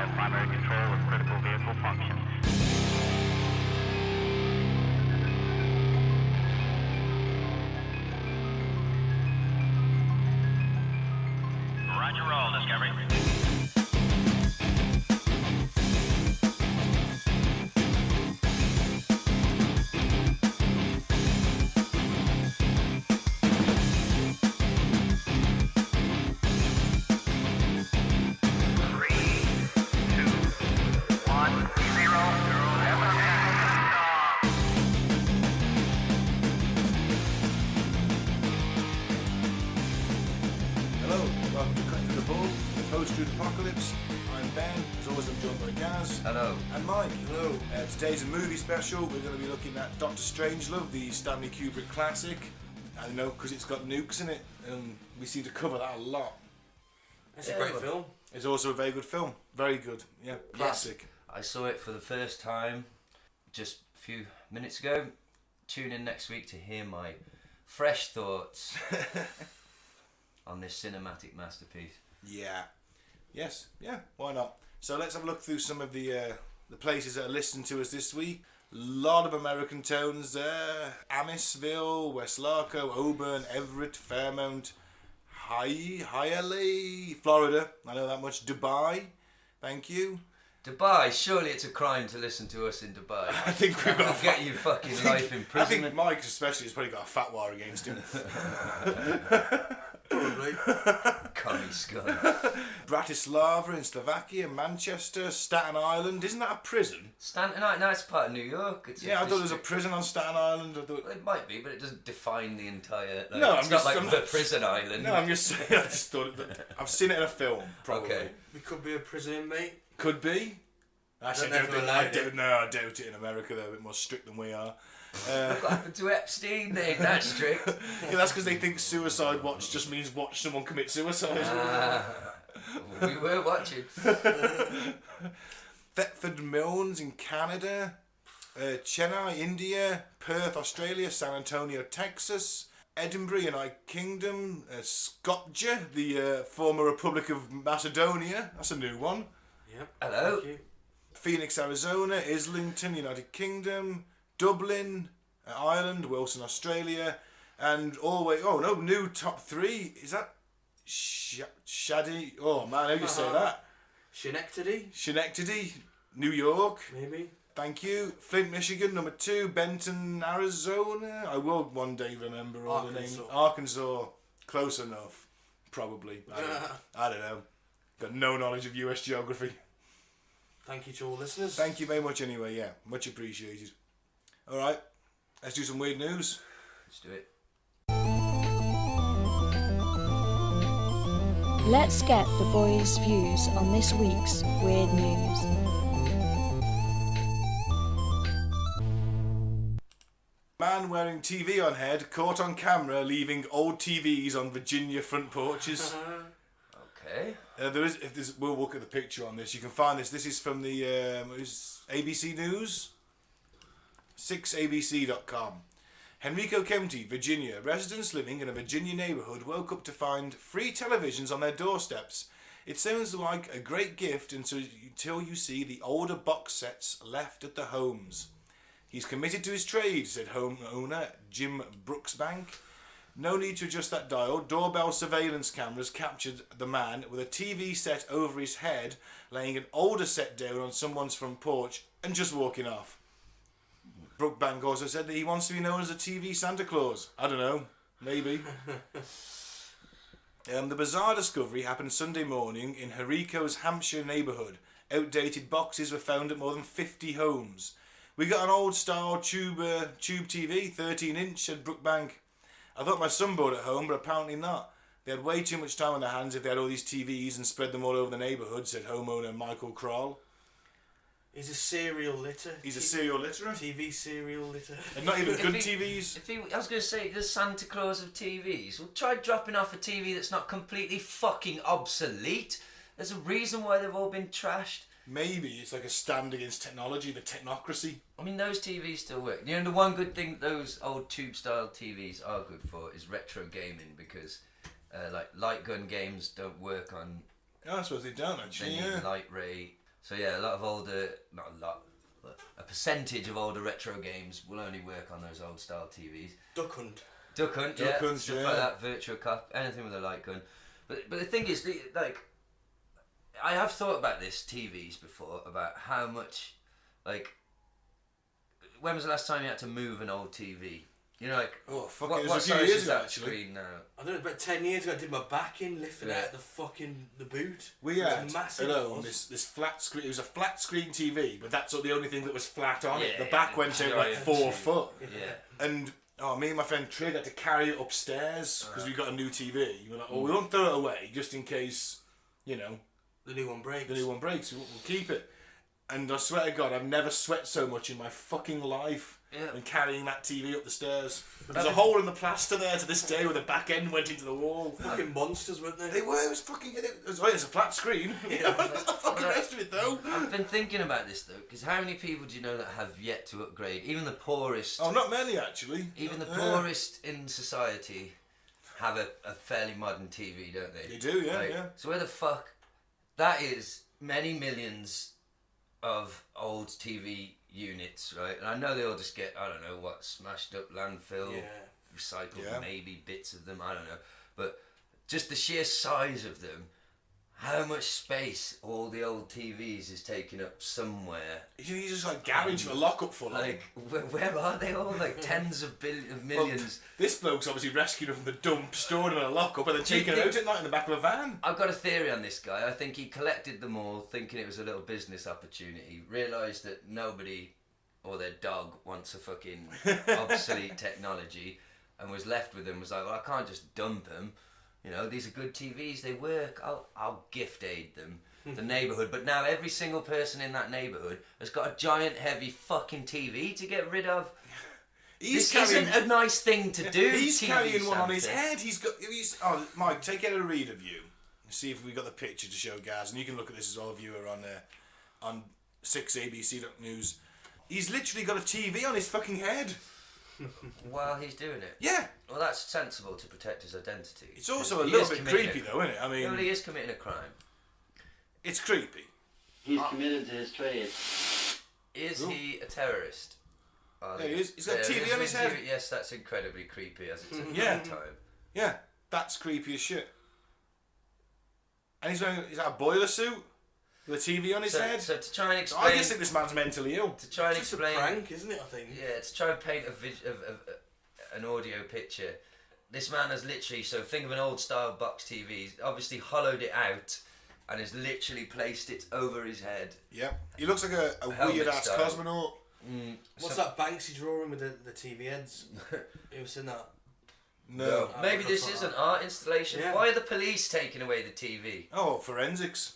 has primary control of critical vehicle functions. Roger roll, Discovery. Apocalypse. I'm Ben, as always I'm joined by Gaz. Hello. And Mike. Hello. Today's a movie special. We're going to be looking at Dr. Strangelove, the Stanley Kubrick classic. I know because it's got nukes in it, and we seem to cover that a lot. It's a great film. It's also a very good film. Very good. Yeah, classic. Yes, I saw it for the first time just a few minutes ago. Tune in next week to hear my fresh thoughts on this cinematic masterpiece. Yeah. Yes. Yeah. Why not? So let's have a look through some of the places that are listening to us this week. Lot of American tones there. Amisville, West Larco, Auburn, Everett, Fairmount, Hialeah, Florida. I know that much. Dubai. Thank you. Dubai, surely it's a crime to listen to us in Dubai. I think we've got get you fucking life imprisonment. I think Mike especially has probably got a fatwa against him. Probably. Commie scum. Bratislava in Slovakia, Manchester, Staten Island. Isn't that a prison? Staten Island, no, it's part of New York. It's I thought there was a prison on Staten Island. Well, it might be, but it doesn't define the entire. Like, No, it's not like the prison island. No, I'm just saying. I just thought I've seen it in a film. Probably. Okay. We could be a prison inmate. Could be. Actually, I doubt it in America. They're a bit more strict than we are. What happened to Epstein? They ain't that strict. Yeah, that's because they think Suicide Watch just means watch someone commit suicide. We were watching. Thetford Milnes in Canada, Chennai, India, Perth, Australia, San Antonio, Texas, Edinburgh, United Kingdom, Skopje, the former Republic of Macedonia. That's a new one. Yep. Hello. Thank you. Phoenix, Arizona, Islington, United Kingdom, Dublin, Ireland, Wilson, Australia, and new top 3. Is that Shaddy? Oh man, how do you say that? Schenectady, New York. Maybe. Thank you. Flint, Michigan, number 2. Benton, Arizona. I will one day remember all the names. Arkansas, close enough. Probably. I don't know. Got no knowledge of US geography. Thank you to all listeners. Thank you very much anyway, yeah. Much appreciated. Alright, let's do some weird news. Let's do it. Let's get the boys' views on this week's weird news. Man wearing TV on head caught on camera leaving old TVs on Virginia front porches. Okay. We'll look at the picture on this. You can find this. This is from the ABC News. 6abc.com. Henrico County, Virginia. Residents living in a Virginia neighborhood woke up to find 3 televisions on their doorsteps. It sounds like a great gift until you see the older box sets left at the homes. He's committed to his trade, said homeowner Jim Brooksbank. No need to adjust that dial. Doorbell surveillance cameras captured the man with a TV set over his head, laying an older set down on someone's front porch and just walking off. Brookbank also said that he wants to be known as a TV Santa Claus. I don't know. Maybe. The bizarre discovery happened Sunday morning in Henrico's Hampshire neighbourhood. Outdated boxes were found at more than 50 homes. We got an old style tube TV, 13-inch, said Brookbank. I thought my son bought it home, but apparently not. They had way too much time on their hands if they had all these TVs and spread them all over the neighbourhood, said homeowner Michael Kroll. He's a serial litter. He's a serial litterer? TV serial litter. And not even good TVs? I was going to say, the Santa Claus of TVs. Well, try dropping off a TV that's not completely fucking obsolete. There's a reason why they've all been trashed. Maybe it's like a stand against technology, the technocracy. I mean, those TVs still work. You know, the one good thing those old tube-style TVs are good for is retro gaming, because like light gun games don't work on... Oh, I suppose they don't, actually, They need light ray So yeah, a lot of older, not a lot, but a percentage of older retro games will only work on those old style TVs. Duck Hunt. Duck Hunt, Duck yeah, Hunt, stuff yeah. like that, Virtua Cop, anything with a light gun. But the thing is, like, I have thought about this TVs before, about how much, like, when was the last time you had to move an old TV? You know, like, Oh, fuck, what it was a few size years is ago, that actually. screen now? I don't know, about 10 years ago I did my back in, lifting Yeah. out the boot. We It was had massive. at it home was. this flat screen. It was a flat screen TV, but that's the only thing that was flat on it. Yeah, The back went out like giant 4 TV. foot. Yeah. And me and my friend Trig had to carry it upstairs because we got a new TV. We were like, oh, we won't throw it away just in case, you know, The new one breaks. the new one breaks. We'll keep it. And I swear to God, I've never sweat so much in my fucking life than carrying that TV up the stairs. There's a hole in the plaster there to this day where the back end went into the wall. Fucking monsters, weren't they? They were. It was fucking. It's a flat screen. Yeah. The fucking rest of it though. I've been thinking about this though, because how many people do you know that have yet to upgrade? Even the poorest. Oh, not many actually. Even the Yeah. poorest in society have a fairly modern TV, don't they? They do, yeah, Like, yeah. So where the fuck? That is many millions of old TV units, right? And I know they all just get, I don't know what, smashed up landfill, Yeah. recycled, Yeah. maybe bits of them, I don't know. But just the sheer size of them, how much space all the old TVs is taking up somewhere. You just like garage a lockup full of. Like, where are they all? Like tens of millions. Well, this bloke's obviously rescued them from the dump, stored them in a lockup, and then Do you taken them think- out at night in the back of a van. I've got a theory on this guy. I think he collected them all thinking it was a little business opportunity, realised that nobody or their dog wants a fucking obsolete technology, and was left with them, was like, well, I can't just dump them. You know, these are good TVs, they work, I'll gift aid them, the neighbourhood. But now every single person in that neighbourhood has got a giant heavy fucking TV to get rid of. This isn't a nice thing to do. He's TV carrying one on his Santa. head. Oh, Mike, take out a reader view. See if we got the picture to show Gaz, and you can look at this as well, viewer, on 6abc.news. He's literally got a TV on his fucking head. While he's doing it. Yeah. Well, that's sensible to protect his identity. It's also a He little is bit committing creepy, though, isn't it? I mean, Well, he is committing a crime. it's creepy. He's committed to his trade. Is Ooh. he a terrorist? Oh, Yeah, he is. He's got a there TV is on his head. Yes, that's incredibly creepy as it's at Yeah. the time. Yeah, that's creepy as shit. And he's wearing, is that a boiler suit? With a TV on his head? So to try and I explain, just think this man's mentally ill. to try and It's just a explain, prank, isn't it, I think? yeah, to try and paint an audio picture. This man has literally, so think of an old style box TV. He's obviously hollowed it out and has literally placed it over his head. Yeah. He looks like a Helmet weird ass style. cosmonaut. What's that Banksy drawing with the TV heads? You ever seen that? No. Maybe this is an art installation. Yeah. Why are the police taking away the TV? Oh, forensics.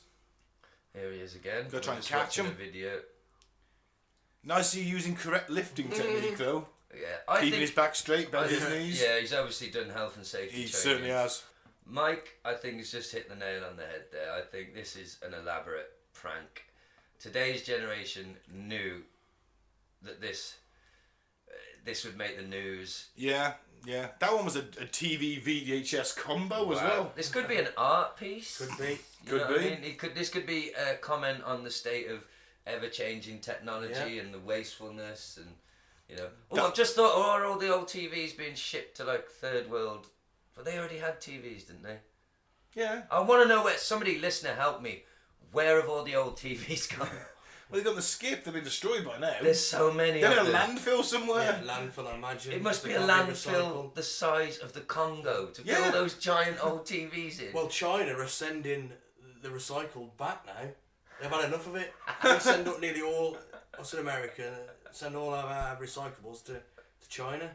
Here he is again. Gotta try We're and just catch watching him. a video. Nice you using correct lifting technique, though. Yeah, I Keeping think his back straight, bend his knees. Yeah, he's obviously done health and safety He training. certainly has. Mike, I think, has just hit the nail on the head there. I think this is an elaborate prank. Today's generation knew that this would make the news. Yeah, yeah. That one was a TV VHS combo as Wow. well. This could be an art piece. Could be. You Could know what be. I mean? This could be a comment on the state of ever-changing technology and the wastefulness and, you know. Oh, I've just thought, are all the old TVs being shipped to like third world? But they already had TVs, didn't they? Yeah. I want to know where, somebody listener help me, where have all the old TVs gone? Well, they got the skip. They've been destroyed by now. There's so many They're of in a them. landfill somewhere. Yeah, landfill, I imagine. It must They be a can't landfill recycled. the size of the Congo to Yeah. fill those giant old TVs in. Well, China are sending the recycled back now. They've had enough of it. They send up nearly all, us in America, send all our recyclables to China.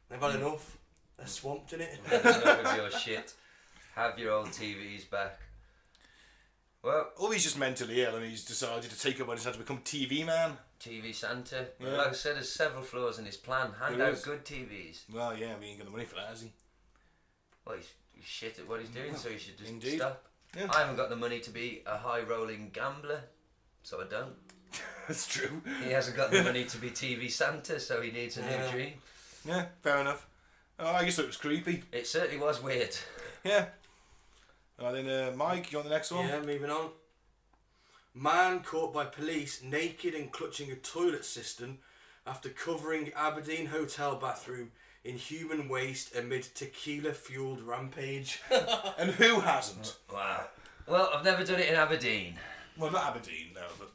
They've had enough. They're swamped in it. Enough of your shit. Have your old TVs back. Well, Or he's just mentally ill and he's decided to take up on his hand to become TV man. TV Santa. Yeah. Like I said, there's several flaws in his plan. Hand There out is. good TVs. Well, yeah, we ain't got the money for that, has he? Well, he's shit at what he's doing, so he should just Indeed. stop. Yeah. I haven't got the money to be a high-rolling gambler, so I don't. That's true. He hasn't got the money to be TV Santa, so he needs a new Yeah. dream. Yeah, fair enough. Oh, I guess it was creepy. It certainly was weird. Yeah. Then Mike, you want the next one? Yeah, moving on. Man caught by police naked and clutching a toilet cistern after covering Aberdeen hotel bathroom in human waste amid tequila-fueled rampage. And who hasn't? Wow. Well, I've never done it in Aberdeen. Well, not Aberdeen, no, but...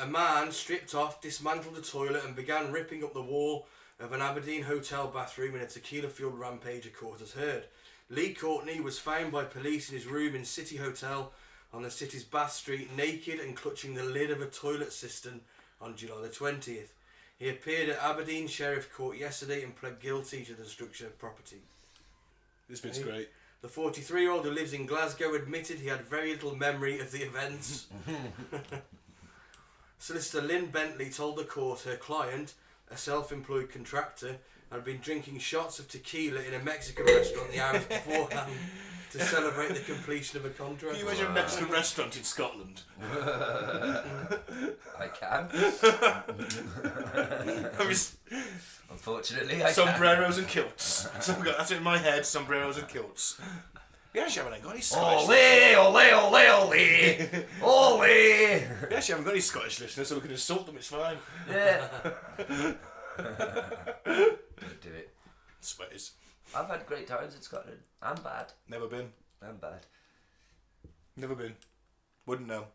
A man stripped off, dismantled the toilet and began ripping up the wall of an Aberdeen hotel bathroom in a tequila-fueled rampage, a court has heard. Lee Courtney was found by police in his room in City Hotel on the city's Bath Street, naked and clutching the lid of a toilet cistern on July the 20th. He appeared at Aberdeen Sheriff Court yesterday and pled guilty to the destruction of property. This bit's great. The 43-year-old who lives in Glasgow admitted he had very little memory of the events. Solicitor Lynn Bentley told the court her client, a self-employed contractor, had been drinking shots of tequila in a Mexican restaurant the hours beforehand to celebrate the completion of a contract. Can you imagine a Mexican restaurant in Scotland? I can. Unfortunately, I can. Sombreros and kilts. That's in my head, sombreros and kilts. We actually haven't got any Scottish Ole! Ole! We actually haven't got any Scottish listeners, so we can insult them, it's fine. Yeah. Don't do it. Sweaters. I've had great times in Scotland. I'm bad. Never been. I'm bad. Never been. Wouldn't know.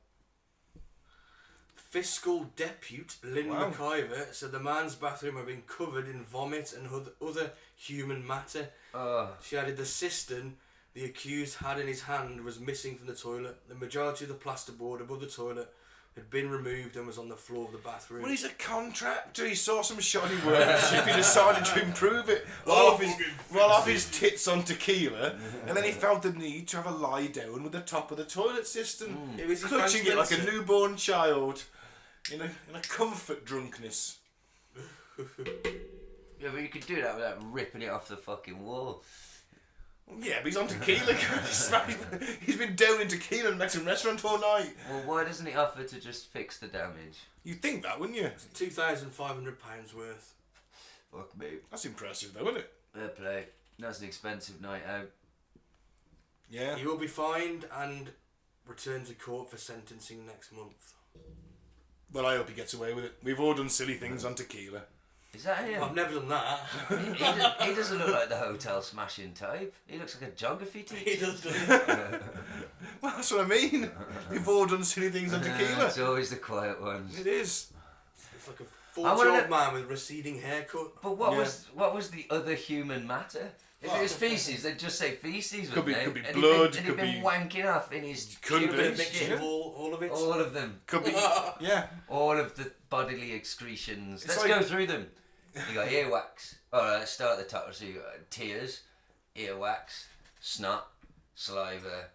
Fiscal Depute Lynn Wow. McIver said the man's bathroom had been covered in vomit and other human matter. She added the cistern the accused had in his hand was missing from the toilet. The majority of the plasterboard above the toilet had been removed and was on the floor of the bathroom. Well, he's a contractor. He saw some shoddy workmanship. He decided to improve it while off his tits on tequila, and then he felt the need to have a lie down with the top of the toilet cistern, It was his clutching it like a fancy- newborn child in a comfort drunkenness. Yeah, but you could do that without ripping it off the fucking wall. Yeah, but he's on tequila. He's been down in tequila in a Mexican restaurant all night. Well, why doesn't he offer to just fix the damage? You'd think that, wouldn't you? £2,500 worth. Fuck me. That's impressive, though, isn't it? Fair play. That's an expensive night out. Yeah. He will be fined and returned to court for sentencing next month. Well, I hope he gets away with it. We've all done silly things on tequila. Is that him? I've never done that. He doesn't look like the hotel smashing type. He looks like a geography teacher. He does, doesn't he? Well, that's what I mean. We've all done silly things on tequila. It's always the quiet ones. It is. It's like a I wanna 40-year-old know- man with a receding haircut. But what Yeah. was the other human matter? If it was feces, they'd just say feces. Could be- wouldn't could they? be blood, And could he'd been be- wanking off in his Could be. pubic Mixture shit. of all of it. All of them. Could be. Yeah. All of the bodily excretions. It's Let's like- go through them. You got earwax. Alright, let's start at the top. So you got tears, earwax, snot, saliva,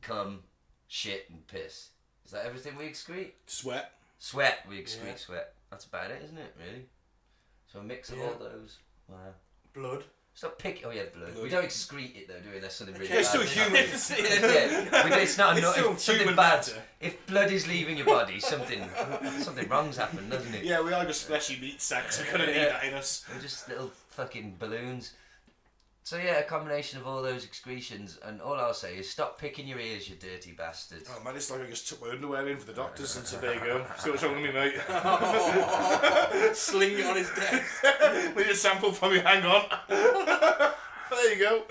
cum, shit, and piss. Is that everything we excrete? Sweat. Sweat, we excrete Yeah. sweat. That's about it, isn't it, really? So a mix of Yeah. all those. Wow. Blood. Stop picking. Oh yeah, blood. We don't excrete it though, do we? That's something really Yeah, it's bad. still human. Yeah, it's not. It's still If something human bad. matter. If blood is leaving your body, something wrong's happened, doesn't it? Yeah, we are just fleshy meat sacks. We're gonna need that in us. We're just little fucking balloons. So yeah, a combination of all those excretions, and all I'll say is stop picking your ears, you dirty bastards. Oh man, it's like I just took my underwear in for the doctors and said, there you go. See what's wrong with me, mate. Sling it on his desk. Need a sample from you, hang on. There you go.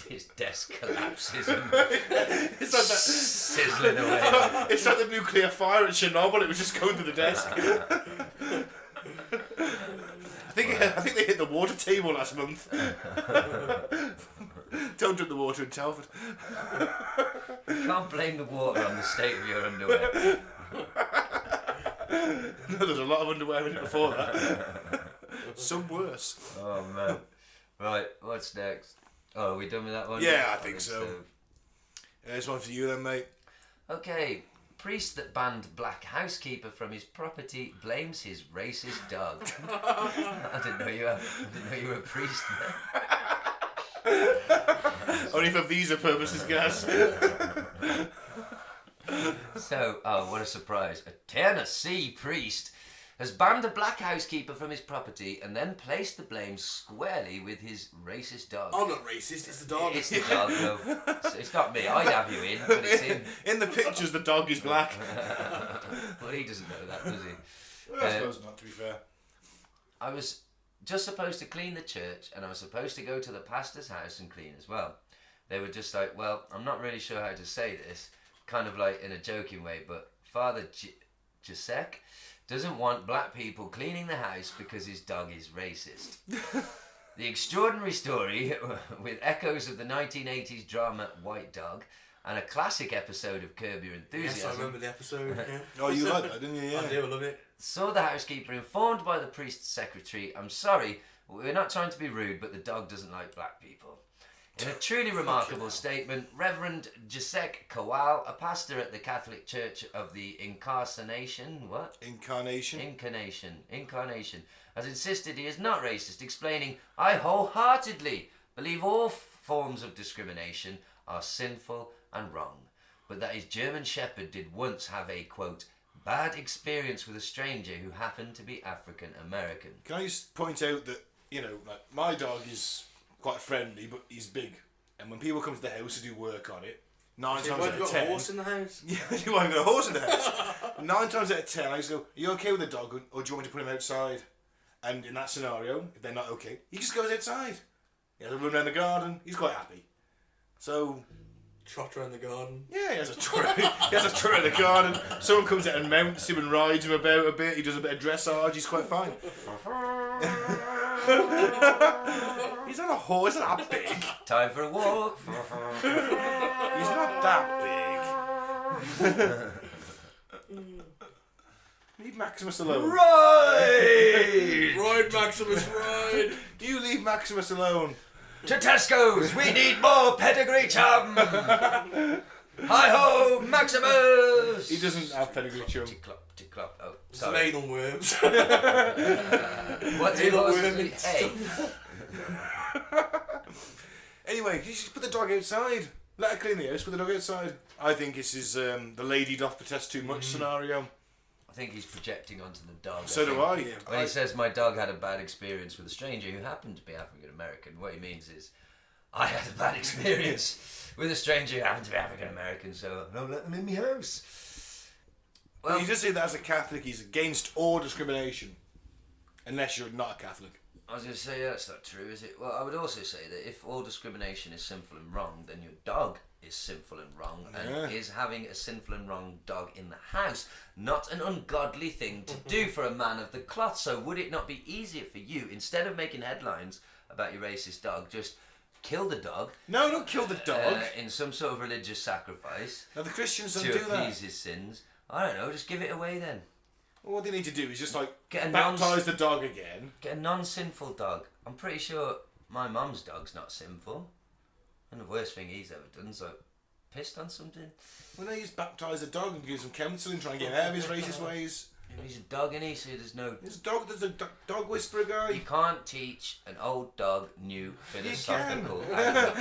His desk collapses and It's like that. sizzling away. It's like the nuclear fire at Chernobyl. It was just going to the desk. I think they hit the water table last month. Don't drink the water in Telford. You can't blame the water on the state of your underwear. No, there's a lot of underwear in it before that. Some worse. Oh man. Right, what's next? Oh, are we done with that one? Yeah, I think so. There's one for you then, mate. Okay. Priest that banned black housekeeper from his property blames his racist dog. I didn't know you were a priest. Only for visa purposes, Gaz. So, oh, what a surprise. A Tennessee priest has banned a black housekeeper from his property and then placed the blame squarely with his racist dog. I'm not racist, it's the dog. It's the dog, though. It's not me. I'd have you in, but it's him. In the pictures, the dog is black. Well, he doesn't know that, does he? Well, I suppose not, to be fair. I was just supposed to clean the church, and I was supposed to go to the pastor's house and clean as well. They were just like, well, I'm not really sure how to say this, kind of like in a joking way, but Father Jasek doesn't want black people cleaning the house because his dog is racist. The extraordinary story, with echoes of the 1980s drama White Dog and a classic episode of Curb Your Enthusiasm. Yes, I remember the episode. Yeah. Oh, you like that, didn't you? Yeah. I do, I love it. Saw the housekeeper informed by the priest's secretary, I'm sorry, we're not trying to be rude, but the dog doesn't like black people. In a truly remarkable statement, Reverend Jasek Kowal, a pastor at the Catholic Church of the Incarnation, has insisted he is not racist, explaining, I wholeheartedly believe all forms of discrimination are sinful and wrong, but that his German Shepherd did once have a, quote, bad experience with a stranger who happened to be African American. Can I just point out that, you know, like my dog is quite friendly, but he's big. And when people come to the house to do work on it, 9 times out of 10... You've got a horse in the house? Yeah, you haven't got a horse in the house. 9 times out of 10, I just go, are you okay with the dog, or do you want me to put him outside? And in that scenario, if they're not okay, he just goes outside. He has a run around the garden, he's quite happy. So... Trot around the garden. Yeah, he has a trot around the garden. Someone comes out and mounts him and rides him about a bit. He does a bit of dressage. He's quite fine. He's not a horse. He's not that big. Time for a walk. He's not that big. Leave Maximus alone. Right! Ride, Maximus, ride! You leave Maximus alone. To Tesco's, we need more pedigree chum! Hi-ho, Maximus! He doesn't have pedigree chum. Tick-clop, tick-clop. Oh, Some sorry. anal worms. What's it Anal was? worms. Hey. Anyway, you should put the dog outside. Let her clean the house, put the dog outside. I think this is the lady doth protest too much scenario. I think he's projecting onto the dog. So do I. When he says my dog had a bad experience with a stranger who happened to be African American, what he means is I had a bad experience with a stranger who happened to be African American, so don't let them in my house. Well, you just say that as a Catholic, he's against all discrimination, unless you're not a Catholic. I was going to say, yeah, that's not true, is it? Well, I would also say that if all discrimination is sinful and wrong, then your dog is sinful and wrong, and is having a sinful and wrong dog in the house not an ungodly thing to do for a man of the cloth. So would it not be easier for you, instead of making headlines about your racist dog, just kill the dog? No, don't kill the dog. In some sort of religious sacrifice. Now the Christians don't to do appease that. his sins. I don't know, just give it away then. Well, what they need to do is just like Get a baptise the dog again. Get a non-sinful dog. I'm pretty sure my mum's dog's not sinful. And the worst thing he's ever done is like pissed on something. Well, no, you just baptise the dog and give some counselling, try and get him out of his racist ways. Yeah, he's a dog, innit? So there's no... There's a dog whisperer guy. You can't teach an old dog new philosophical can. outlook.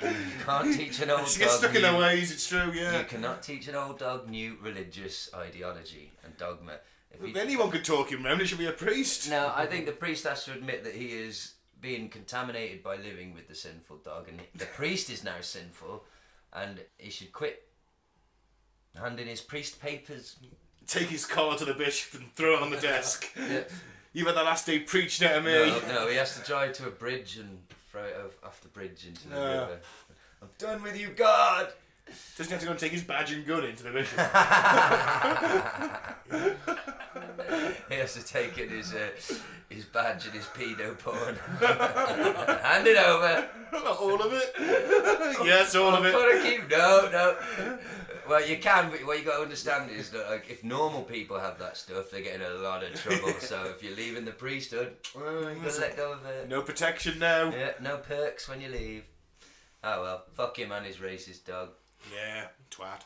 You can't teach an old dog She gets stuck in new... their ways, it's true, yeah. You cannot teach an old dog new religious ideology and dogma. If anyone could talk him round, it should be a priest. No, I think the priest has to admit that he is being contaminated by living with the sinful dog, and the priest is now sinful, and he should quit handing his priest papers. Take his collar to the bishop and throw it on the desk. Yeah. You've had the last day preaching out of me. No, he has to drive to a bridge and throw it off the bridge into the river. I'm done with you, God! Doesn't he have to go and take his badge and gun into the bishop? He has to take in his badge and his pedo porn. Hand it over. Not all of it. Yes, all of it. No. Well, you can, but what you got to understand is that like, if normal people have that stuff, they're getting a lot of trouble. So if you're leaving the priesthood, you got to let go of it. No protection now. Yeah, no perks when you leave. Oh well, fuck him and his racist dog. Yeah, twat.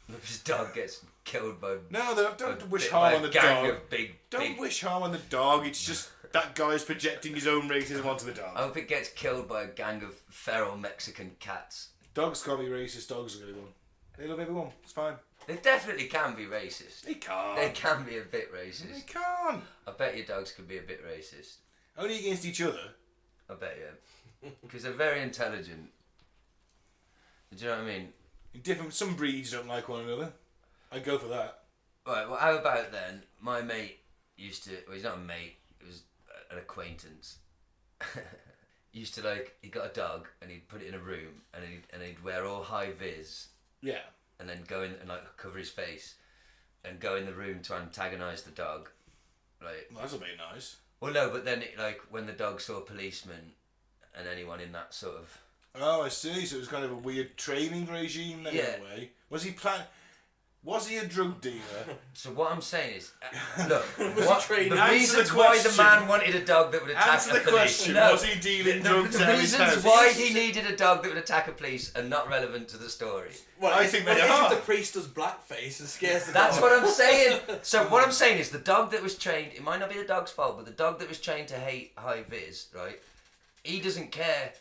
If his dog gets killed by... No, don't wish harm on the gang dog. Of big, don't wish harm on the dog. It's just that guy's projecting his own racism onto the dog. I hope it gets killed by a gang of feral Mexican cats. Dogs can't be racist. Dogs are going to be one. They love everyone. It's fine. They definitely can be racist. They can't. They can be a bit racist. They can't. I bet your dogs could be a bit racist. Only against each other. I bet you. Because they're very intelligent. Do you know what I mean? Different. Some breeds don't like one another. I'd go for that. Right, well, how about then? My mate used to... Well, he's not a mate. It was an acquaintance. Used to, like... He got a dog and he'd put it in a room and he'd wear all high vis. Yeah. And then go in and, like, cover his face and go in the room to antagonise the dog. Like... Well, that's a bit nice. Well, no, but then, when the dog saw a policeman and anyone in that sort of... Oh, I see. So it was kind of a weird training regime then, in a way. Was he a drug dealer? So what I'm saying is, look, trained? the Answer reasons the why the question. man wanted a dog that would attack Answer a the police. question. No, Was he dealing drugs the out of his reasons house? why he needed a dog that would attack a police are not relevant to the story. Well, I think they if are. the priest does blackface and scares the That's dog. what I'm saying. So what I'm saying is the dog that was trained, it might not be the dog's fault, but the dog that was trained to hate high vis, right? He doesn't care.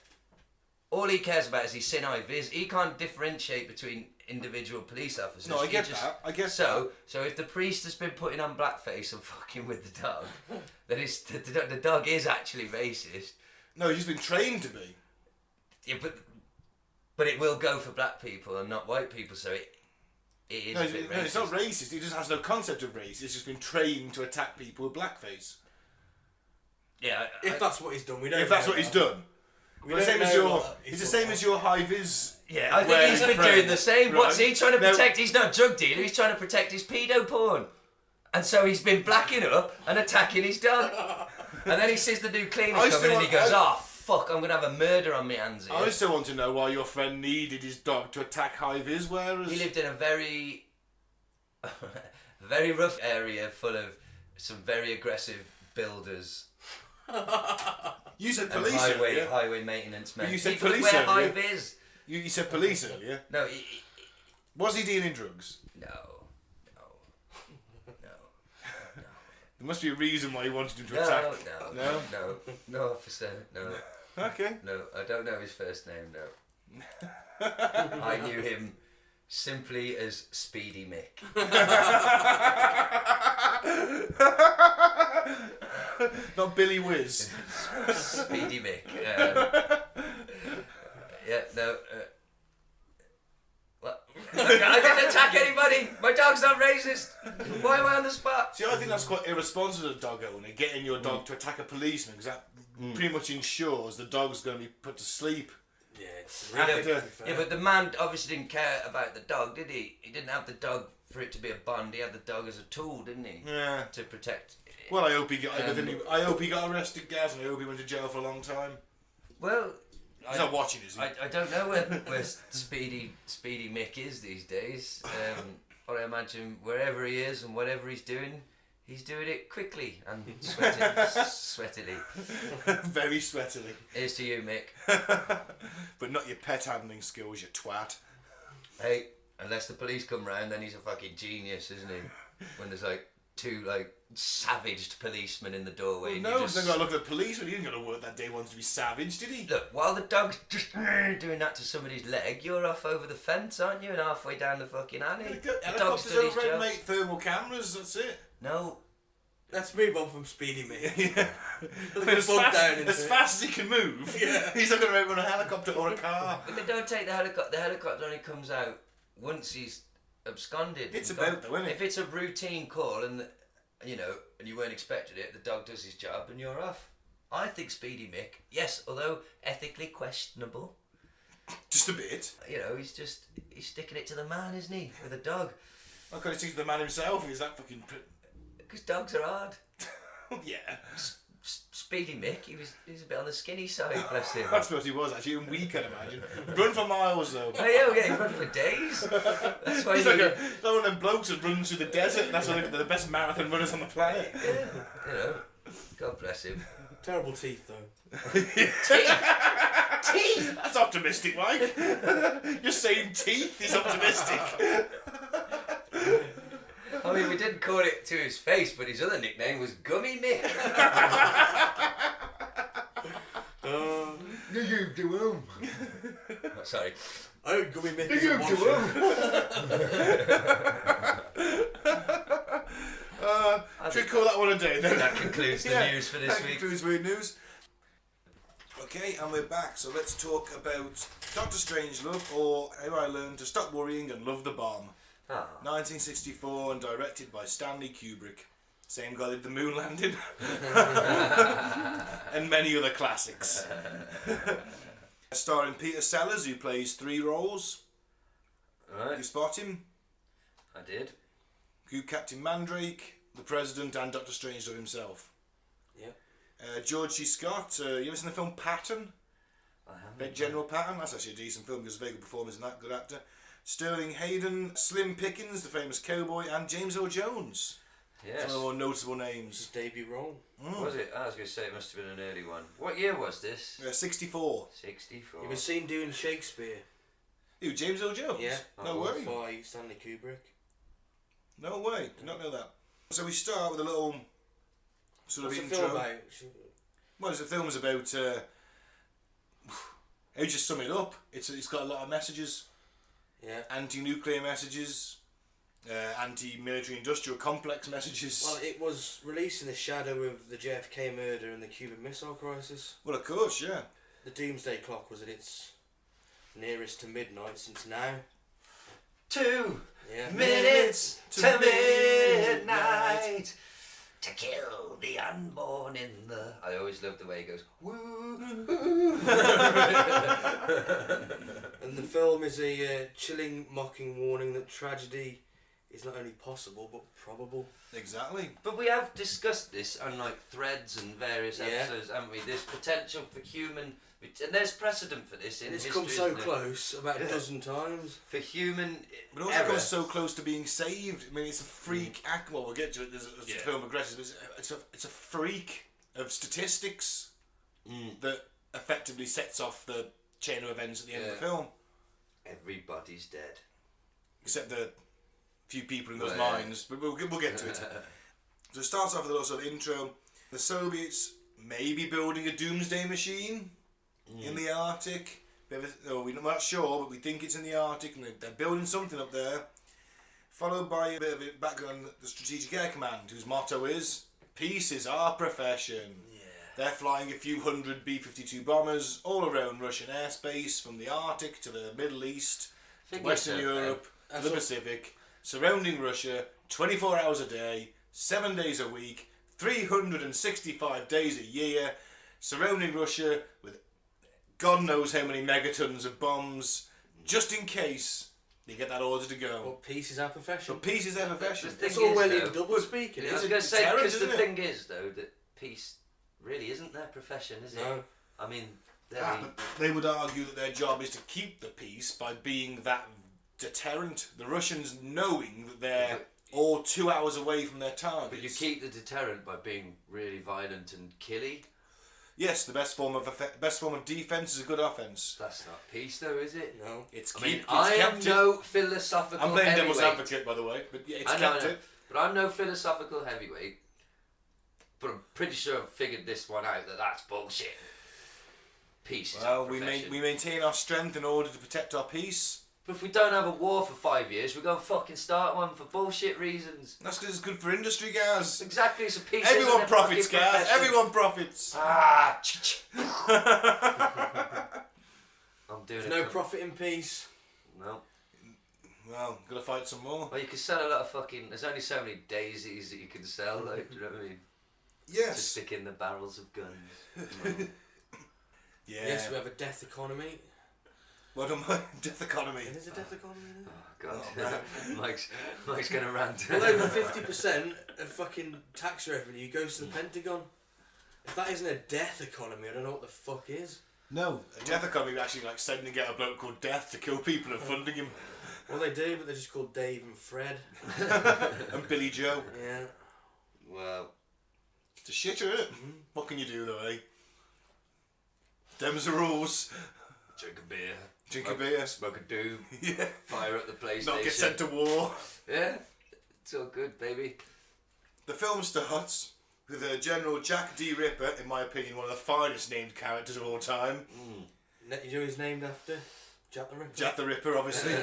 All he cares about is he's seen high vis. He can't differentiate between individual police officers. No, I He get that. I get so if the priest has been putting on blackface and fucking with the dog, then the dog is actually racist. No, he's been trained to be. Yeah, but it will go for black people and not white people, so it is No, a bit racist. it's not racist. He just has no concept of race. He's just been trained to attack people with blackface. Yeah, If that's what he's done, we don't. If that's know what he's that. done. We Well, the don't same as know your, what it's the he's same done. as your high vis. yeah, I think wearing he's been friend, doing the same. What's he right? trying to Now- protect? He's not a drug dealer. He's trying to protect his pedo porn, and so he's been blacking up and attacking his dog. And then he sees the new cleaner I coming, still and he want- goes, "Oh fuck, I'm gonna have a murder on my hands here." I still want to know why your friend needed his dog to attack high vis wearers. He lived in a very, very rough area full of some very aggressive builders You said and police earlier. highway maintenance men. you said People police wear high earlier. vis. You said police earlier. No, Was he dealing drugs? no. There must be a reason why he wanted him to No, attack. no, officer, no, Okay. no. I don't know his first name. No, I knew him simply as Speedy Mick. Not Billy Whiz. Speedy Mick. Yeah, no. What? I didn't attack anybody. My dog's not racist. Why am I on the spot? See, I think that's quite irresponsible of a dog owner, getting your dog to attack a policeman, because that pretty much ensures the dog's going to be put to sleep. Yeah, it's Yeah, really yeah, but the man obviously didn't care about the dog, did he? He didn't have the dog for it to be a bond. He had the dog as a tool, didn't he? Yeah. To protect. Well, I hope he got. I hope he got arrested, Gaz, and I hope he went to jail for a long time. Well, He's not watching, is he? I don't know where Speedy Mick is these days. But I imagine wherever he is and whatever he's doing it quickly and sweatily. Very sweatily. Here's to you, Mick. But not your pet handling skills, you twat. Hey, unless the police come round, then he's a fucking genius, isn't he? When there's like two like savaged policemen in the doorway. And No, you because just... then got to look at the police when he didn't go to work that day, wanted to be savage, did he? Look, while the dog's just doing that to somebody's leg, you're off over the fence, aren't you? And halfway down the fucking alley. The dog's Helicopters done his overhead, job. mate, thermal cameras, that's it. No. Let's move on from Speedy Mick. Yeah. as, bug down into as it. fast as he can move, Yeah. he's not going to run a helicopter or a car. But they don't take the helicopter. The helicopter only comes out once he's absconded. It's And about though, isn't it? If it's a routine call and, and you weren't expecting it, the dog does his job and you're off. I think Speedy Mick, yes, although ethically questionable, Just a bit. he's sticking it to the man, isn't he, with a dog? I can't see the man himself, he's that fucking... Because dogs are hard. Yeah. Speedy Mick, he was a bit on the skinny side, bless him. I suppose he was actually, and we can imagine. Run for miles though. Oh yeah, we're getting run for days. That's why He's like one of them blokes that runs through the desert, and that's why they're the best marathon runners on the planet. yeah, God bless him. Terrible teeth though. Teeth. That's optimistic, Mike. Just saying teeth is optimistic. I mean, we didn't call it to his face, but his other nickname was Gummy Mick. You do home. Sorry. Oh, gummy Mickey's a washer. Should we call that one a day then? That concludes the news for this that week. concludes weird news. Okay, and we're back. So let's talk about Dr. Strangelove, or How I Learned to Stop Worrying and Love the Bomb. 1964 and directed by Stanley Kubrick. Same guy that did the moon landing. And many other classics. Starring Peter Sellers, who plays 3 roles. Right. You spot him? I did. Who Captain Mandrake, the President, and Dr. Strangelove himself. Yep. George C. Scott, you ever seen the film Patton? I haven't. Big General Patton, that's actually a decent film because very good performance and that good actor. Sterling Hayden, Slim Pickens, the famous cowboy, and James Earl Jones. Yes. Some of the more notable His names. debut role. Was it? I was going to say it must have been an early one. What year was this? 64. 64. He was seen doing Shakespeare. Who, James Earl Jones? Yeah. No way. By Stanley Kubrick. No way. Did not know that. So we start with a little sort What's of the intro. film about? Well, the film is about. How do you sum it up? It's got a lot of messages. Yeah. Anti-nuclear messages, anti-military industrial complex messages. Well, it was released in the shadow of the JFK murder and the Cuban Missile Crisis. Well, of course, yeah. The Doomsday Clock was at its nearest to midnight since now. 2 Yeah. minutes to midnight to kill the unborn in the... I always love the way he goes, woo. And the film is a chilling, mocking warning that tragedy is not only possible but probable. Exactly. But we have discussed this on like threads and various Yeah. episodes, haven't we? There's potential for human... And there's precedent for this in And it's history, come so isn't it? close about a dozen times. For human But also error. comes so close to being saved. I mean, it's a freak act. Well, we'll get to it as the film progresses, but it's a freak of statistics that effectively sets off the chain of events at the end of the film. Everybody's dead. Except the few people in those Well, mines. But we'll get to it. So it starts off with a little sort of intro. The Soviets may be building a doomsday machine in the Arctic. We're not sure, but we think it's in the Arctic, and they're building something up there. Followed by a bit of a background on the Strategic Air Command, whose motto is, "Peace is our profession." Yeah. They're flying a few hundred B-52 bombers all around Russian airspace, from the Arctic to the Middle East, to Western Europe, to the Pacific, surrounding Russia 24 hours a day, 7 days a week, 365 days a year, surrounding Russia with God knows how many megatons of bombs, just in case they get that order to go. But peace is our profession. But peace is our profession. The It's thing all is, well though, in double speaking. I It's was a going to say, deterrent, because the isn't it? thing is, though, that peace really isn't their profession, is it? No. I mean, they're But they would argue that their job is to keep the peace by being that deterrent. The Russians knowing that they're all 2 hours away from their targets. but you keep the deterrent by being really violent and killy. Yes, the best form of defense is a good offense. That's not peace, though, is it? No. It's I mean, it's I am kept no philosophical I'm playing devil's heavyweight. advocate, by the way, but yeah, it's I know, kept I know. it. But I'm no philosophical heavyweight. But I'm pretty sure I've figured this one out, that that's bullshit. Peace is Well, our profession. we maintain our strength in order to protect our peace. But if we don't have a war for 5 years, we're going to fucking start one for bullshit reasons. That's because it's good for industry, Gaz. Exactly, it's a peace. Everyone isn't it? profits, Fucking Gaz. profession. Everyone profits. Ah, I'm doing There's it. no profit in peace. No. Well, gotta fight some more. Well, you can sell a lot of fucking. There's only so many daisies that you can sell, though. Do you know what I mean? To Yes. stick in the barrels of guns. Yeah. Yes, we have a death economy. What am I? Death economy. It is a death economy. Isn't it? God, Oh, Mike's gonna rant. Well, over 50% of fucking tax revenue goes to the Pentagon. If that isn't a death economy, I don't know what the fuck is. No. A death economy is actually like sending out a bloke called Death to kill people and funding him. Well, they do, but they're just called Dave and Fred. And Billy Joe. Yeah. Well, It's a shitter, isn't it? What can you do though, eh? Them's the rules. drink a beer. Drink a beer. Smoke a doob. Yeah. Fire up the PlayStation. Not get sent to war. Yeah. It's all good, baby. The film starts with General Jack D. Ripper, in my opinion, one of the finest named characters of all time. You know who he's named after? Jack the Ripper. Jack the Ripper, obviously.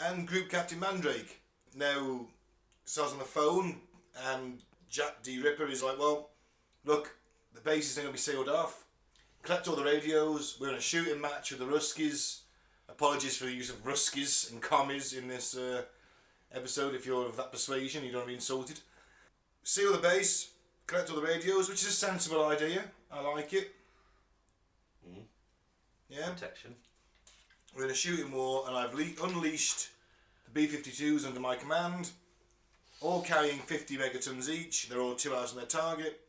And Group Captain Mandrake. Now, starts on the phone, and Jack the Ripper is like, well, look, the base is going to be sealed off. Collect all the radios. We're in a shooting match with the Ruskies. Apologies for the use of Ruskies and commies in this episode. If you're of that persuasion, you don't want to be insulted. Seal the base. Collect all the radios, which is a sensible idea. I like it. Yeah. Protection. We're in a shooting war, and I've unleashed the B-52s under my command, all carrying 50 megatons each. They're all 2 hours on their target.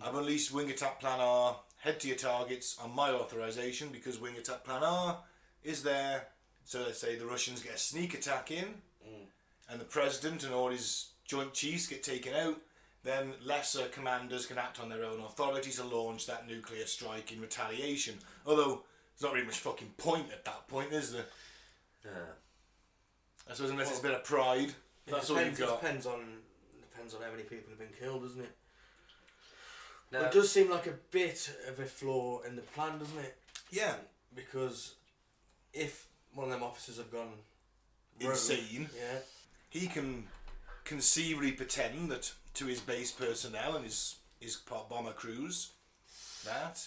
I've unleashed Wing Attack Plan R. Head to your targets on my authorization, because Wing Attack Plan R is there. So let's say the Russians get a sneak attack in, and the president and all his joint chiefs get taken out. Then lesser commanders can act on their own authority to launch that nuclear strike in retaliation. Although there's not really much fucking point at that point, is there? I suppose unless it's a bit of pride. That's all you've got. It depends on how many people have been killed, doesn't it? No. But it does seem like a bit of a flaw in the plan, doesn't it? Yeah. Because if one of them officers have gone rogue, Insane. yeah, He can conceivably pretend that to his base personnel and his bomber crews that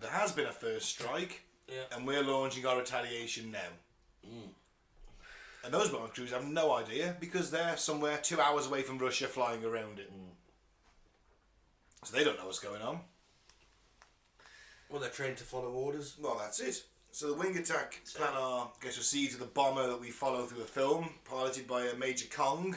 there has been a first strike, and we're launching our retaliation now. And those bomber crews have no idea, because they're somewhere 2 hours away from Russia flying around it. So they don't know what's going on. well, they're trained to follow orders. Well, that's it. So the Wing Attack Plan R gets received to the bomber that we follow through the film, piloted by a Major Kong.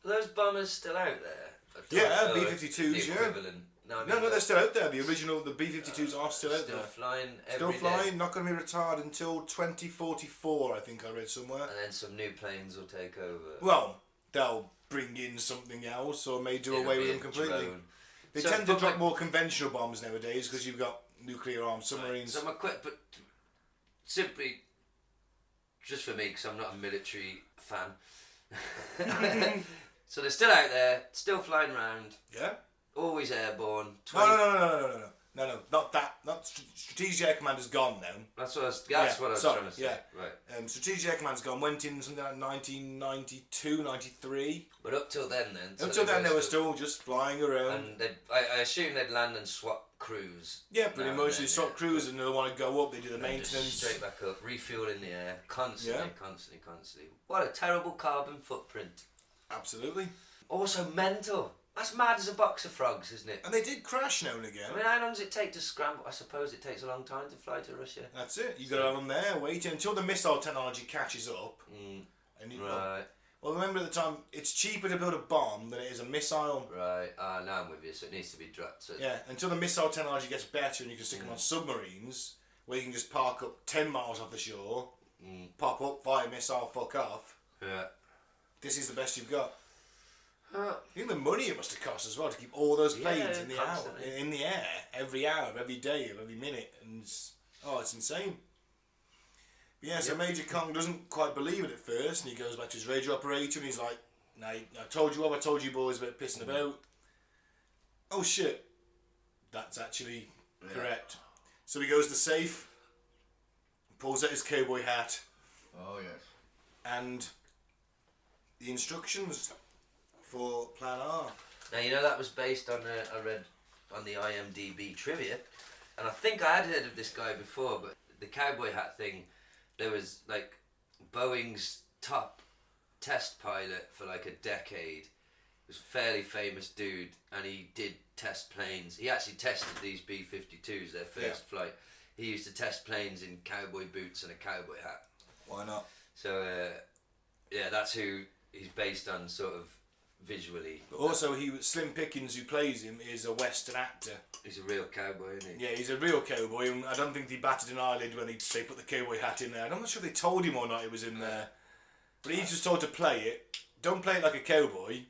Are those bombers still out there? Yeah, B-52s, the yeah. equivalent. No, I mean, No, they're still out there. The original, the B-52s are still out still there. flying Still every flying, day. not going to be retired until 2044, I think I read somewhere. And then some new planes will take over. Well, they'll bring in something else, or may do It'll away be with a them completely. drone. They So, tend to but drop my- more conventional bombs nowadays, because you've got nuclear armed submarines. So my but simply, just for me, because I'm not a military fan. So they're still out there, still flying around, Yeah? always airborne. No, not that. Not Strategic Air Command has gone now. That's what I was Sorry, trying to say. yeah. Right. Strategic Air Command's gone. Went in something like 1992, 93. But up till then, so Until then, they were still just flying around. And I assume they'd land and swap crews. Yeah, pretty now much. and They then, swap yeah. crews and they want to go up. They do the And just maintenance. straight back up, refuel in the air, constantly, Yeah. constantly. What a terrible carbon footprint. Absolutely. Also mental. That's mad as a box of frogs, isn't it? And they did crash now and again. I mean, how long does it take to scramble? I suppose it takes a long time to fly to Russia. That's it. You got to have them there waiting until the missile technology catches up. And Right, well, remember at the time, it's cheaper to build a bomb than it is a missile. right. Now I'm with you. So it needs to be dropped. So Yeah, until the missile technology gets better and you can stick them on submarines, where you can just park up 10 miles off the shore, pop up, fire a missile, fuck off. yeah. This is the best you've got. I think the money it must have cost as well to keep all those planes Yeah, in the constantly. in the air every hour, every day, every minute, and it's insane. But yeah, so Major Kong doesn't quite believe it at first, and he goes back to his radio operator, and he's like, "No, I told you what, I told you boys about pissing about." Oh shit, that's actually correct. So he goes to the safe, pulls out his cowboy hat, Oh yes. and the instructions for Plan R. Now you know that was based on I read on the IMDb trivia, and I think I had heard of this guy before, but the cowboy hat thing, there was like Boeing's top test pilot for like a decade. Was a fairly famous dude, and he did test planes. He actually tested these B-52s, their first flight. He used to test planes in cowboy boots and a cowboy hat. Why not? So yeah, that's who he's based on, sort of visually. But also, Slim Pickens, who plays him, is a Western actor. He's a real cowboy, isn't he? Yeah, he's a real cowboy, and I don't think he batted an eyelid when they put the cowboy hat in there. I'm not sure if they told him or not it was in there. But he's just told to play it. Don't play it like a cowboy.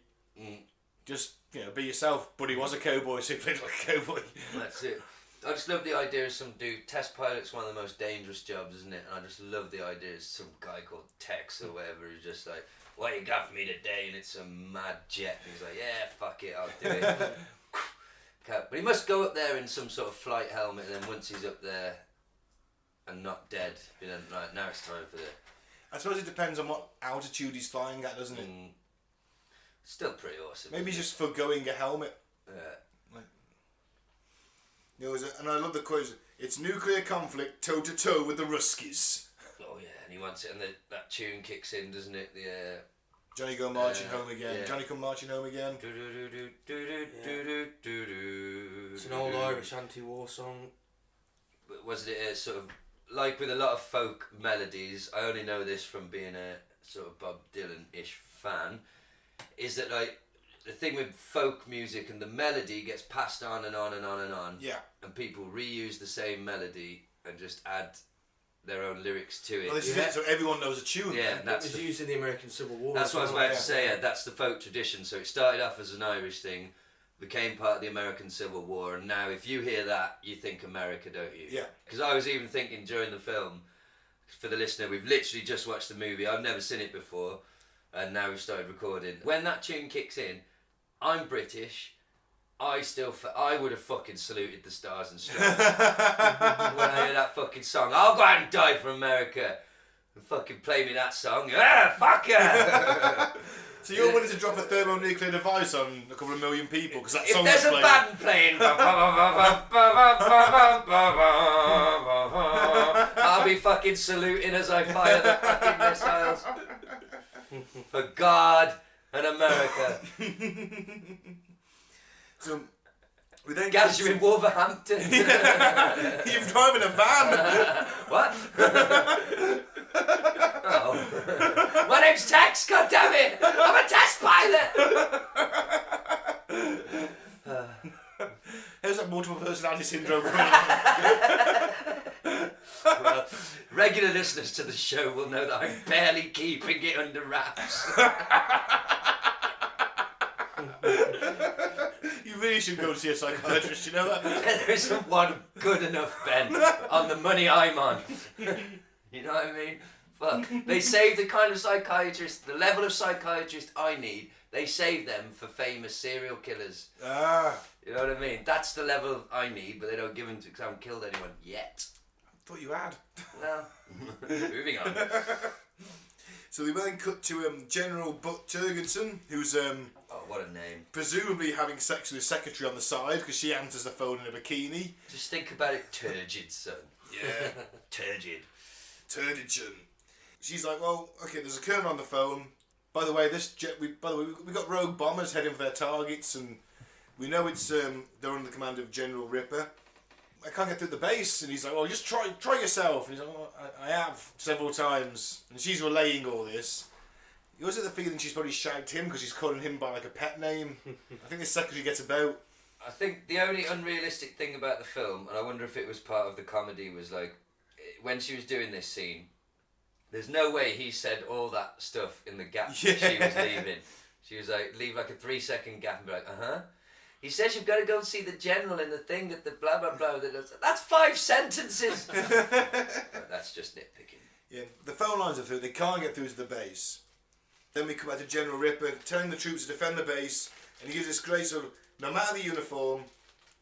Just, be yourself. But he was a cowboy, so he played like a cowboy. That's it. I just love the idea of some dude. Test pilot's one of the most dangerous jobs, isn't it? And I just love the idea of some guy called Tex or whatever who's just like, "What you got for me today?" And it's some mad jet. And he's like, "Yeah, fuck it, I'll do it." But he must go up there in some sort of flight helmet, and then once he's up there, and not dead. You know, like now it's time for the. I suppose it depends on what altitude he's flying at, doesn't it? Still pretty awesome. Maybe he's just forgoing a helmet. Yeah. And I love the quote. It's nuclear conflict toe to toe with the Ruskies. Oh yeah, and he wants it, and that tune kicks in, doesn't it? The Johnny go marching home again. yeah. Johnny come marching home again. It's an old Irish anti-war song. Wasn't it a sort of like with a lot of folk melodies? I only know this from being a sort of Bob Dylan-ish fan. Is that like the thing with folk music and the melody gets passed on and on and on and on. Yeah. And people reuse the same melody and just add their own lyrics to it. Well, this is it, so everyone knows a tune. Yeah, then. that's It was used in the American Civil War. That's what I was well. about to say. Yeah, that's the folk tradition. So it started off as an Irish thing, became part of the American Civil War, and now if you hear that, you think America, don't you? Yeah. Because I was even thinking during the film, for the listener, we've literally just watched the movie. I've never seen it before, and now we've started recording. When that tune kicks in, I'm British. I would have fucking saluted the Stars and Stripes when I hear that fucking song. I'll go out and die for America. And fucking play me that song. Ah, fuck yeah! So you're willing to drop a thermonuclear device on a couple of million people because that If song there's was a playing. band playing, I'll be fucking saluting as I fire the fucking missiles. For God and America. So we then Gaz, you're in Wolverhampton. You're driving a van. What? Oh. My name's Tex, goddammit! I'm a test pilot! How's that multiple personality syndrome coming on? Well, regular listeners to the show will know that I'm barely keeping it under wraps. You really should go see a psychiatrist, you know that? There isn't one good enough, Ben, on the money I'm on. You know what I mean? Fuck. They save the kind of psychiatrist, the level of psychiatrist I need, they save them for famous serial killers. Ah, You know what I mean? That's the level I need, but they don't give them to because I haven't killed anyone yet. I thought you had. Well, moving on. So we then cut to General Buck Turgidson, who's Oh, what a name. presumably having sex with his secretary on the side because she answers the phone in a bikini. Just think about it, turgid, son. Yeah, Turgid. Turgidson. She's like, well, okay, there's a colonel on the phone. By the way, we got rogue bombers heading for their targets, and we know it's they're under the command of General Ripper. I can't get through the base, and he's like, well, just try yourself. And he's like, well, I have several times, and she's relaying all this. You also get the feeling she's probably shagged him because she's calling him by like a pet name. I think the secretary gets about. I think the only unrealistic thing about the film, and I wonder if it was part of the comedy, was like, when she was doing this scene, there's no way he said all that stuff in the gap that she was leaving. She was like, leave like a 3-second gap and be like, uh-huh. He says you've got to go and see the general in the thing that the blah blah blah. That's 5 sentences. But that's just nitpicking. Yeah, the phone lines are through. They can't get through to the base. Then we come back to General Ripper telling the troops to defend the base, and he gives this great sort of, no matter the uniform,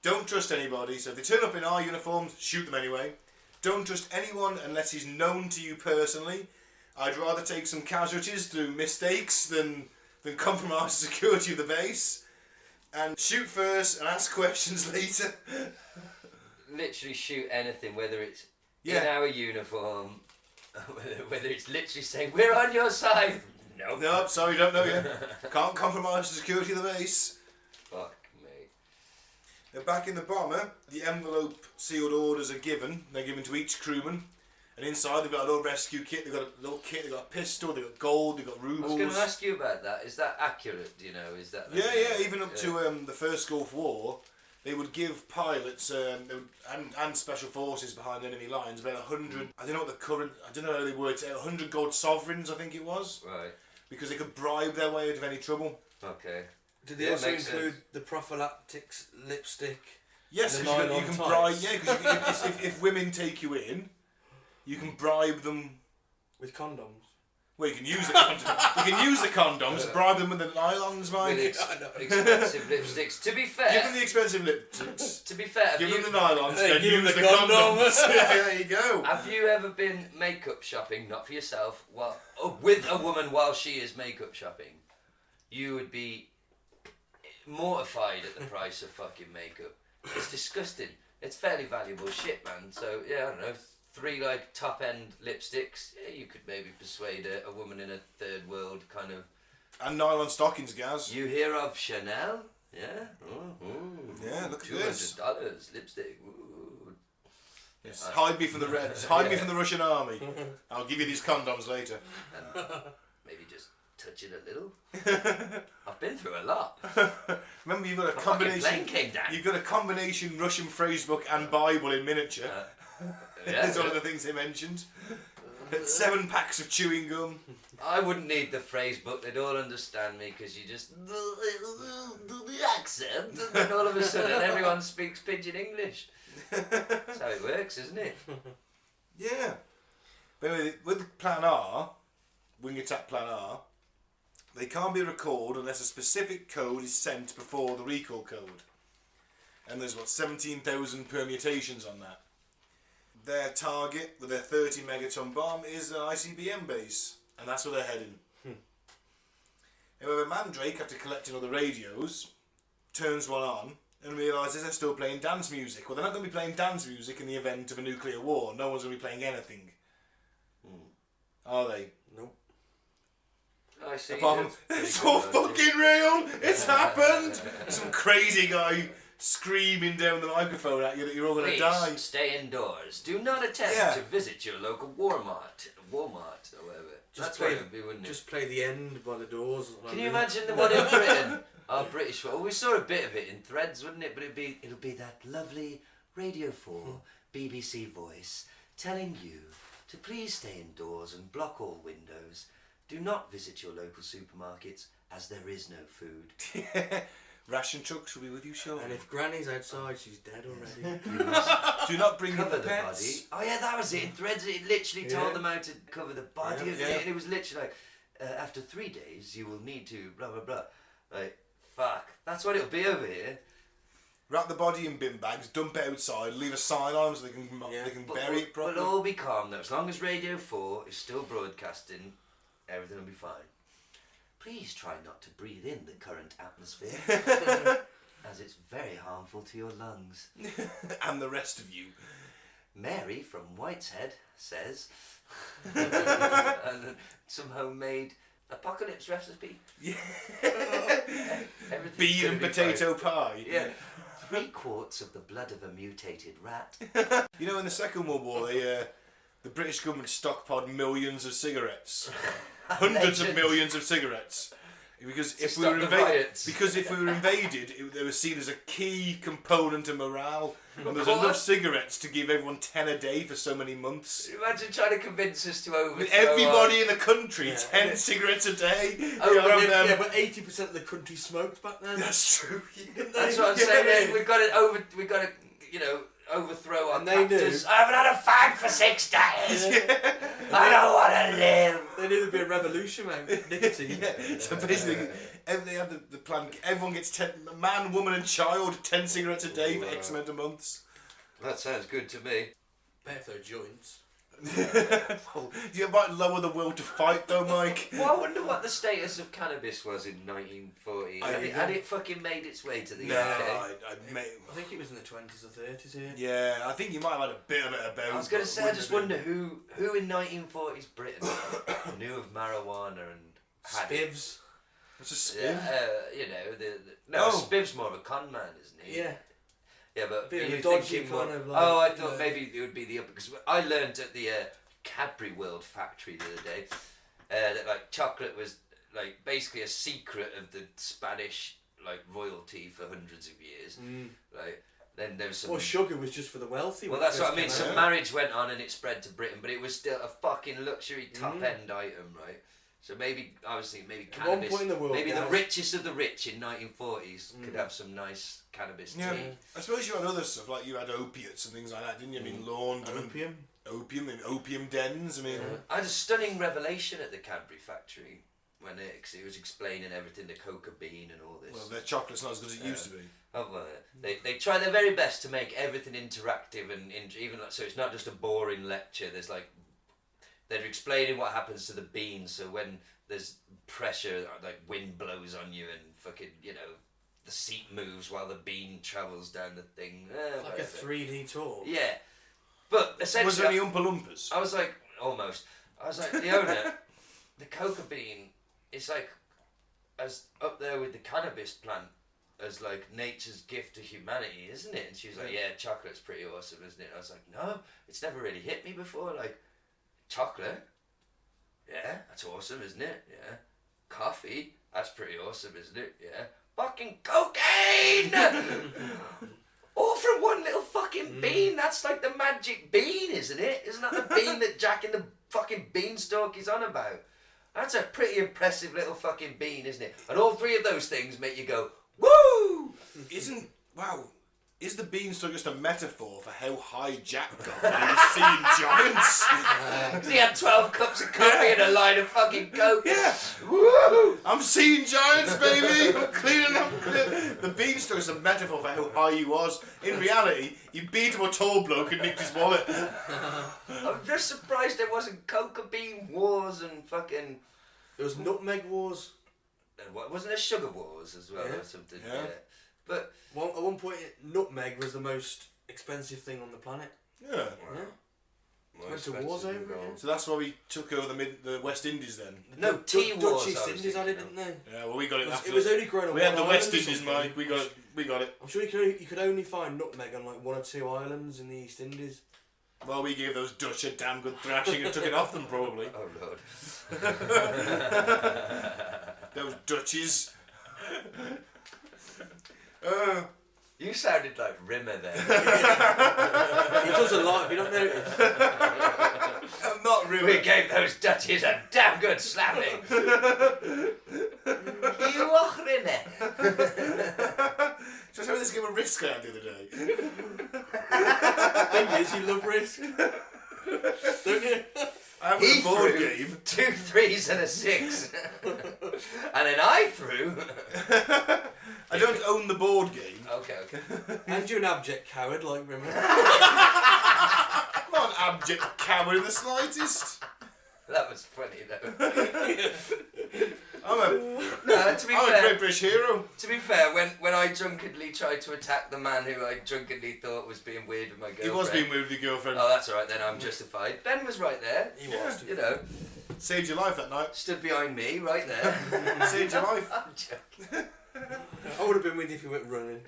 don't trust anybody. So if they turn up in our uniforms, shoot them anyway. Don't trust anyone unless he's known to you personally. I'd rather take some casualties through mistakes than compromise the security of the base. And shoot first and ask questions later. Literally shoot anything, whether it's in Yeah. our uniform, whether it's literally saying, we're on your side. Nope. No, sorry, don't know you. Can't compromise the security of the base. Fuck me. Now back in the bomber, the envelope sealed orders are given. They're given to each crewman. And inside they've got a little rescue kit, they've got a little kit, they've got a pistol, they've got gold, they've got I rubles. was going to ask you about that. Is that accurate, do you know? Is that like, Yeah, even up to the First Gulf War, they would give pilots and special forces behind enemy lines about 100, I don't know what the current, I don't know how they worked it out, 100 gold sovereigns I think it was, Right. because they could bribe their way out of any trouble. Okay. Did they Yeah, also makes include sense. the prophylactics lipstick? Yes, The because you nylon can tights. bribe, yeah, because if women take you in, you can bribe them. With condoms? Well, you can use the condoms. You can use the condoms, bribe them with the nylons, Mike. Expensive lipsticks. To be fair, Give them the expensive lipsticks. to be fair, Give them the nylons, then give them use the the condoms. condoms. Yeah, there you go. have you ever been makeup shopping, not for yourself, with a woman while she is makeup shopping? You would be mortified at the price of fucking makeup. It's disgusting. It's fairly valuable shit, man. So yeah, I don't know. 3 like top end lipsticks. Yeah, you could maybe persuade a woman in a third world kind of. And nylon stockings, Gaz. You hear of Chanel? Yeah. Yeah, look at this. $200 lipstick. Ooh. Yes. Hide me from the Reds. Hide me from the Russian army. I'll give you these condoms later. And maybe just touch it a little. I've been through a lot. Remember, you've got a My fucking combination. plane came down. You've got a combination Russian phrasebook and Bible in miniature. Yeah, That's one of the things they mentioned. 7 packs of chewing gum. I wouldn't need the phrase book, they'd all understand me because you just do the accent and then all of a sudden everyone speaks pidgin English. That's how it works, isn't it? Yeah. But anyway, with Plan R, Wing Attack Plan R, they can't be recalled unless a specific code is sent before the recall code. And there's 17,000 permutations on that. Their target with their 30 megaton bomb is an ICBM base, and that's where they're heading. However, Mandrake, after collecting all the radios, turns one on and realises they're still playing dance music. Well, they're not going to be playing dance music in the event of a nuclear war. No one's going to be playing anything. Are they? Nope. I see. Apart from, it's all fucking real! It's happened! Some crazy guy screaming down the microphone at you that you're all going to die. Stay indoors. Do not attempt to visit your local Walmart or whatever. That's what it would be, wouldn't it? Just play the end by the doors. Can you imagine the one in Britain? Our British one. Well, we saw a bit of it in Threads, wouldn't it? But it'll be that lovely Radio 4 BBC voice telling you to please stay indoors and block all windows. Do not visit your local supermarkets as there is no food. Ration trucks will be with you shortly. And if Granny's outside, she's dead already. Do not bring in Cover the the pets. body. Oh yeah, that was it. In Threads, it literally told them how to cover the body. Yeah. And it was literally like, after 3 days, you will need to blah blah blah. Like, fuck. That's what it'll be over here. Wrap the body in bin bags, dump it outside, leave a sign on them so they can bury it properly. We'll all be calm though. As long as Radio 4 is still broadcasting, everything will be fine. Please try not to breathe in the current atmosphere, as it's very harmful to your lungs. And the rest of you. Mary from Whiteshead says, and some homemade apocalypse recipe. Yeah. Everything's Bean gonna and be potato fine. pie. Yeah. 3 quarts of the blood of a mutated rat. You know, in the Second World War, the British government stockpiled millions of cigarettes. Hundreds of millions of cigarettes. Because if we were invaded, they were seen as a key component of morale. And there was enough cigarettes to give everyone 10 a day for so many months. Imagine trying to convince us to overthrow Everybody in the country, 10 cigarettes a day. But 80% of the country smoked back then. That's true. That's what I'm saying. We've got to, overthrow our And they captors. do. I haven't had a fag for 6 days. I don't want to live. There needed to be a revolution, man. Nicotine. So basically, they had the plan. Everyone gets 10, man, woman, and child, 10 cigarettes a day for X amount of months. That sounds good to me. Bet if they're joints. Well, you might lower the will to fight, though, Mike. Well, I wonder what the status of cannabis was in 1940. Had it fucking made its way to the UK? I think it was in the 20s or 30s here. Yeah, I think you might have had a bit of it about. I was going to say, I just wonder who in 1940s Britain knew of marijuana and had it. Spivs. What's a spiv? Spiv's more of a con man, isn't he? Yeah. Yeah, but Bit of you're a dodgy thinking kind more, of like, I thought maybe it would be the upper, because I learned at the Cadbury World factory the other day that like chocolate was like basically a secret of the Spanish like royalty for hundreds of years. Like then there was some. Well, sugar was just for the wealthy. Well, that's what I mean. Some marriage went on and it spread to Britain, but it was still a fucking luxury top end item, right? So maybe I was thinking maybe cannabis. At one point in the world, maybe the richest of the rich in 1940s could have some nice cannabis tea. Yeah, I suppose you had other stuff like you had opiates and things like that, didn't you? I mean, laundering. Opium. opium dens. I mean, I had a stunning revelation at the Cadbury factory when he was explaining everything, the coca bean and all this. well, their chocolate's not as good as it used to be. Oh, well, they try their very best to make everything interactive and even so it's not just a boring lecture. There's like they're explaining what happens to the bean. So when there's pressure, like wind blows on you and fucking the seat moves while the bean travels down the thing. Like a 3D tour. Yeah, but essentially Was there any Oompa Loompas? I was like almost. I was like the owner, the coca bean. It's like as up there with the cannabis plant as like nature's gift to humanity, isn't it? And she was like, yeah, chocolate's pretty awesome, isn't it? And I was like, no, it's never really hit me before. Like, chocolate, yeah, that's awesome, isn't it? Yeah. Coffee, that's pretty awesome, isn't it? Yeah. Fucking cocaine! All from one little fucking bean. That's like the magic bean, isn't it? Isn't that the bean that Jack in the fucking beanstalk is on about? That's a pretty impressive little fucking bean, isn't it? And all three of those things make you go, woo! Is the beanstalk just a metaphor for how high Jack got when he was seeing giants? Because he had 12 cups of coffee and a line of fucking coke. Yeah. Woo! I'm seeing giants, baby. I'm cleaning up. The beanstalk is a metaphor for how high he was. In reality, he beat up a tall bloke and nicked his wallet. I'm just surprised there wasn't coca bean wars and fucking... There was nutmeg wars. Wasn't there sugar wars as well or something? Yeah. But... Well, at one point, nutmeg was the most expensive thing on the planet. Yeah. Went to wars over it. Yeah. So that's why we took over the West Indies then. No, tea wars. Dutch East Indies had it, didn't they? Yeah, well, we got it after. It was only growing on We had the one West island or Indies, something. Mike. We got it. I'm sure you could only find nutmeg on like 1 or 2 islands in the East Indies. Well, we gave those Dutch a damn good thrashing and took it off them, probably. Oh, Lord. Those Dutchies. You sounded like Rimmer then. He does a lot, if you don't notice. I'm not We really. gave those Dutchies a damn good slapping. You are Rimmer. Just having this game of Risk I had the other day. Thing is, you love risk. Don't you? I have He a board threw game. 2 3s and a 6. And then I threw... I don't own the board game. Okay. And you're an abject coward, like Rimmer. I'm not an abject coward in the slightest. That was funny though. I'm To be a fair, great British hero. To be fair, when I drunkenly tried to attack the man who I drunkenly thought was being weird with my girlfriend... He was being weird with your girlfriend. Oh, that's alright then, I'm justified. Ben was right there. He was. You know, Saved your life that night. stood behind me right there. Saved your life. I'm joking. I would have been with you if you went running.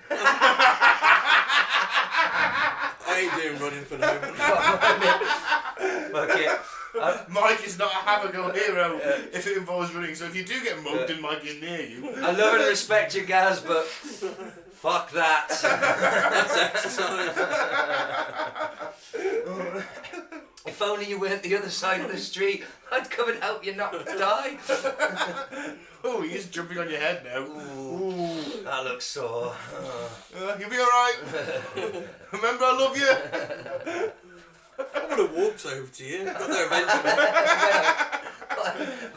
I ain't doing running for no Fuck it. Mike is not a have-a-go hero if it involves running. So if you do get mugged and Mike is near you... I love and respect you, Gaz, but fuck that. That's exercise. If only you weren't the other side of the street, I'd come and help you not die. Oh, he's jumping on your head now. Ooh. That looks sore. You'll be alright. Remember, I love you. I would have walked over to you. Got there eventually.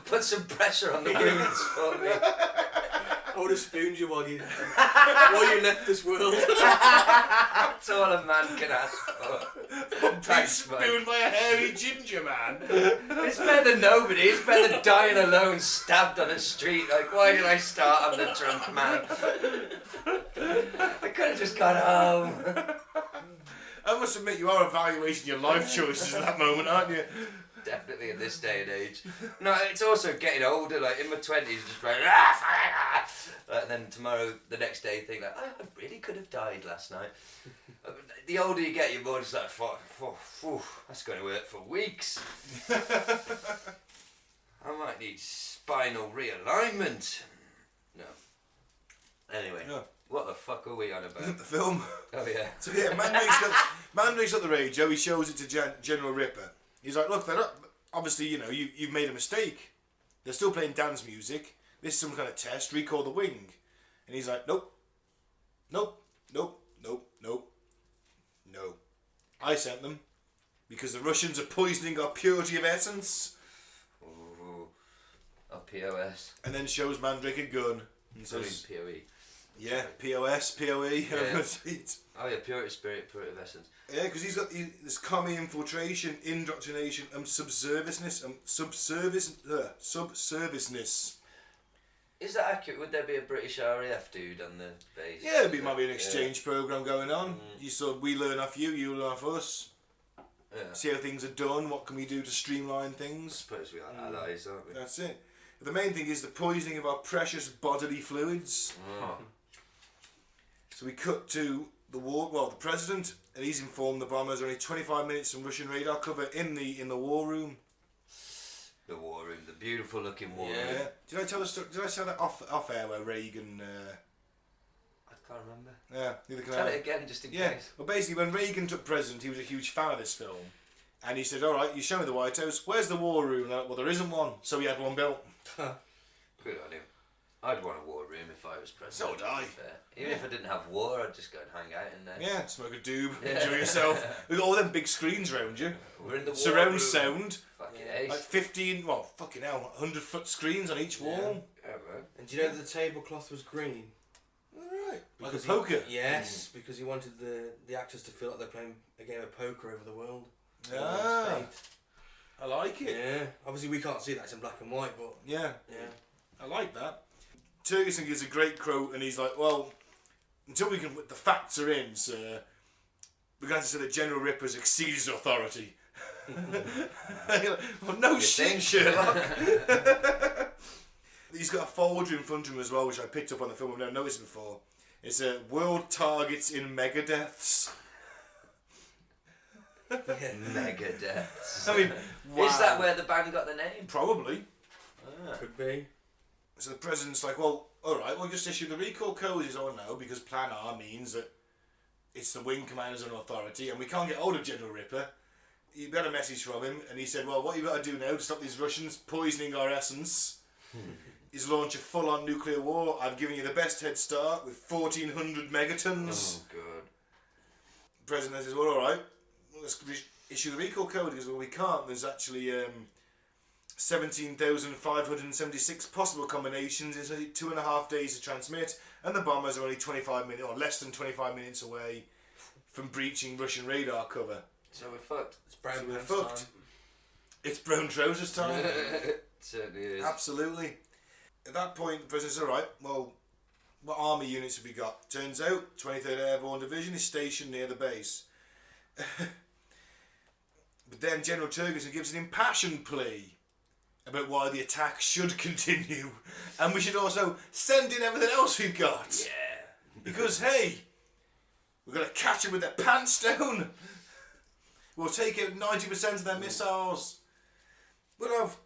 Put some pressure on the wounds for me. I would have spooned you while you left this world. That's all a man can ask for. Being Thanks, mate. spooned by a hairy ginger man. It's better than nobody. It's better than dying alone, stabbed on a street. Like, why did I start on the drunk man? I could have just gone home. I must admit, you are evaluating your life choices at that moment, aren't you? Definitely in this day and age. No, it's also getting older. Like in my 20s, just going. And then tomorrow, the next day, think like, I really could have died last night. The older you get, you're more just like, that's going to hurt for weeks. I might need spinal realignment. No. Anyway, what the fuck are we on about? The film. Oh yeah. So yeah, man wakes up the radio. He shows it to General Ripper. He's like, look, they're not, obviously, you know, you've made a mistake. They're still playing dance music. This is some kind of test. Recall the wing. And he's like, nope. I sent them. because the Russians are poisoning our purity of essence. Ooh. A POS. And then shows Mandrake a gun. And Sorry, says, POE. yeah, POS, POE. Yeah. Oh yeah, purity of spirit, purity of essence. Yeah, because he's got this commie infiltration, indoctrination, and subserviceness, subserviceness. Is that accurate? Would there be a British RAF dude on the base? Yeah, might be an exchange program going on. You we learn off you, you learn off us. Yeah. See how things are done. What can we do to streamline I things? suppose we are allies, aren't we? That's it. The main thing is the poisoning of our precious bodily fluids. Oh. So we cut to the president, and he's informed the bombers are only 25 minutes from Russian radar cover in the war room. The war room, the beautiful looking war room. Yeah. Did I tell the story? Did I tell that off air where Reagan? I can't remember. Yeah, neither can Tell I. it again, just in Yeah. case. Well, basically, when Reagan took president, he was a huge fan of this film, and he said, "All right, you show me the White House. Where's the war room?" And I'm like, well, there isn't one, so he had one built. Good on him. I'd want a war room if I was president. So would I. to be fair. Even if I didn't have war, I'd just go and hang out in there. Yeah, smoke a doob, Yeah. enjoy yourself. We've got all them big screens around you. We're in the war Surround room. sound, Fucking like ace. 15, well, fucking hell, 100-foot screens on each wall. Yeah, man. And do you know that the tablecloth was green? Alright. Like a Because poker. Yes, because he wanted the actors to feel like they're playing a game of poker over the world. Ah, Fate. I like it. Yeah. Obviously we can't see that, it's in black and white, but Yeah, yeah. I like that. Turgeson gives a great quote, and he's like, well, until we can, the facts are in, sir, we're going to say that General Ripper's exceeded his authority. Well, no shit, Sherlock. He's got a folder in front of him as well, which I picked up on the film. I've never noticed before. It's world targets in megadeaths. Megadeaths. I mean, wow. Is that where the band got the name? Probably. Ah. Could be. So the president's like, well, alright, we'll just issue the recall codes on now, because Plan R means that it's the wing commanders and authority, and we can't get hold of General Ripper. He got a message from him, and he said, well, what you got to do now to stop these Russians poisoning our essence is launch a full-on nuclear war. I've given you the best head start with 1,400 megatons. Oh, good. The president says, well, alright, let's issue the recall code. He goes, well, we can't. There's actually 17,576 possible combinations. It's only 2.5 days to transmit, and the bombers are only 25 minutes, or less than 25 minutes away from breaching Russian radar cover. So we're fucked. It's brown So we're pants fucked. time. It's brown trousers time. It certainly is. Absolutely. At that point, the president's alright, well, what army units have we got? Turns out, 23rd Airborne Division is stationed near the base. But then General Turgeson gives an impassioned plea about why the attack should continue, and we should also send in everything else we've got. Yeah. Because, hey, we're going to catch them with their pants down. We'll take out 90% of their missiles. We'll have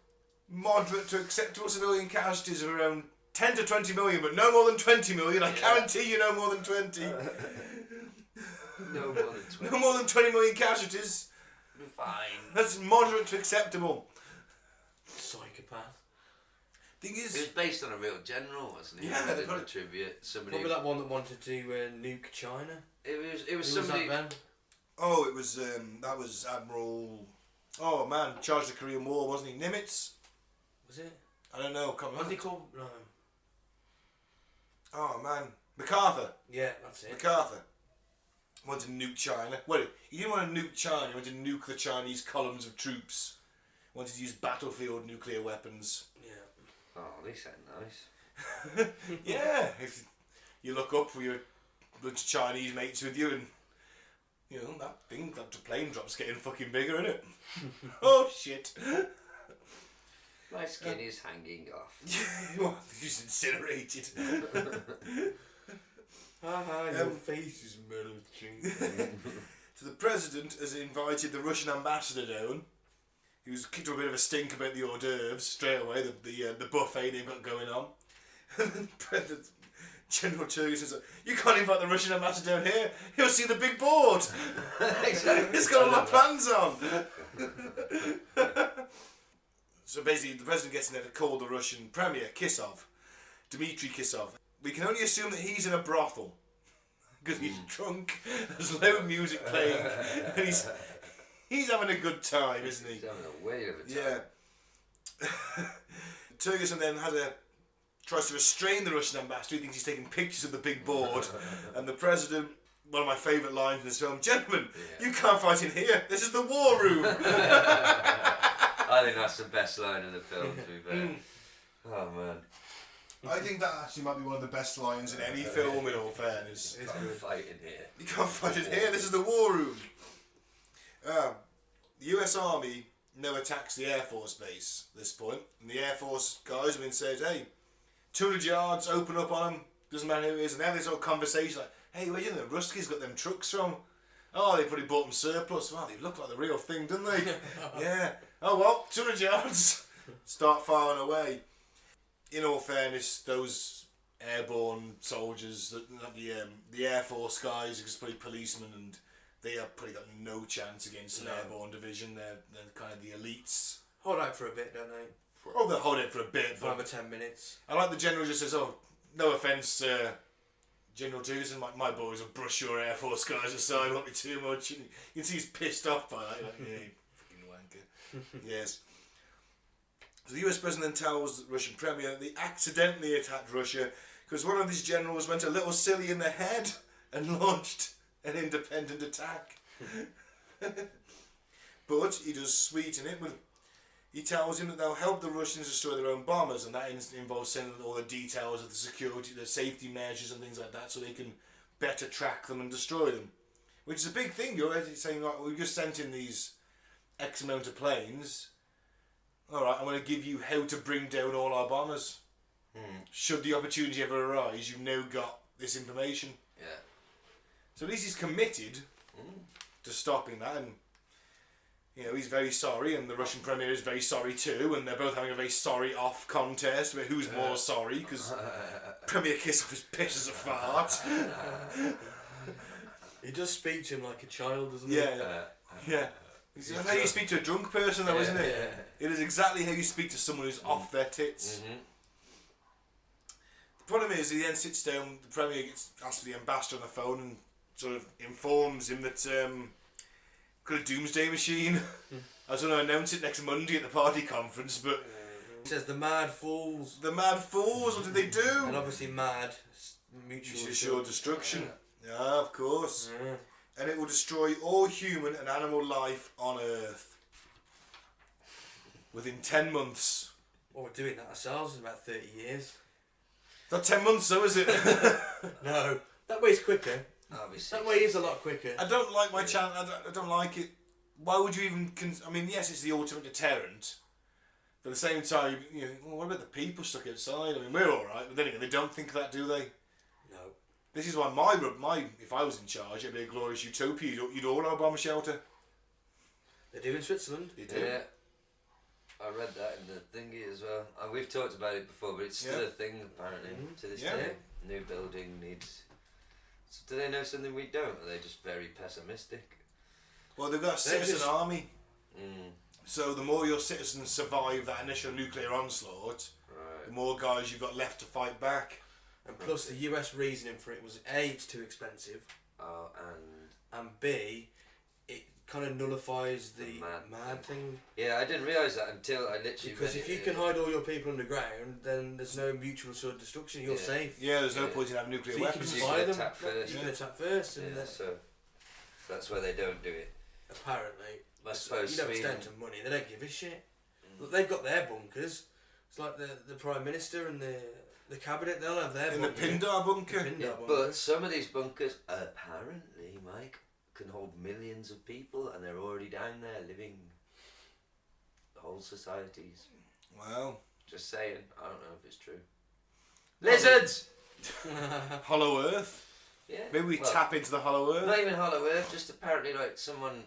moderate to acceptable civilian casualties of around 10 to 20 million, but no more than 20 million. I guarantee you no more than 20. No more than 20. No more than 20 million casualties. Fine. That's moderate to acceptable. Psychopath. Thing It was is, based on a real general, wasn't it? Yeah, I read they in got the it. tribute. Somebody. Probably that one that wanted to nuke China. It was Who was somebody. that then? oh, it was that was Admiral. Oh man, charged the Korean War, wasn't he? Nimitz? Was it? I don't know. Come What on. did he call? No. Oh man, MacArthur. Yeah, that's it. MacArthur wanted to nuke China. Well, he didn't want to nuke China. He wanted to nuke the Chinese columns of troops. He wanted to use battlefield nuclear weapons. Yeah. Oh, they sound nice. Yeah, if you look up with your bunch of Chinese mates with you, and you know that thing, that plane drop's getting fucking bigger, isn't it? Oh shit! My skin is hanging off. Well, he's incinerated. Your face is melting. So the president has invited the Russian ambassador down. He was kicked up a bit of a stink about the hors d'oeuvres straight away, the buffet they've got going on. And then President General Turgeson says, you can't invite the Russian ambassador down here, he'll see the big board. Exactly. It's got all our plans on. So basically the president gets in there to call the Russian premier, Dmitry Kisov. We can only assume that he's in a brothel. Because he's drunk, there's loud music playing, and He's having a good time, isn't he? He's having a whale of a time. Yeah. Turgerson then tries to restrain the Russian ambassador. He thinks he's taking pictures of the big board. And the president, one of my favourite lines in this film, "Gentlemen, you can't fight in here. This is the war room." I think that's the best line in the film, to be fair. Oh, man. I think that actually might be one of the best lines in any film, in all fairness. You can't fight in here. You can't fight in here. This is the war room. The US Army now attacks the Air Force base at this point. And the Air Force guys have been saying, hey, 200 yards, open up on them. Doesn't matter who it is. And they have this whole conversation like, hey, where do you think the Ruskies got them trucks from? Oh, they probably bought them surplus. Well, they look like the real thing, don't they? Yeah. Oh, well, 200 yards. Start firing away. In all fairness, those airborne soldiers, the Air Force guys, are just probably policemen, and they have probably got no chance against an airborne division. They're kind of the elites. Hold out for a bit, don't they? Oh, they'll hold it for a bit. For another 10 minutes. I like the general just says, oh, no offence, General Tyson, my boys will brush your Air Force guys aside, won't be too much. And you can see he's pissed off by that. Like, yeah, you fucking wanker. Yes. So the US president then tells the Russian premier that they accidentally attacked Russia because one of these generals went a little silly in the head and launched an independent attack. But he does sweeten it with, he tells him that they'll help the Russians destroy their own bombers, and that involves sending all the details of the security, the safety measures and things like that, so they can better track them and destroy them. Which is a big thing. You're already saying, like, we've just sent in these X amount of planes. Alright, I'm going to give you how to bring down all our bombers. Should the opportunity ever arise, you've now got this information. Yeah. So at least he's committed to stopping that, and he's very sorry, and the Russian premier is very sorry too, and they're both having a very sorry off contest about who's more sorry, because Premier Kissoff is pissed as a fart. He does speak to him like a child, doesn't he? Yeah. That's how you speak to a drunk person, though, isn't it? Yeah. It is exactly how you speak to someone who's off their tits. Mm-hmm. The problem is, he then sits down, the Premier asks the ambassador on the phone and sort of informs him that got a doomsday machine. I was going to announce it next Monday at the party conference, but... It says the mad fools. The mad fools, what did they do? And obviously mad, mutual assured destruction. Yeah, of course. Yeah. And it will destroy all human and animal life on Earth. Within 10 months. Well, we're doing that ourselves in about 30 years. Not 10 months though, is it? No. That way's quicker. That way is a lot quicker. I don't like my channel. I don't like it. Why would you even... I mean, yes, it's the ultimate deterrent. But at the same time, well, what about the people stuck outside? I mean, we're alright. But then again, they don't think that, do they? No. This is why my if I was in charge, it'd be a glorious utopia. You'd all have a bomb shelter. They do in Switzerland. They do. Yeah. I read that in the thingy as well. And we've talked about it before, but it's still a thing apparently to this day. New building needs... So do they know something we don't? Or are they just very pessimistic? Well, they've got a citizen army. So the more your citizens survive that initial nuclear onslaught, the more guys you've got left to fight back. And plus the US reasoning for it was A, it's too expensive. And B, it kind of nullifies the mad thing. Yeah, I didn't realise that until I literally... Because if you can hide all your people underground, then there's no mutual sort of destruction. You're safe. Yeah, there's no point in having nuclear weapons. You can attack first. You can attack first. And so that's why they don't do it. Apparently. I suppose you don't extend to money. They don't give a shit. But they've got their bunkers. It's like the Prime Minister and the Cabinet, they'll have their bunker. In the Pindar bunker. But some of these bunkers, apparently, Mike, can hold millions of people, and they're already down there living whole societies. Well, just saying. I don't know if it's true. Lizards. Hollow Earth. Yeah. Maybe we tap into the Hollow Earth. Not even Hollow Earth. Just apparently, like someone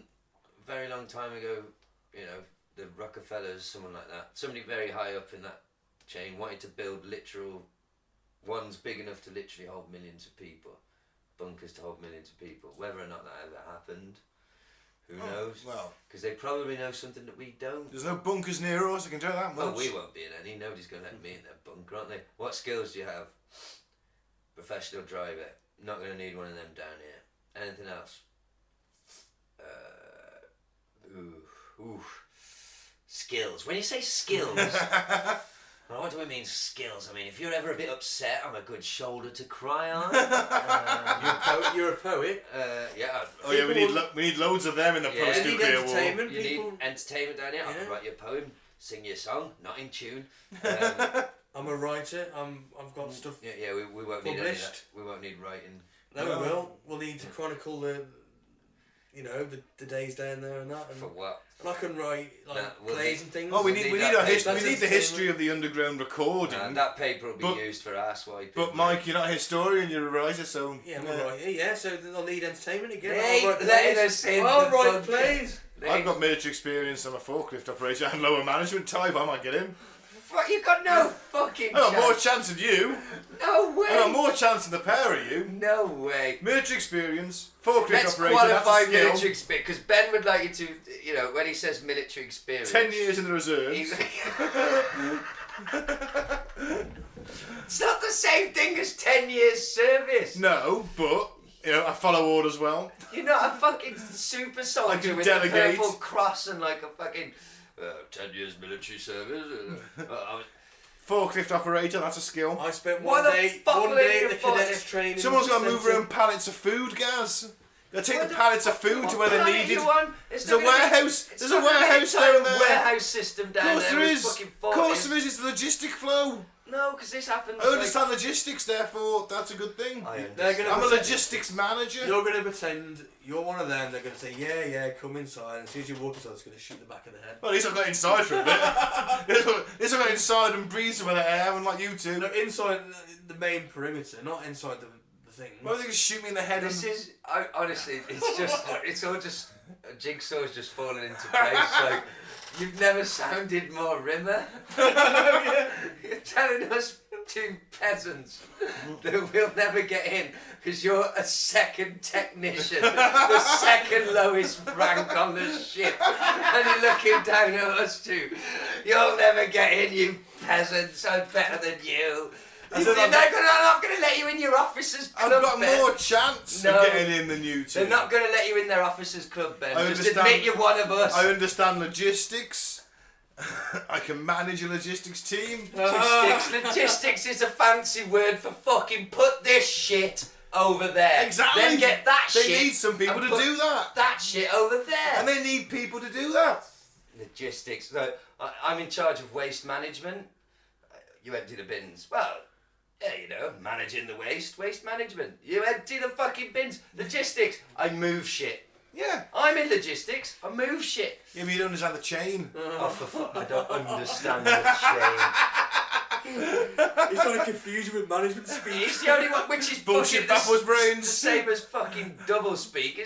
very long time ago, the Rockefellers, someone like that, somebody very high up in that chain wanted to build literal ones big enough to literally hold millions of people. Bunkers to hold millions of people. Whether or not that ever happened, who knows? Well, because they probably know something that we don't. There's no bunkers near us. I can tell you that much. Well, we won't be in any. Nobody's going to let me in their bunker, aren't they? What skills do you have? Professional driver. Not going to need one of them down here. Anything else? Ooh. Skills. When you say skills, well, what do we mean skills? I mean, if you're ever a bit upset, I'm a good shoulder to cry on. You're a poet. Yeah. Oh yeah, we need loads of them in the post-nuclear war. entertainment. You People. need entertainment down here. I can Yeah. write you a poem, sing you a song, not in tune. I'm a writer. I've got stuff. Yeah. We won't need any of that. Published. We won't need writing. No, we will. We'll need to chronicle the days down there and that. And, For what? and I can write plays and things. Oh, we need the history of the underground recording. That paper will be used for ass wiping. But Mike, you're not a historian, you're a writer, so Yeah, I'm a writer. Yeah, so they'll need entertainment again. Hey, I'll write letting plays. us in I'll the write bunker. plays. I've got military experience. I'm a forklift operator and lower management type. I might get in. Fuck, you got no fucking I got more chance. chance than you. No way. I got more chance than the pair of you. No way. Military experience, forklift Let's operator. qualify that's a skill. military experience, because Ben would like you to, when he says military experience. 10 years in the reserves. he's- It's not the same thing as 10 years service. No, but I follow orders well. You're not a fucking super soldier can with delegate. a purple cross and like a fucking 10 years military service. Forklift operator, that's a skill. I spent Why one the day fuck would at they the afford cadets it? training. Someone's got to move centre. around pallets of food, Gaz. Got to take What the pallets of food to where they're planet needed. you on? It's There's a not gonna be- warehouse. it's There's a not gonna be warehouse an entire down there. warehouse system Of down course there. there with is. fucking Of course forklifts. there is. It's the logistic flow. No, because this happens. I understand logistics, therefore that's a good thing. I They're understand. gonna I'm a pretend- logistics manager. You're going to pretend you're one of them. They're going to say, yeah, come inside. And as soon as you walk inside, it's going to shoot the back of the head. Well, at least I got inside for a bit. At least I got inside and breathed some of the air, unlike you two. No, inside the main perimeter, not inside the thing. Why would they just shoot me in the head? This and... is honestly, it's all just a jigsaw's just falling into place. Like you've never sounded more Rimmer. You're telling us two peasants that we'll never get in because you're a second technician, the second lowest rank on the ship, and you're looking down at us two. You'll never get in, you peasants. I'm better than you. I'm not going to let you in your officers' club. I've got Ben. more chance No. of getting in than you two. They're not going to let you in their officers' club, Ben. I Just understand- admit you're one of us. I understand logistics. I can manage a logistics team. Logistics is a fancy word for fucking put this shit over there. Exactly. Then get that They shit. need some people and to put do that. That shit over there. And they need people to do that. Logistics. So I'm in charge of waste management. You empty the bins. Well, yeah, managing the waste management. You empty the fucking bins. Logistics. I move shit. Yeah. I'm in logistics. I move shit. Yeah, but you don't understand the chain. Oh, for fuck! I don't understand the chain. He's trying to confuse you with management speech. He's the only one, which is Bullshit fucking backwards the brains. same as fucking double speak.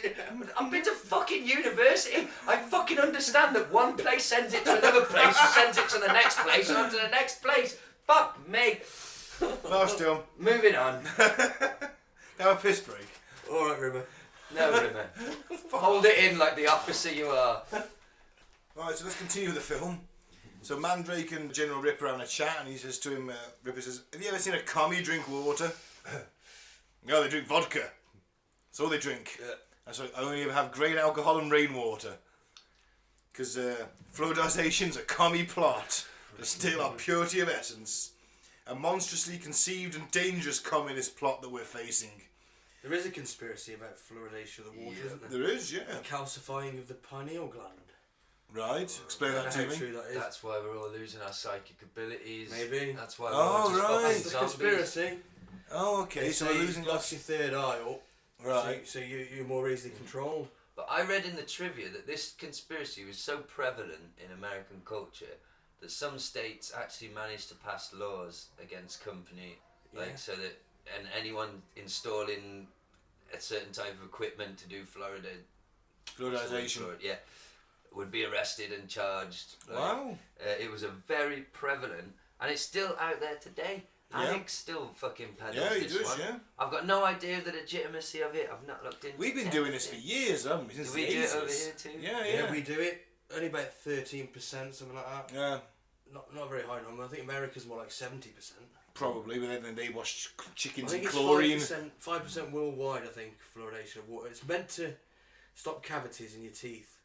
I've been to fucking university. I fucking understand that one place sends it to another place, who sends it to the next place, and on to the next place. Fuck me. No, still. Moving on. Have a piss break. Alright, Rimmer. No, Rimmer. Hold it in like the officer you are. Right, so let's continue with the film. So Mandrake and General Ripper are having a chat, and he says to him, Ripper says, "Have you ever seen a commie drink water?" No, they drink vodka. That's all they drink. Yeah. And so I only ever have grain alcohol and rainwater. Because fluoridation's a commie plot to steal our purity of essence. A monstrously conceived and dangerous communist plot that we're facing. There is a conspiracy about fluoridation of the water, isn't there? There is, yeah. Calcifying of the pineal gland. Right, explain I that don't know to how me. true that is. That's why we're all losing our psychic abilities. Maybe. That's why we're Oh, all just right. fucking It's a zombies. conspiracy. Oh, okay, They so say we're losing lost your third eye up. Right. So you're more easily controlled. But I read in the trivia that this conspiracy was so prevalent in American culture that some states actually managed to pass laws against company, like Yeah. so that and anyone installing a certain type of equipment to do Fluoridation. yeah, would be arrested and charged. Like, Wow. it was a very prevalent, and it's still out there today. Yeah. Alex still fucking peddles Yeah, he this does, one. yeah. I've got no idea the legitimacy of it. I've not looked into. We've been doing this for years, haven't we? Since Do we the do 80s. it over here too? Yeah, Yeah, yeah. we do it. Only about 13%, something like that. Yeah, Not a very high number. I think America's more like 70%. probably, but then they wash chickens I in think it's chlorine. 5% worldwide, I think, fluoridation of water. It's meant to stop cavities in your teeth.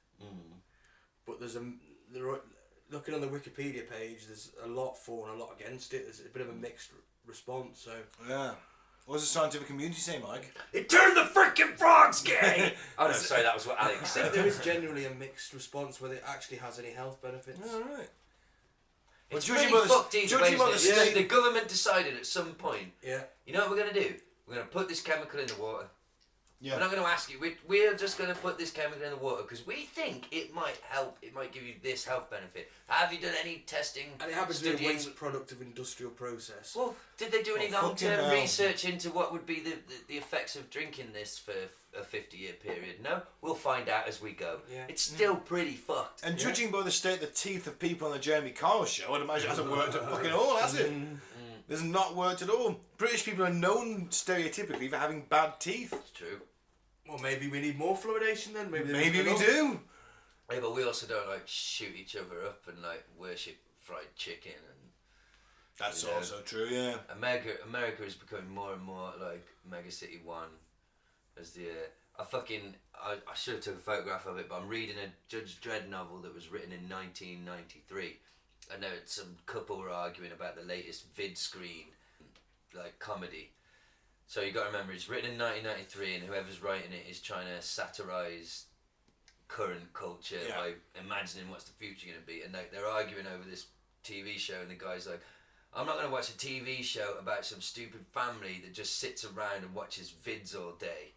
but looking on the Wikipedia page, there's a lot for and a lot against it. There's a bit of a mixed response. So Yeah. What does the scientific community say, Mike? It turned the freaking frogs gay! Oh no, sorry, that was what Alex I said. think there is genuinely a mixed response whether it actually has any health benefits. All right. It's Well, really judging by the- fucked either judging way, by isn't the it? state- The government decided at some point, Yeah. you know what we're going to do? We're going to put this chemical in the water. Yeah. We're not going to ask you. We're just going to put this chemical in the water because we think it might help. It might give you this health benefit. Have you done any testing? And it happens to be a studying? waste product of industrial process. Well, did they do any Oh, long-term fucking hell. research into what would be the effects of drinking this for a 50-year period? No? We'll find out as we go. Yeah. It's still pretty fucked. And judging by the state of the teeth of people on the Jeremy Kyle show, I'd imagine it hasn't worked at fucking all, has it? It's not worked at all. British people are known stereotypically for having bad teeth. It's true. Well, maybe we need more fluoridation then. Maybe Maybe we do. Yeah, but we also don't like shoot each other up and like worship fried chicken and That's Yeah. also true, yeah. America is becoming more and more like Mega City 1 as the I should have took a photograph of it, but I'm reading a Judge Dredd novel that was written in 1993. I know some couple were arguing about the latest vid screen like comedy. So you got to remember it's written in 1993 and whoever's writing it is trying to satirize current culture Yeah. by imagining what's the future going to be, and they're arguing over this TV show, and the guy's like, I'm not going to watch a TV show about some stupid family that just sits around and watches vids all day.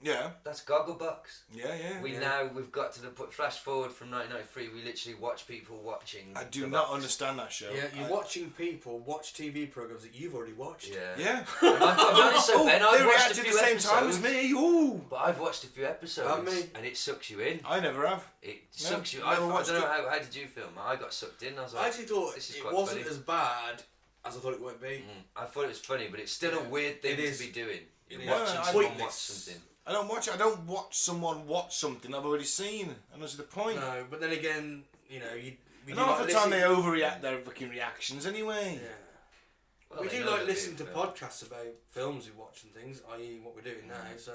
Yeah. That's Gogglebox. Yeah, yeah. We've got to the flash forward from 1993. We literally watch people watching. I do the not box. understand that show. Yeah, you're watching people watch TV programs that you've already watched. Yeah. Yeah. I've got so Ben, they I've watched a reacted few at the same time episodes, as me. Ooh. but I've watched a few episodes, Have me? and it sucks you in. I never have. It sucks you. never I don't watched know it. how did you feel, man? I got sucked in. I was I like, actually thought this is it quite wasn't funny. as bad as I thought it would be. I thought it was funny, but it's still a weird thing It is. to be doing. You're It is. watching Well, someone pointless. watch something. I don't watch someone watch something I've already seen. And that's the point. No, but then again, you know, we And do half like the time listen- they overreact their fucking reactions anyway. Yeah. Well, we they do know like they're listen to being filmed. podcasts about films we watch and things, i.e. what we're doing now, so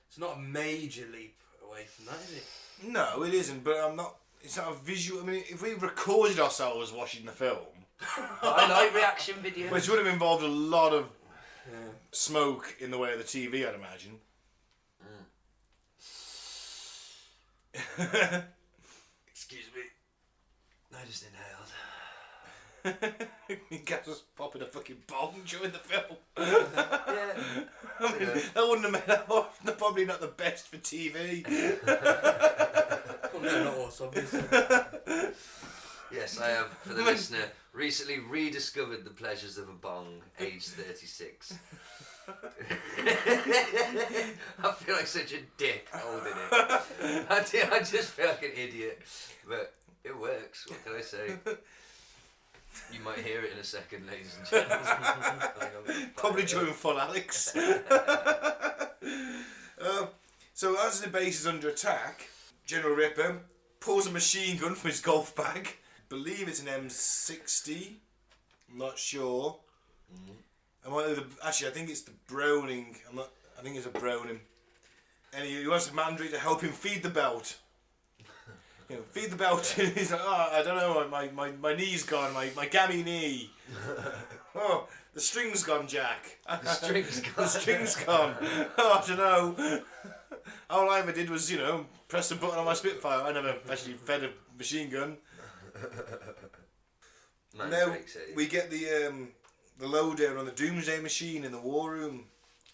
it's not a major leap away from that, is it? No, it isn't, but I'm not. It's not a visual. I mean, if we recorded ourselves watching the film, But I like reaction videos. which would have involved a lot of Yeah. smoke in the way of the TV, I'd imagine. Excuse me. I just inhaled. Gaz was popping a fucking bong during the film. Yeah. I mean, that wouldn't have made that probably not the best for TV. Well, no, not us, obviously. Yes, I have, for the listener, recently rediscovered the pleasures of a bong, aged 36. I feel like such a dick holding it. I just feel like an idiot, but it works. What can I say? You might hear it in a second, ladies and gentlemen. Probably during Full Alex. So as the base is under attack, General Ripper pulls a machine gun from his golf bag. Believe it's an M60. I'm not sure. Actually, I think it's the Browning. I think it's a Browning. And he wants the Mandrake to help him feed the belt. You know, feed the belt. He's like, oh, I don't know, my knee's gone, my gammy knee. Oh, the string's gone, Jack. The string's gone. The string's gone. Oh, I don't know. All I ever did was, press the button on my Spitfire. I never actually fed a machine gun. Man, Now breaks it. we get the lowdown on the Doomsday Machine in the War Room.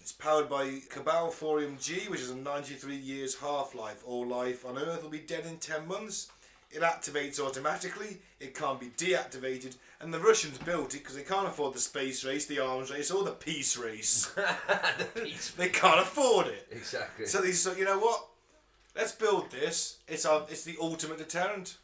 It's powered by Cabal Thorium G, which is a 93 years half-life. All life on Earth will be dead in 10 months. It activates automatically. It can't be deactivated. And the Russians built it because they can't afford the space race, the arms race, or the peace race. The piece. They can't afford it. Exactly. So they said, you know what? Let's build this. It's the ultimate deterrent.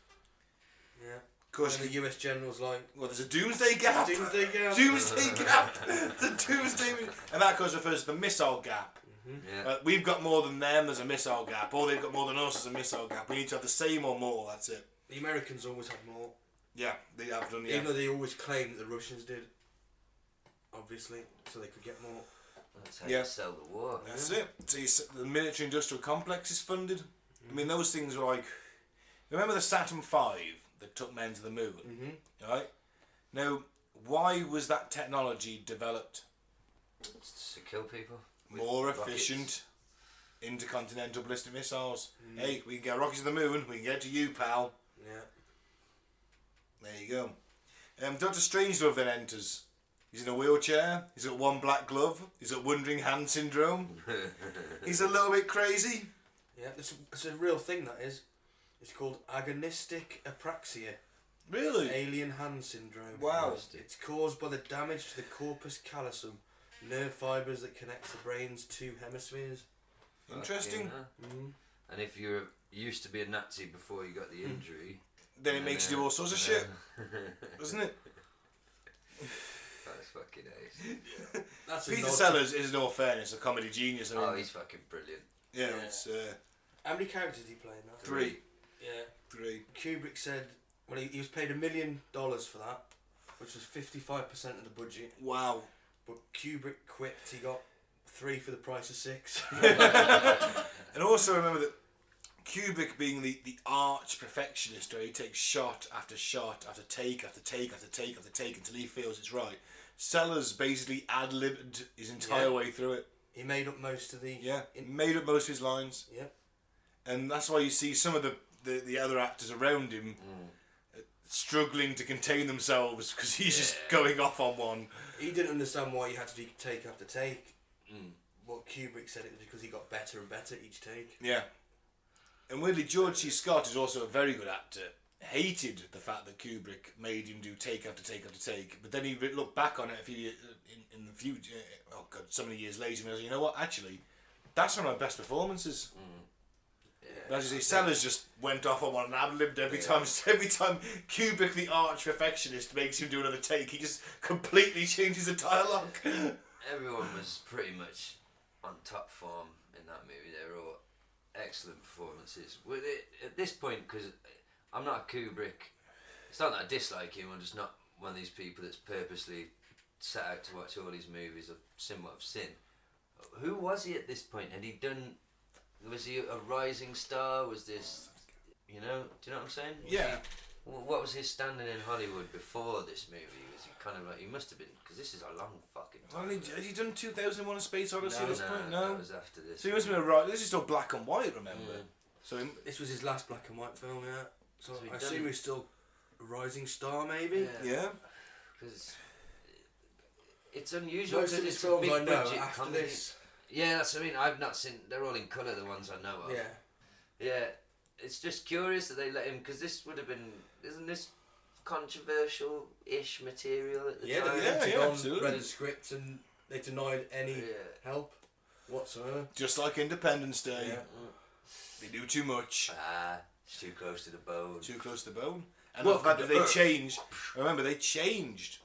Yeah. Because And the US General's like, well, there's a doomsday gap. Doomsday gap. Doomsday gap. The doomsday, and that goes refers to the missile gap. Yeah. We've got more than them. There's a missile gap, or they've got more than us. There's a missile gap. We need to have the same or more. That's it. the Americans always had more. Yeah, they have done. Yeah. Even though they always claimed that the Russians did. Obviously, so they could get more. That's how Yeah. you sell the war. That's it. So the military-industrial complex is funded. I mean, those things are like, Remember the Saturn V that took men to the moon? Mm-hmm. Right? Now, why was that technology developed? To kill people. with More rockets. efficient intercontinental ballistic missiles. Hey, we can get rockets to the moon, we can get to you, pal. Yeah. There you go. Dr. Strangelove then enters. He's in a wheelchair, he's got one black glove, he's got wandering hand syndrome. He's a little bit crazy. Yeah, it's a real thing, that is. It's called agonistic apraxia. Really? Alien hand syndrome. Wow. It's caused by the damage to the corpus callosum, nerve fibres that connects the brain's two hemispheres. Interesting. Fucking hell. And if you're used to be a Nazi before you got the injury, Then it makes you do all sorts of shit, doesn't it? that's fucking ace. That's a Peter nod to- Sellers is, in all fairness, a comedy genius. I mean, Oh, he's fucking brilliant. yeah, Yeah. it's How many characters did he play in that? 3. Yeah. 3. Kubrick said, well, he was paid $1 million for that, which was 55% of the budget. Wow. But Kubrick quipped he got 3 for the price of 6. And also remember that Kubrick being the arch perfectionist, where he takes shot after shot after take after take after take after take until he feels it's right. Sellers basically ad-libbed his entire Yeah. way through it. He made up most of the... Yeah, made up most of his lines. Yep. And that's why you see some of the other actors around him struggling to contain themselves because he's just going off on one. He didn't understand why he had to do take after take. But Kubrick said it was because he got better and better each take. Yeah. And weirdly, George C. Scott is also a very good actor. Hated the fact that Kubrick made him do take after take after take, but then he looked back on it a few years in the future. Oh god, so many years later, and he was like, you know what? Actually, that's one of my best performances. As you say, Sellers just went off on one and ad-libbed every time. Every time Kubrick, the arch perfectionist, makes him do another take, he just completely changes the dialogue. Everyone was pretty much on top form in that movie. They were all excellent performances. With it, at this point, because I'm not a Kubrick, it's not that I dislike him, I'm just not one of these people that's purposely set out to watch all these movies of somewhat of sin. Who was he at this point? Had he done... Was he a rising star? Was this... You know? Do you know what I'm saying? Yeah. What was his standing in Hollywood before this movie? Was he kind of like... He must have been... Because this is a long fucking time. Well, had he done 2001: A Space Odyssey at this point? No. That was after this. So he must have been right. This is still black and white, remember? So This was his last black and white film, yeah. So So he I done- assume he's still a rising star, maybe? yeah. Because it's unusual. Most of his it's a films big I know budget after comedy. this. Yeah, that's what I mean. I've not seen. They're all in colour. The ones I know of. Yeah. Yeah. It's just curious that they let him, because this would have been. Isn't this controversial-ish material at the Yeah, time? they yeah, read absolutely. the script and they denied any help whatsoever. Just like Independence Day. Yeah. They do too much. It's too close to the bone. Too close to the bone. And Welcome the fact to that they Earth. changed. Remember, they changed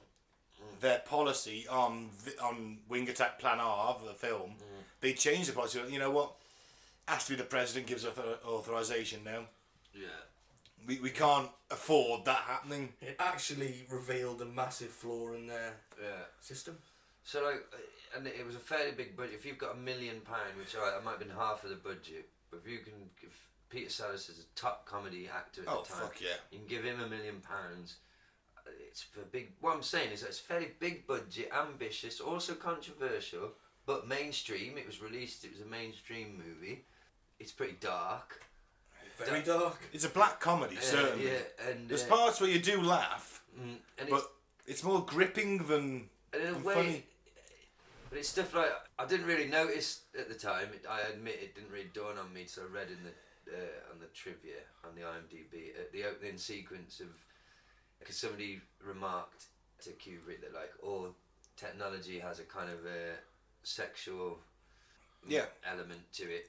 their policy on Wing Attack Plan R of the film. They changed the policy. You know what? Has to be the president gives authorization now. Yeah. We can't afford that happening. It actually revealed a massive flaw in their Yeah. system. So like, and it was a fairly big budget. If you've got £1 million, which that might have been half of the budget, but if you can give Peter Sellers is a top comedy actor at Oh, the time, fuck yeah. you can give him £1 million. It's for big. What I'm saying is that it's fairly big budget, ambitious, also controversial, but mainstream. It was released. It was a mainstream movie. It's pretty dark. Very dark. It's a black comedy, certainly. Yeah, and There's parts where you do laugh, and but it's more gripping than and in a and way, funny. but it's stuff like I didn't really notice at the time. I admit it didn't really dawn on me. So I read in the on the trivia on the IMDb at the opening sequence of, because somebody remarked to Kubrick that like all technology has a kind of a sexual element to it.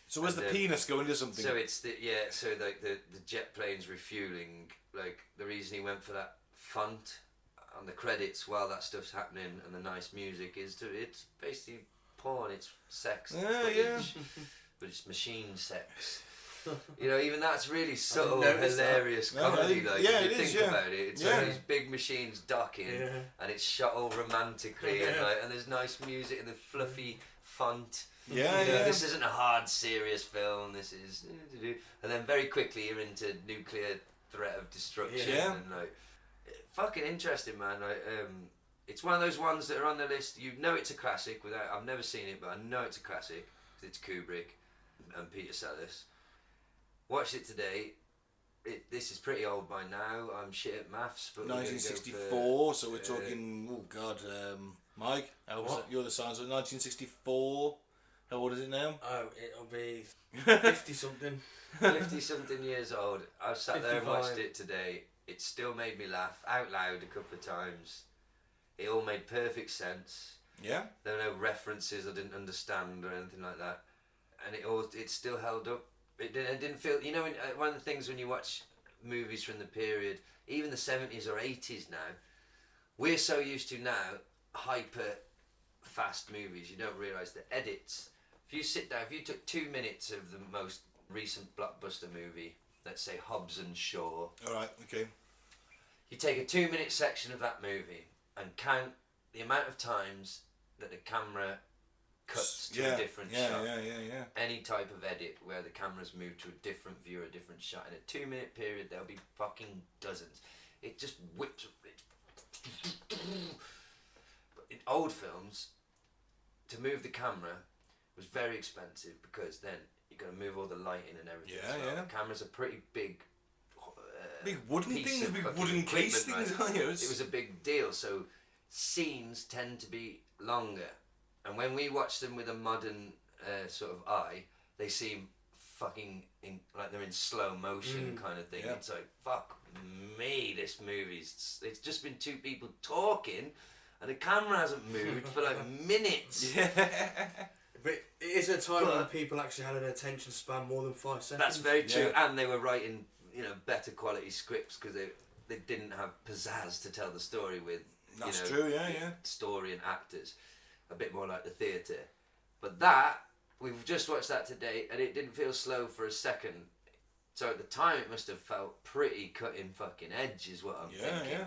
So where's the And, penis going into something? So it's so like the jet plane's refueling, like the reason he went for that font on the credits while that stuff's happening and the nice music is it's basically porn, it's sex footage, but it's machine sex. You know, even that's really subtle, noticed that. hilarious No, comedy. I- Like yeah, if it you is, think yeah. about it, it's Yeah. like these big machines docking, and it's shot all romantically, and Yeah. and there's nice music and the fluffy font. Yeah, You know, yeah. this isn't a hard, serious film. This is, and then very quickly you're into nuclear threat of destruction. Yeah. And like, fucking interesting, man. Like, it's one of those ones that are on the list. You know it's a classic. I've never seen it, but I know it's a classic because it's Kubrick and Peter Sellers. Watched it today. This is pretty old by now. I'm shit at maths, but 1964. So we're talking. Oh God, Mike. How was it? You're the science of 1964. How old is it now? Oh, it'll be 50 something. 50 something years old. I've sat there and 55. watched it today. It still made me laugh out loud a couple of times. It all made perfect sense. Yeah. There were no references I didn't understand or anything like that, and it still held up. It didn't feel, you know, one of the things when you watch movies from the period, even the 70s or 80s now, we're so used to now hyper fast movies. You don't realise the edits. If you sit down, if you took 2 minutes of the most recent blockbuster movie, let's say Hobbs and Shaw. All right. Okay. You take a 2-minute section of that movie and count the amount of times that the camera cuts to a different shot. Yeah. Any type of edit where the camera's moved to a different view or a different shot. In a 2-minute period, there'll be fucking dozens. It just whips. But in old films, to move the camera was very expensive because then you got to move all the lighting and everything. Yeah, as well. yeah. The camera's a pretty big. Big wooden piece things, of big fucking wooden case equipment, things. right? Aren't you? It was a big deal, so scenes tend to be longer, and when we watch them with a modern sort of eye, they seem fucking like they're in slow motion kind of thing. Yeah. It's like, fuck me, this movie's it's just been two people talking and the camera hasn't moved for like minutes. But it is a time when people actually had an attention span more than 5 seconds. That's very true, and they were writing, you know, better quality scripts because they didn't have pizzazz to tell the story with. That's you know, true, yeah. Story and actors, a bit more like the theatre. But that, we've just watched that today, and it didn't feel slow for a second. So at the time, it must have felt pretty cutting fucking edge, is what I'm thinking. Yeah.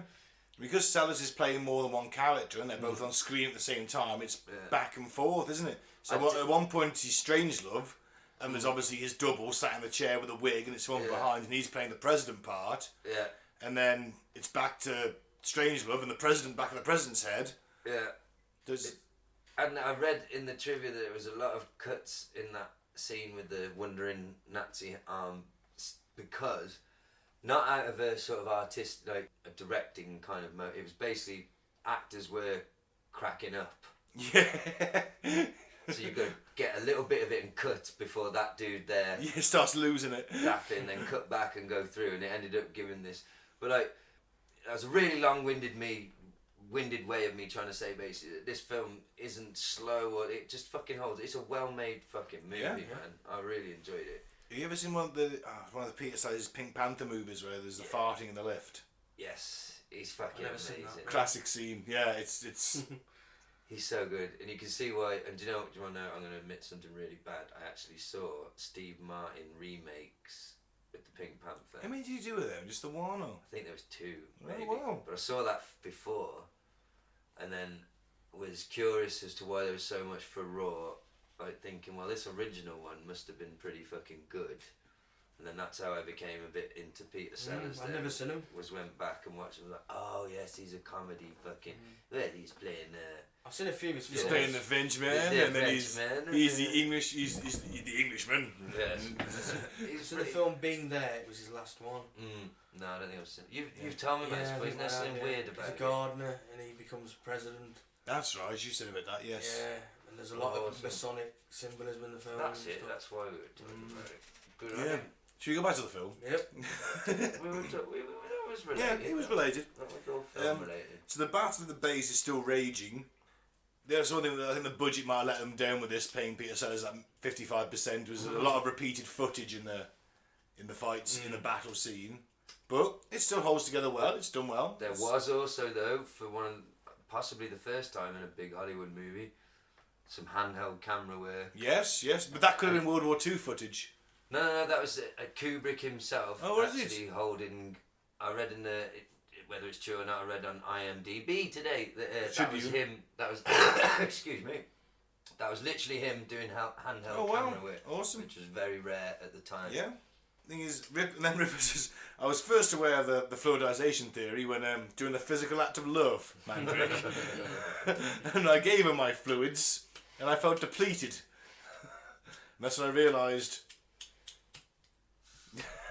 Because Sellers is playing more than one character, and they're both on screen at the same time. It's back and forth, isn't it? So at one point he's Strangelove, and there's obviously his double sat in the chair with a wig, and it's one behind, and he's playing the president part. Yeah. And then it's back to Strangelove, and the president back in the president's head. Yeah. And I read in the trivia that there was a lot of cuts in that scene with the wandering Nazi arm because, not out of a sort of like a directing kind of mode, it was basically actors were cracking up. Yeah. So you've got to get a little bit of it and cut before that dude there Starts losing it. laughing, then cut back and go through, and it ended up giving this. But like, that was a really long-winded way of me trying to say basically that this film isn't slow, or it just fucking holds. It's a well-made fucking movie, man. I really enjoyed it. Have you ever seen one of the Peter Sellers Pink Panther movies where there's the farting in the lift? Yes, he's fucking I've never seen amazing. that. Classic scene. Yeah, it's He's so good, and you can see why. And do you want to know? I'm going to admit something really bad. I actually saw Steve Martin remakes with the Pink Panther. How many did you do with them? Just the one, or? I think there was 2, Oh, maybe. wow. But I saw that before, and then was curious as to why there was so much furore. Like thinking, well, this original one must have been pretty fucking good. And then that's how I became a bit into Peter Sellers. I've never seen him. Went back and watched him. Like, oh yes, he's a comedy fucking. Well, he's playing. I've seen a few of his He's films. playing the Frenchman, The and then he's Frenchman. the English. He's the Englishman. Yes. He's the film Being There, it was his last one. No, I don't think I've seen. You've told me about this, but isn't there something weird about He's a it? gardener and he becomes president. That's right. You said about that. Yes. Yeah, and there's a lot of Awesome. Masonic symbolism in the film. That's and it. stuff. That's why we were talking about it. Good on Yeah. him. Should we go back to the film? Yep. That was related. Yeah, it was related. That was all film related. So the battle of the base is still raging. There's something that I think the budget might have let them down with this, paying Peter Sellers that 55%. Was a lot of repeated footage in the fights in the battle scene, but it still holds together well. It's done well. There was also, though, for possibly the first time in a big Hollywood movie, some handheld camera work. Yes, but that could have been World War II footage. No, that was Kubrick himself. Oh, was it? actually holding. I read in whether it's true or not. I read on IMDb today that that was him. That was excuse me. That was literally him doing handheld Oh, wow. camera work. Awesome. Which was very rare at the time. Yeah. Thing is, Ripper says, I was first aware of the fluidization theory when doing the physical act of love, Mandrake. And I gave her my fluids, and I felt depleted. And that's when I realised.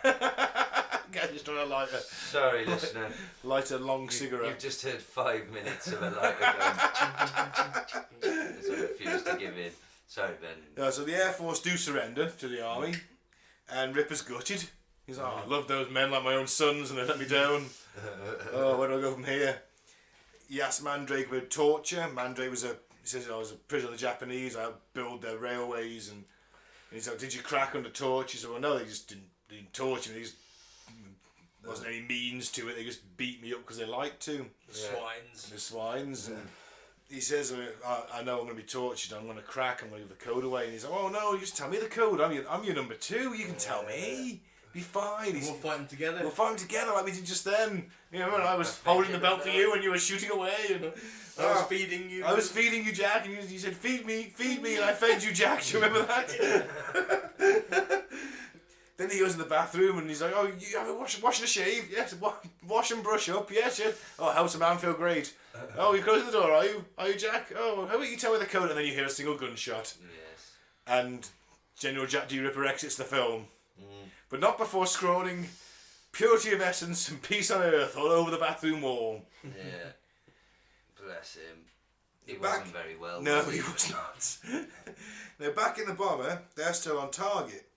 Guys, just trying to light Sorry, listener. a long cigarette. You've just heard 5 minutes of a lighter going. So I refuse to give in. Sorry, Ben. So the Air Force do surrender to the Army, and Ripper's gutted. He's like, I love those men like my own sons, and they let me down. Oh, where do I go from here? He asked Mandrake about torture. Mandrake he says, I was a prisoner of the Japanese, I helped build their railways, and he's like, did you crack under torture? He said, well, no, they just didn't torture me, there wasn't any means to it, they just beat me up because they liked to. The swines. And he says, I know I'm going to be tortured, I'm going to crack, I'm going to give the code away. And he's like, oh no, you just tell me the code, I'm your number 2, you can tell me. Be fine. We'll fight them together. We'll fight them together like we did just then. You know, when I was holding the belt for you and you were shooting away. And I was feeding you. I was feeding you, Jack, and you said, feed me, and I fed you, Jack. Do you remember that? Then he goes in the bathroom and he's like, oh, you have a wash and a shave? Yes. Wash and brush up? Yes. Oh, helps a man feel great. Oh, you're closing the door, are you? Are you, Jack? Oh, how about you tell me the code? And then you hear a single gunshot. Yes. And General Jack D. Ripper exits the film. But not before scrawling purity of essence and peace on earth all over the bathroom wall. Yeah. Bless him. He wasn't very well. No, he was not. Now, back in the bomber, they're still on target.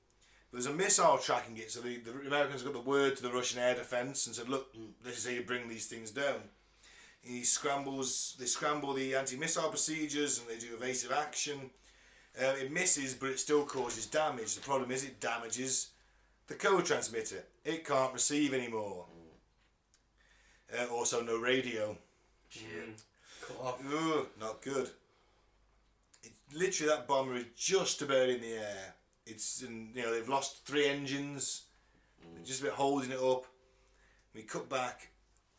There's a missile tracking it, so the Americans got the word to the Russian air defence and said, look, this is how you bring these things down. They scramble the anti-missile procedures and they do evasive action. It misses, but it still causes damage. The problem is it damages the code transmitter. It can't receive anymore. Also, no radio. Cut off. Ugh, not good. Literally, that bomber is just about in the air. They've lost 3 engines. They're just about holding it up. We cut back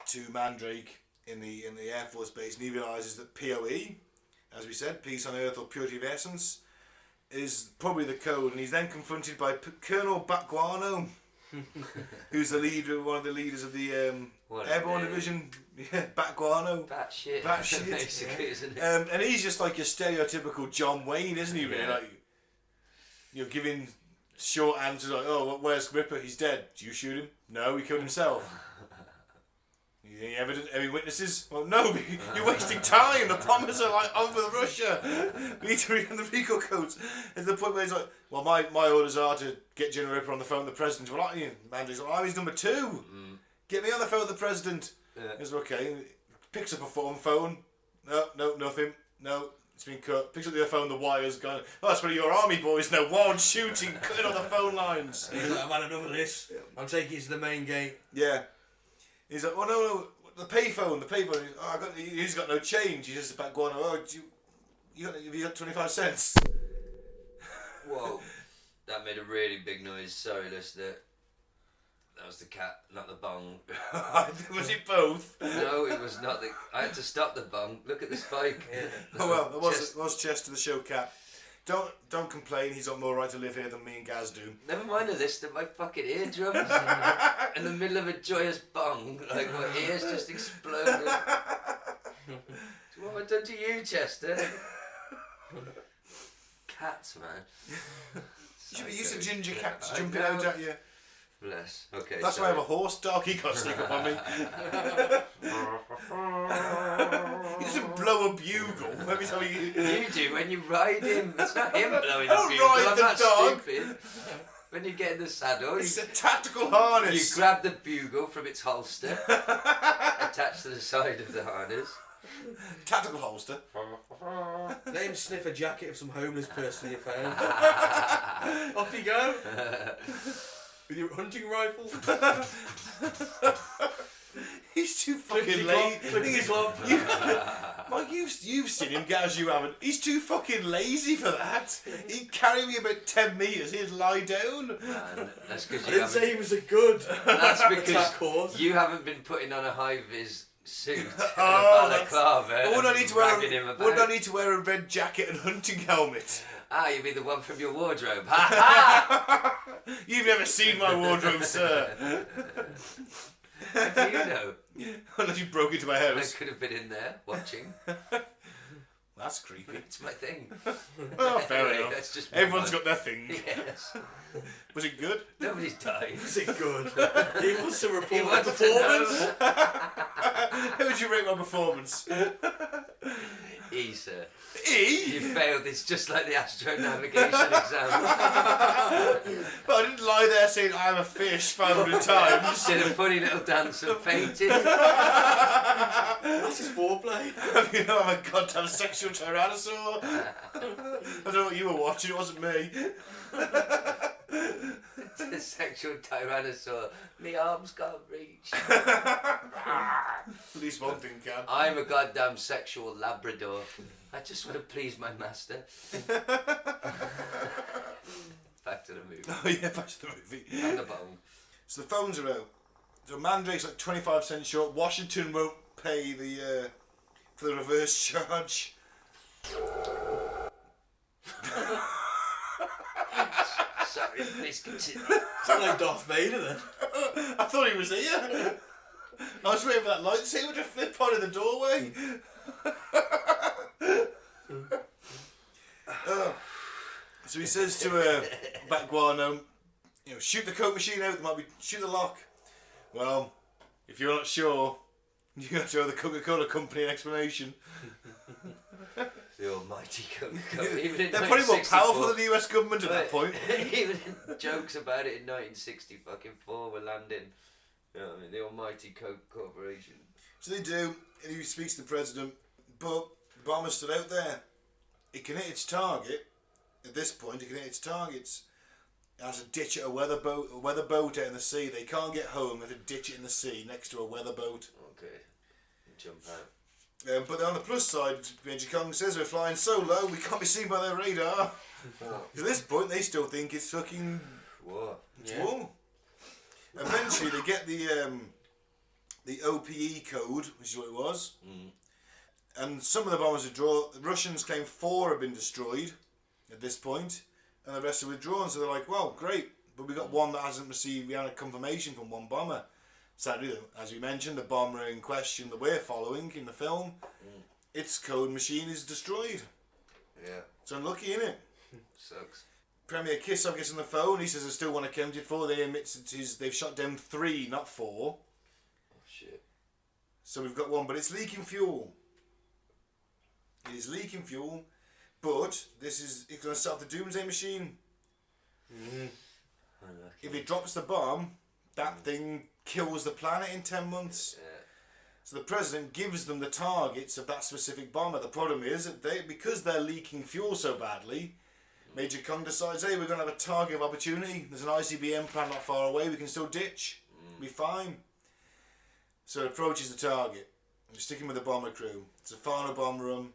to Mandrake in the Air Force base, and he realises that POE, as we said, peace on earth or purity of essence, is probably the code, and he's then confronted by Colonel Batguano, who's one of the leaders of the Airborne Division. Yeah, Batguano. Batshit. Basically, isn't it? And he's just like your stereotypical John Wayne, isn't he? Really, like, giving short answers like, "Oh, where's Ripper? He's dead. Did you shoot him? No, he killed himself." Any evidence? Any witnesses? Well, no, you're wasting time. The bombers are like on with Russia. We need to read the recall codes. There's the point where he's like, well, my orders are to get General Ripper on the phone with the president. Well, Mandrake's like, I'm his number 2. Get me on the phone with the president. Yeah. He's like, okay. Picks up a phone. No, nothing. No, it's been cut. Picks up the other phone, the wire's gone. Oh, that's one of your army boys now. Wild shooting, cutting on the phone lines. He's like, I've had enough of this. I'm taking you to the main gate. Yeah. He's like, oh no, the payphone. He's got no change. He's just about going, oh, have you got 25 cents? Whoa, that made a really big noise. Sorry, listener. That was the cat, not the bong. Was it both? No, it was not. I had to stop the bong. Look at the spike. Yeah. Oh well, it was Chester the show cat. Don't complain, he's got more right to live here than me and Gaz do. Never mind the list of my fucking eardrums. In the middle of a joyous bong, like my ears just exploded. What have I done to you, Chester? Cats, man. You should be used to ginger cats jumping out at you. Bless. Okay. That's why I have a horse dog, he got sneak up on me. He doesn't blow a bugle. Let me tell you. You do when you ride him. It's not him blowing I don't a bugle. ride I'm the not dog. stupid. When you get in the saddle, It's a tactical harness. you grab the bugle from its holster, attached to the side of the harness. Tactical holster. Let him sniff a jacket of some homeless person you found. Off you go. With your hunting rifle. He's too fucking lazy. Mike, you've seen him, Gaz, you haven't. He's too fucking lazy for that. He'd carry me about 10 metres, he'd lie down. Man, that's because I didn't say he was a good That's attack because horse. you haven't been putting on a high-vis suit and Oh, a balaclava. Wouldn't I and need to wear a red jacket and hunting helmet? Ah, you mean the one from your wardrobe? Ha ha! You've never seen my wardrobe, sir. How do you know? Unless you broke into my I house. could have been in there watching. That's creepy. It's my thing. Oh, fair Anyway, enough. that's just Everyone's my- got their thing. Yes. Was it good? Nobody's died. Is it good? He wants to He report my wants to know. performance. How would you rate my performance? E, sir. E? You failed. It's just like the astro navigation exam. But I didn't lie there saying I'm a fish 500 times. Did a funny little dance and fainted. That's his foreplay. You know, I'm a goddamn sexual tyrannosaur. I don't know what you were watching, it wasn't me. The sexual tyrannosaur. Me arms can't reach. At least one thing can. I'm a goddamn sexual Labrador. I just want to please my master. Back to the movie. Oh yeah, back to the movie. And the bone. So the phones are out. So Mandrake's like 25 cents short. Washington won't pay the for the reverse charge. Sorry, please continue. Sound like Darth Vader then. I thought he was here. I was waiting for that lightsaber to flip on in the doorway. So he says to Baguano, you know, shoot the coke machine out. There might be shoot the lock. Well, if you're not sure, you have to owe the Coca-Cola company an explanation. The almighty Coca-Cola. Even in They're probably more 1964, powerful than the US government at that point. Even in jokes about it in 1964 were landing. You know what I mean? The almighty Coke Corporation. So they do, and he speaks to the president, but the bomber's still out there. It can hit its target. At this point, it can hit its targets. It has to ditch at a weather boat out in the sea. They can't get home. They have to ditch it in the sea next to a weather boat. Okay. Jump out. But on the plus side, Major Kong says we're flying so low we can't be seen by their radar. At this point, they still think it's fucking What? it's war. Eventually, they get the OPE code, which is what it was. And some of the bombers withdraw. The Russians claim 4 have been destroyed at this point, and the rest are withdrawn. So they're like, well, great, but we got one that hasn't received. We had a confirmation from one bomber. Sadly, as we mentioned, the bomber in question that we're following in the film, its code machine is destroyed. Yeah. It's unlucky, isn't it? Sucks. Premier Kisov gets on the phone. He says, I still want accounted for. They admit they've shot down 3, not 4. Oh shit. So we've got 1, but it's leaking fuel. It is leaking fuel, but it's going to start the doomsday machine. Unlucky. If it drops the bomb, that thing kills the planet in 10 months. Yeah. So the president gives them the targets of that specific bomber. The problem is that because they're leaking fuel so badly, Major Kong decides, hey, we're going to have a target of opportunity. There's an ICBM plant not far away. We can still ditch. Be fine. So it approaches the target. We're sticking with the bomber crew. It's a final bomb run.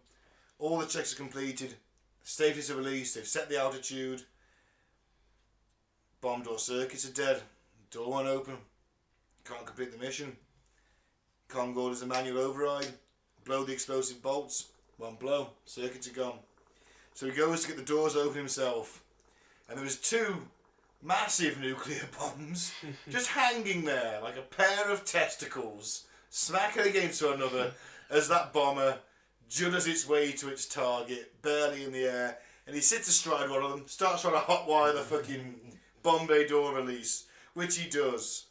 All the checks are completed. Safeties are released. They've set the altitude. Bomb door circuits are dead. Door won't open. Can't complete the mission. Kong orders a manual override. Blow the explosive bolts. Won't blow. Circuits are gone. So he goes to get the doors open himself. And there was 2 massive nuclear bombs just hanging there like a pair of testicles, smacking against one another as that bomber judders its way to its target, barely in the air. And he sits astride one of them, starts trying to hotwire the fucking bomb bay door release, which he does.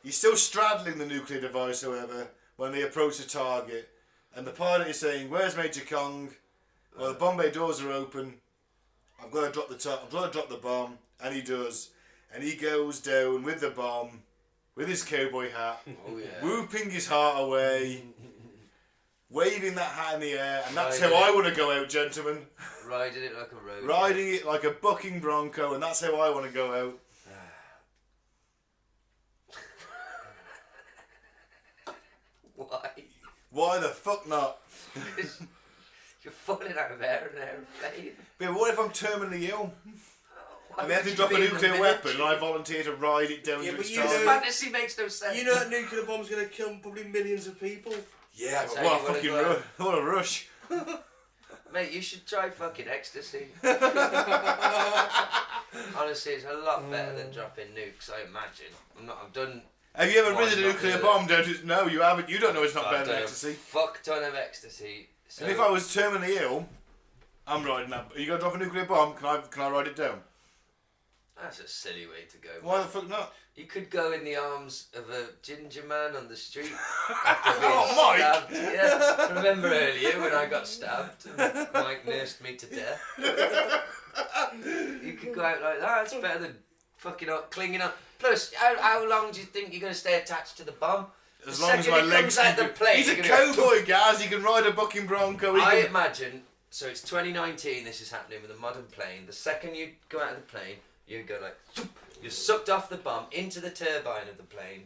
He's still straddling the nuclear device, however, when they approach the target, and the pilot is saying, "Where's Major Kong?" Well, the bomb bay doors are open. I've got to drop the bomb, and he does, and he goes down with the bomb, with his cowboy hat, Oh yeah. whooping his heart away, waving that hat in the air, and that's Riding how I it. want to go out, gentlemen. Riding it like a road. Riding it like a bucking bronco, and that's how I want to go out. Why? Why the fuck not? You're falling out of air in an airplane. But what if I'm terminally ill? And they have to drop a nuclear weapon, and I volunteer to ride it down to but its you target. know- Fantasy makes no sense. You know that nuclear bomb's going to kill probably millions of people. Yeah, That's but how what a you wanna fucking go. rush. What a rush. Mate, you should try fucking ecstasy. Honestly, it's a lot better than dropping nukes, I imagine. I've done... Have you ever Why risen a not nuclear do it? bomb down to... No, you haven't. You don't know it's not I've better than done ecstasy. a fuck ton of ecstasy. So And if I was terminally ill, I'm riding that. Are you going to drop a nuclear bomb? Can I ride it down? That's a silly way to go. Why man. the fuck not? You could go in the arms of a ginger man on the street. After being Oh, Mike! stabbed. Yeah. Remember earlier when I got stabbed and Mike nursed me to death? You could go out like that. It's better than fucking clinging on. Plus, how long do you think you're going to stay attached to the bomb? As The long as second my it legs comes out keep the plane, He's a you're gonna go, cowboy, Gaz. He can ride a bucking bronco. He I can... imagine, so it's 2019, this is happening with a modern plane. The second you go out of the plane, you go like, you're sucked off the bomb into the turbine of the plane,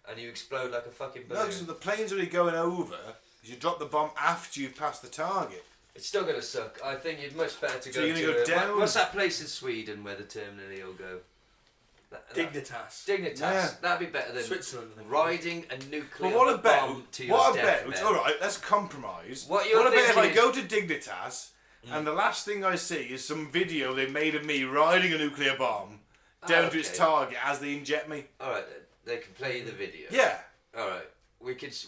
and you explode like a fucking No, balloon. because the plane's already going over. You drop the bomb after you've passed the target. It's still going to suck. I think you'd much better to So go you're to... gonna go down? What's that place in Sweden where the terminally ill go? Dignitas. Dignitas. Yeah. That'd be better than Switzerland, I think. riding a nuclear But what about... bomb to your What deathbed. about... Alright, let's compromise. What you're about if I thinking go to Dignitas and the last thing I see is some video they made of me riding a nuclear bomb down to its okay. target as they inject me? Alright then. They can play you the video. Yeah. Alright.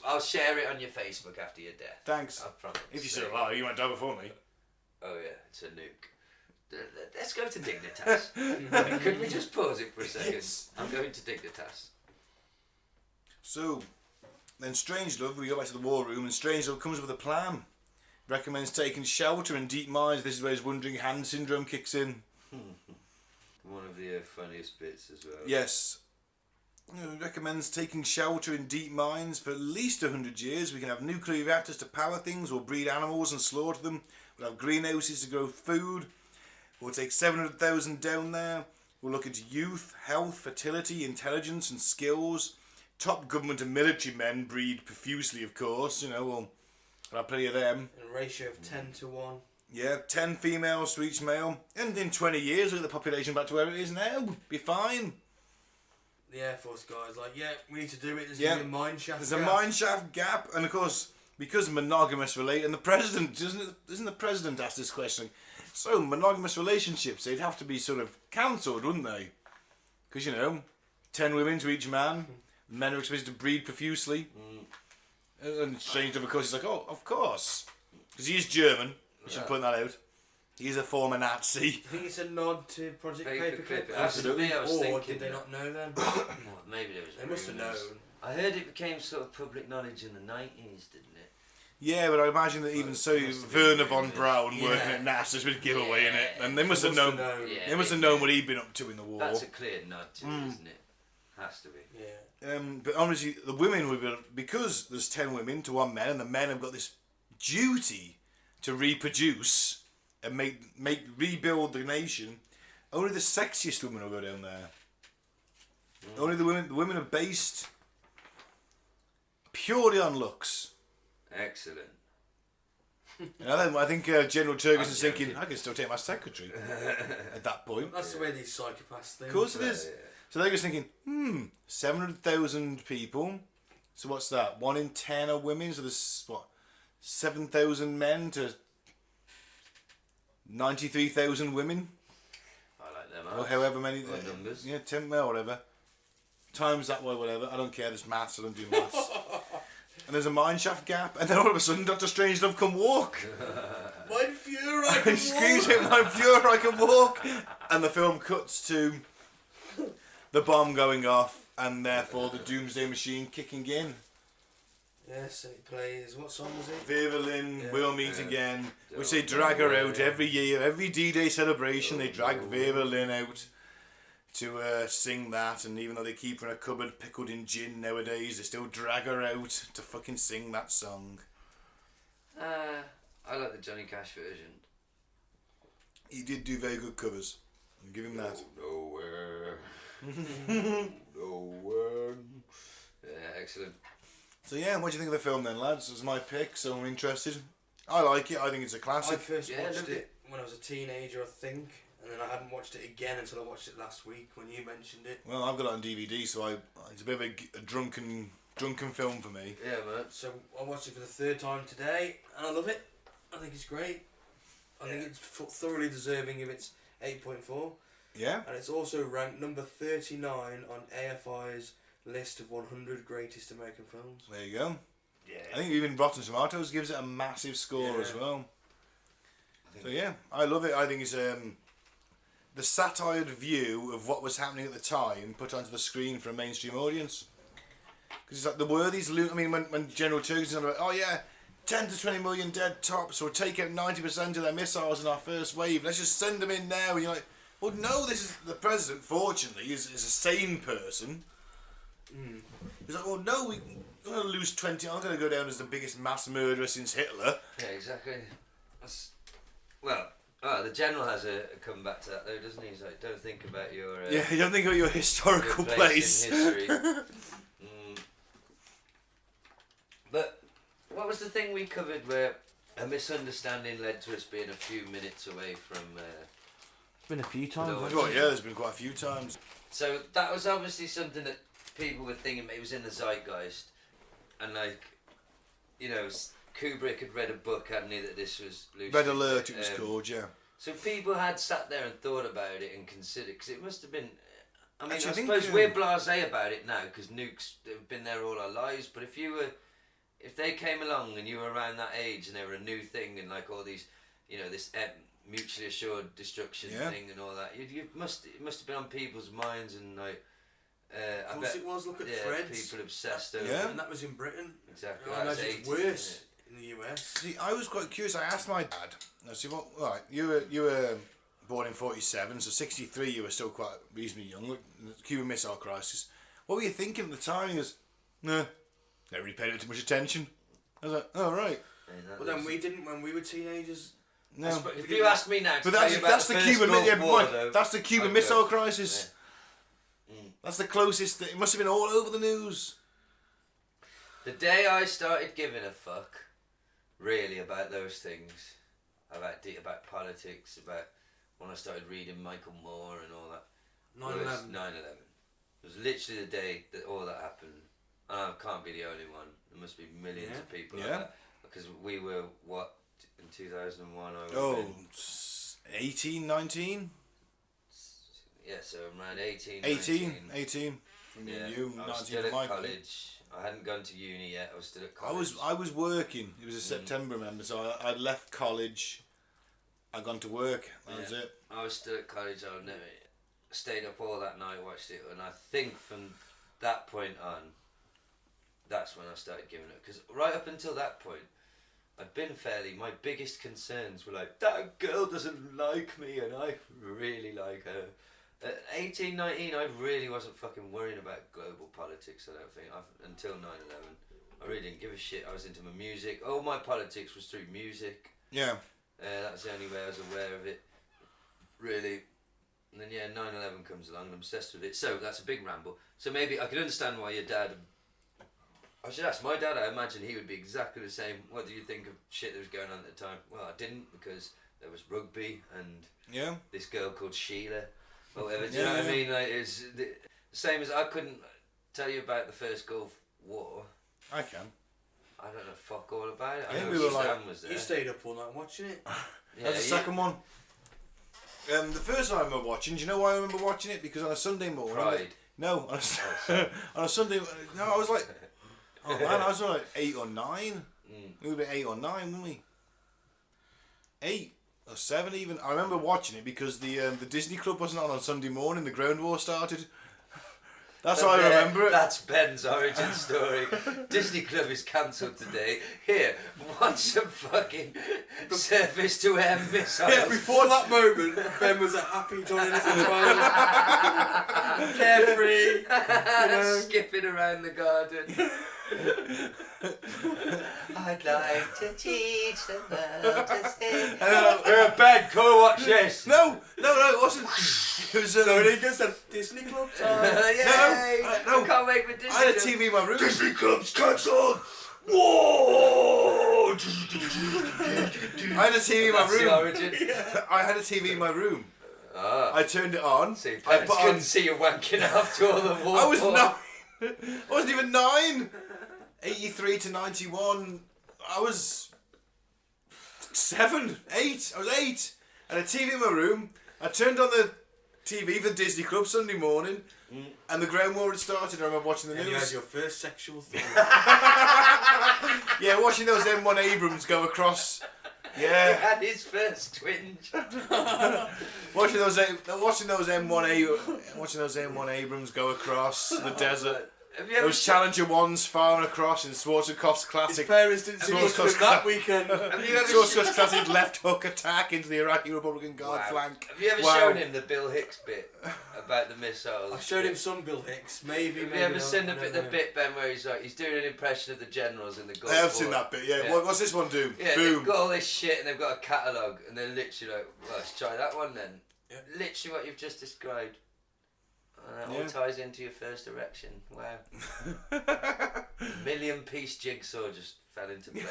I'll share it on your Facebook after your death. Thanks. I promise. If you're still alive, you might die before me. Oh yeah, it's a nuke. Let's go to Dignitas. Could we just pause it for a second? Yes. I'm going to Dignitas. So, then Strangelove, we go back to the war room, and Strangelove comes with a plan. Recommends taking shelter in deep mines. This is where his wandering hand syndrome kicks in. One of the funniest bits as well. Yes. Recommends taking shelter in deep mines for at least 100 years. We can have nuclear reactors to power things. We'll breed animals and slaughter them. We'll have greenhouses to grow food. We'll take 700,000 down there. We'll look into youth, health, fertility, intelligence and skills. Top government and military men breed profusely, of course. We'll have plenty of them. In a ratio of 10 to 1. Yeah, 10 females to each male. And in 20 years, we'll get the population back to where it is now. Be fine. The Air Force guys like, yeah, we need to do it. There's Yeah. going to be a mine shaft. There's a gap. mine shaft gap, and of course, because monogamous relate, and the president isn't the president asked this question? So monogamous relationships, they'd have to be sort of cancelled, wouldn't they? Because 10 women to each man, men are expected to breed profusely, and Strangelove, of course, he's like, oh, of course, because he's German. We should point that out. He's a former Nazi. I think it's a nod to Project Paperclip. Paperclip. Absolutely. I was Or thinking did they not know then? Well, maybe there was. They must have known. rumours. I heard it became sort of public knowledge in the 90s, didn't it? Yeah, but I imagine that even so, must have been Werner von rumours. Braun working Yeah. at NASA's been a giveaway in it, Yeah. and they must have known. Yeah, They must have known what he'd been up to in the war. That's a clear nod to it, isn't it? Has to be. Yeah. But honestly, the women would be, because there's 10 women to 1 man, and the men have got this duty to reproduce and rebuild the nation. Only the sexiest women will go down there. Only the women are based purely on looks. Excellent. I think General Turgis I'm is thinking, joking. I can still take my secretary at that point. That's the way these psychopaths think. Of course it Yeah, is. yeah. So they're just thinking, 700,000 people. So what's that? 1 in 10 are women. So there's 7,000 men to 93,000 women. I like them. Or however many. Odd numbers. Yeah, 10, well, whatever. Times that way, whatever. I don't care. There's maths. I don't do maths. And there's a mine shaft gap. And then all of a sudden, Dr. Strangelove can walk. Mein Führer, I He can screams walk. out, "My Fuhrer, I can walk!" And the film cuts to the bomb going off, and therefore the Doomsday Machine kicking in. Yes, and it plays. What song was it? Vivalin, Yeah. We'll Meet Again, which they Don't drag her know out where. every year. Every D-Day celebration, they drag Vivalin out to sing that, and even though they keep her in a cupboard pickled in gin nowadays, they still drag her out to fucking sing that song. I like the Johnny Cash version. He did do very good covers. I'll give him that. Nowhere. Nowhere. Yeah, excellent. So yeah, what do you think of the film then, lads? It's my pick, so I'm interested. I like it. I think it's a I classic. first Yeah, watched loved it it. when I was a teenager, I think. and then I hadn't watched it again until I watched it last week when you mentioned it. Well, I've got it on DVD, so it's a bit of a drunken film for me. Yeah, man. So I watched it for the third time today, and I love it. I think it's great. I think it's thoroughly deserving of its 8.4. Yeah. And it's also ranked number 39 on AFI's list of 100 greatest American films. There you go. Yeah. I think even Rotten Tomatoes gives it a massive score as well. So yeah, I love it. I think it's the satired view of what was happening at the time put onto the screen for a mainstream audience. Because it's like there were these when General Turkey's on about, oh yeah, 10 to 20 million dead tops, we'll take out 90% of their missiles in our first wave, let's just send them in now. And you're like, well no, this is the president, fortunately, is a sane person. He's like, well no, we're going to lose 20, I'm going to go down as the biggest mass murderer since Hitler. Yeah, exactly. Well, the general has a come back to that though, doesn't he? He's like, don't think about your... Yeah, you don't think about your historical your place. in history. But what was the thing we covered where a misunderstanding led to us being a few minutes away from... It's been a few times. Well, yeah, there's been quite a few times. So that was obviously something that people were thinking it was in the zeitgeist. And like, you know, Kubrick had read a book, hadn't he, that this was... Red Alert it was called, yeah. So people had sat there and thought about it and considered, because it must have been... I mean, Actually, I suppose we're blasé about it now, because nukes have been there all our lives, but if they came along and you were around that age and they were a new thing and like all these, you know, this mutually assured destruction thing and all that, it must have been on people's minds and like... Of course it was, look at Threads. People obsessed over Yeah. And that was in Britain. Exactly. I imagine it's worse in the US. See, I was quite curious. I asked my dad. I said, "Well, right, you were born in '47, so '63. You were still quite reasonably young. Look, the Cuban Missile Crisis. What were you thinking at the time?" He goes, "No, never really paid it too much attention." I was like, "Oh right." But then we didn't when we were teenagers. No, If you ask me now, to but tell you about that's the the first Cuban. Gulf Yeah, War, Mike, though, that's the Cuban I'd Missile go. Crisis. That's the closest. It must have been all over the news. The day I started giving a fuck, really, about those things, about politics, about when I started reading Michael Moore and all that, 9/11. 9/11. It was literally the day that all that happened. And I can't be the only one. There must be millions of people like that. Because we were, what, in 2001? I was 18, 19? Yeah, so around 18, 18. From Yeah, you, I was 19 still at Michael. college. I hadn't gone to uni yet. I was still at college. I was working. It was a September, remember? So I'd left college. I'd gone to work. That was it. I was still at college. I never stayed up all that night, watched it, and I think from that point on, that's when I started giving it. Because right up until that point, I'd been my biggest concerns were like, that girl doesn't like me and I really like her. At 18, 19, I really wasn't fucking worrying about global politics, I don't think, until 9/11. I really didn't give a shit. I was into my music. All my politics was through music. Yeah. That was the only way I was aware of it, really. And then, 9/11 comes along, I'm obsessed with it. So, that's a big ramble. So maybe I could understand why your dad... I should ask my dad, I imagine he would be exactly the same. What do you think of shit that was going on at the time? Well, I didn't, because there was rugby and this girl called Sheila, or whatever. Do you know what I mean? Like, it's the same as I couldn't tell you about the first Gulf War. I can. I don't know fuck all about it. I think know we were Stan like... was there. You stayed up all night watching it. That's the second one. The first time I remember watching, do you know why I remember watching it? Because on a Sunday morning... Pride. No, on a Sunday... No, I was like... Oh man, I was like 8 or 9. We would be 8 or 9, wouldn't we? 8 or 7 even. I remember watching it because the Disney Club wasn't on Sunday morning. The ground war started. That's how I remember it. That's Ben's origin story. Disney Club is cancelled today. Here, watch some fucking surface to air missiles. Yeah, before that moment, Ben was a happy Johnny Little child, carefree, skipping around the garden. I'd like to teach the world to sing. Ben, come watch this. No, it wasn't. It was. No, he gets a Disney Club time. No. Can't wait for Disney. I had a TV in my room. Disney Club's cancelled. Whoa! I had a TV in my That's the room. origin. I had a TV in my room. I turned it on. So your I parents couldn't see you wanking after all the war. I was 9. I wasn't even 9. 83 to 91. I was 7, 8. I was 8. And a TV in my room. I turned on the TV for the Disney Club Sunday morning, and the ground war had started. I remember watching the news. And you had your first sexual thought. Yeah, watching those M1 Abrams go across. He Yeah, had his first twinge. watching those M1 Abrams go across the desert. Have you ever Those Challenger ones firing across in Schwarzkopf's His classic. parents didn't see much of him that weekend. Have you ever Schwarzkopf's classic left hook attack into the Iraqi Republican Guard flank. Have you ever Wow. shown him the Bill Hicks bit about the missiles? I showed him some Bill Hicks, maybe. Have maybe you ever not, seen I the don't bit, know. Ben, where he's doing an impression of the generals in the Gulf I have War? seen that bit, yeah. Yeah. What's this one do? Yeah, Boom. they've got all this shit and they've got a catalogue and they're literally like, well, let's try that one then. Yeah. Literally what you've just described. That all Yeah. ties into your first erection. Wow. Million-piece jigsaw just fell into place.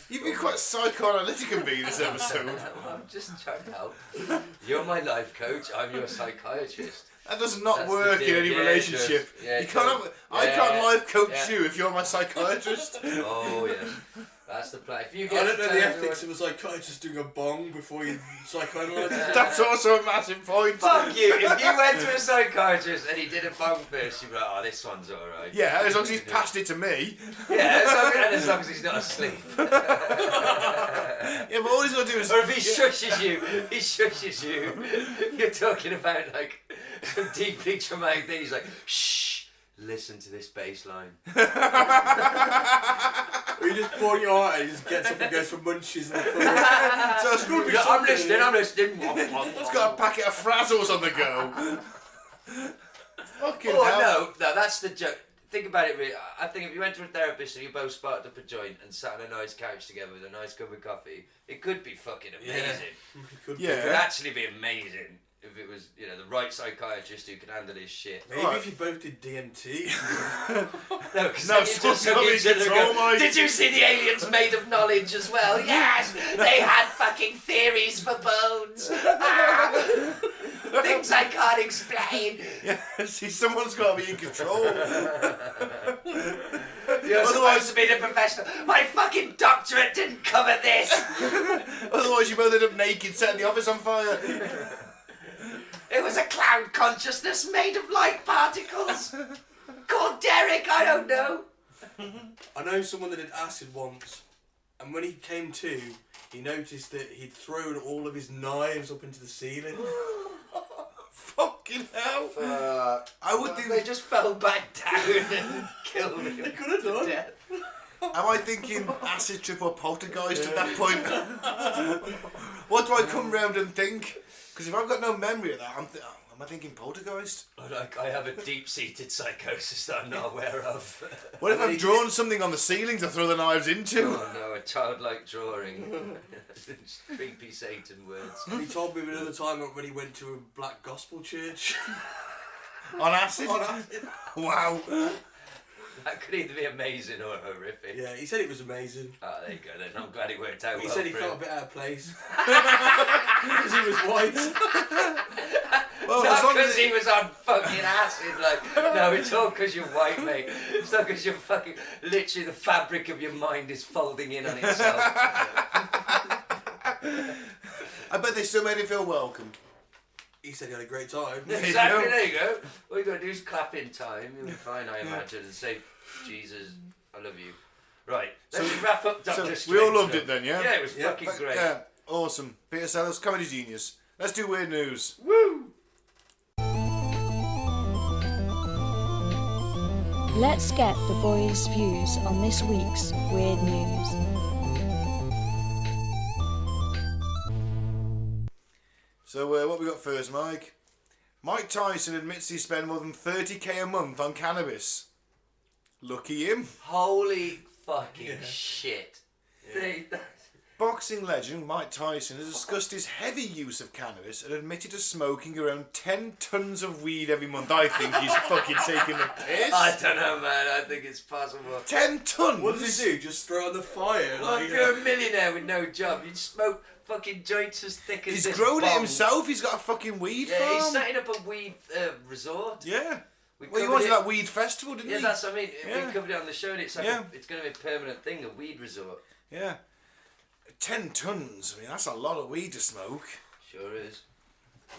You've been quite psychoanalytic of me this episode. I'm just trying to help. You're my life coach. I'm your psychiatrist. That does not That's work the in deal. any Yeah, it relationship. does. Yeah, You it can't does. have, I Yeah, can't life coach yeah. you if you're my psychiatrist. Oh yeah, that's the plan. If you I get don't know to the tell ethics of a psychiatrist doing a bong before you psychoanalyse. That's also a massive point. Fuck you! If you went to a psychiatrist and he did a bong first, you'd be like, oh, this one's alright. Yeah, as long as he's passed it to me. Yeah, as long as he's not asleep. Yeah, but all he's got to do is... Or if he shushes you, you're talking about like some deeply traumatic thing. He's like, shh, listen to this bass line. Or you just pour your heart and he just gets up and goes for munchies in the corner. So it's good to be I'm something. listening. He's got a packet of frazzles on the go. Fucking hell. Oh, no, that's the joke. Think about it, really. I think if you went to a therapist and you both sparked up a joint and sat on a nice couch together with a nice cup of coffee, it could be fucking amazing. Yeah. It could actually be amazing if it was, the right psychiatrist who could handle his shit. Maybe if you both did DMT. No, because No, you just so look at each other and control, go, Mike. did you see the aliens made of knowledge as well? Yes, they had fucking theories for bones. Things I can't explain. Yeah, see, someone's got to be in control. You're supposed to be the professional. My fucking doctorate didn't cover this. Otherwise, you both end up naked, setting the office on fire. It was a cloud consciousness made of light particles. Called Derek, I don't know. I know someone that did acid once, and when he came to, he noticed that he'd thrown all of his knives up into the ceiling. Fucking hell. I would think... They just fell back down and killed him. They could have done. Death. Am I thinking acid trip or poltergeist at that point? What do I come round and think? Because if I've got no memory of that, am I thinking poltergeist? I have a deep-seated psychosis that I'm not aware of. What if I've drawn something on the ceiling to throw the knives into? Oh no, a childlike drawing. Creepy Satan words. And he told me another time when he went to a black gospel church. On acid? On acid. Wow. That could either be amazing or horrific. Yeah, he said it was amazing. Oh, there you go then. I'm glad it worked out He well said he for felt a him. bit out of place. Because he was white. Well, Not as long because as he was on fucking acid, no, it's all because you're white, mate. It's not because you're fucking, literally the fabric of your mind is folding in on itself. I bet they still made him feel welcome. He said he had a great time. Exactly, go. there you go. All you gotta do is clap in time, you'll be fine, I imagine, and say, Jesus, I love you. Right, let's wrap up Dr. So we all Strange loved then. it then, yeah? Yeah, it was fucking great. Yeah, awesome. Peter Sellers, comedy genius. Let's do weird news. Woo! Let's get the boys' views on this week's weird news. So what we got first, Mike? Mike Tyson admits he spent more than 30k a month on cannabis. Lucky him. Holy fucking shit. Boxing legend Mike Tyson has discussed his heavy use of cannabis and admitted to smoking around 10 tons of weed every month. I think he's fucking taking the piss. I don't know, man. I think it's possible. 10 tons? What does he do? Just throw on the fire? Well, Like, if you're a millionaire with no job, you'd smoke fucking joints as thick as He's this grown it bomb. himself. He's got a fucking weed Yeah, farm. he's setting up a weed resort. Yeah. We Well, he covered wanted it. that weed festival, didn't Yeah, he? that's what I mean. Yeah. We covered it on the show, and it's like Yeah. it's going to be a permanent thing, a weed resort. Yeah. 10 tons. I mean, that's a lot of weed to smoke. Sure is.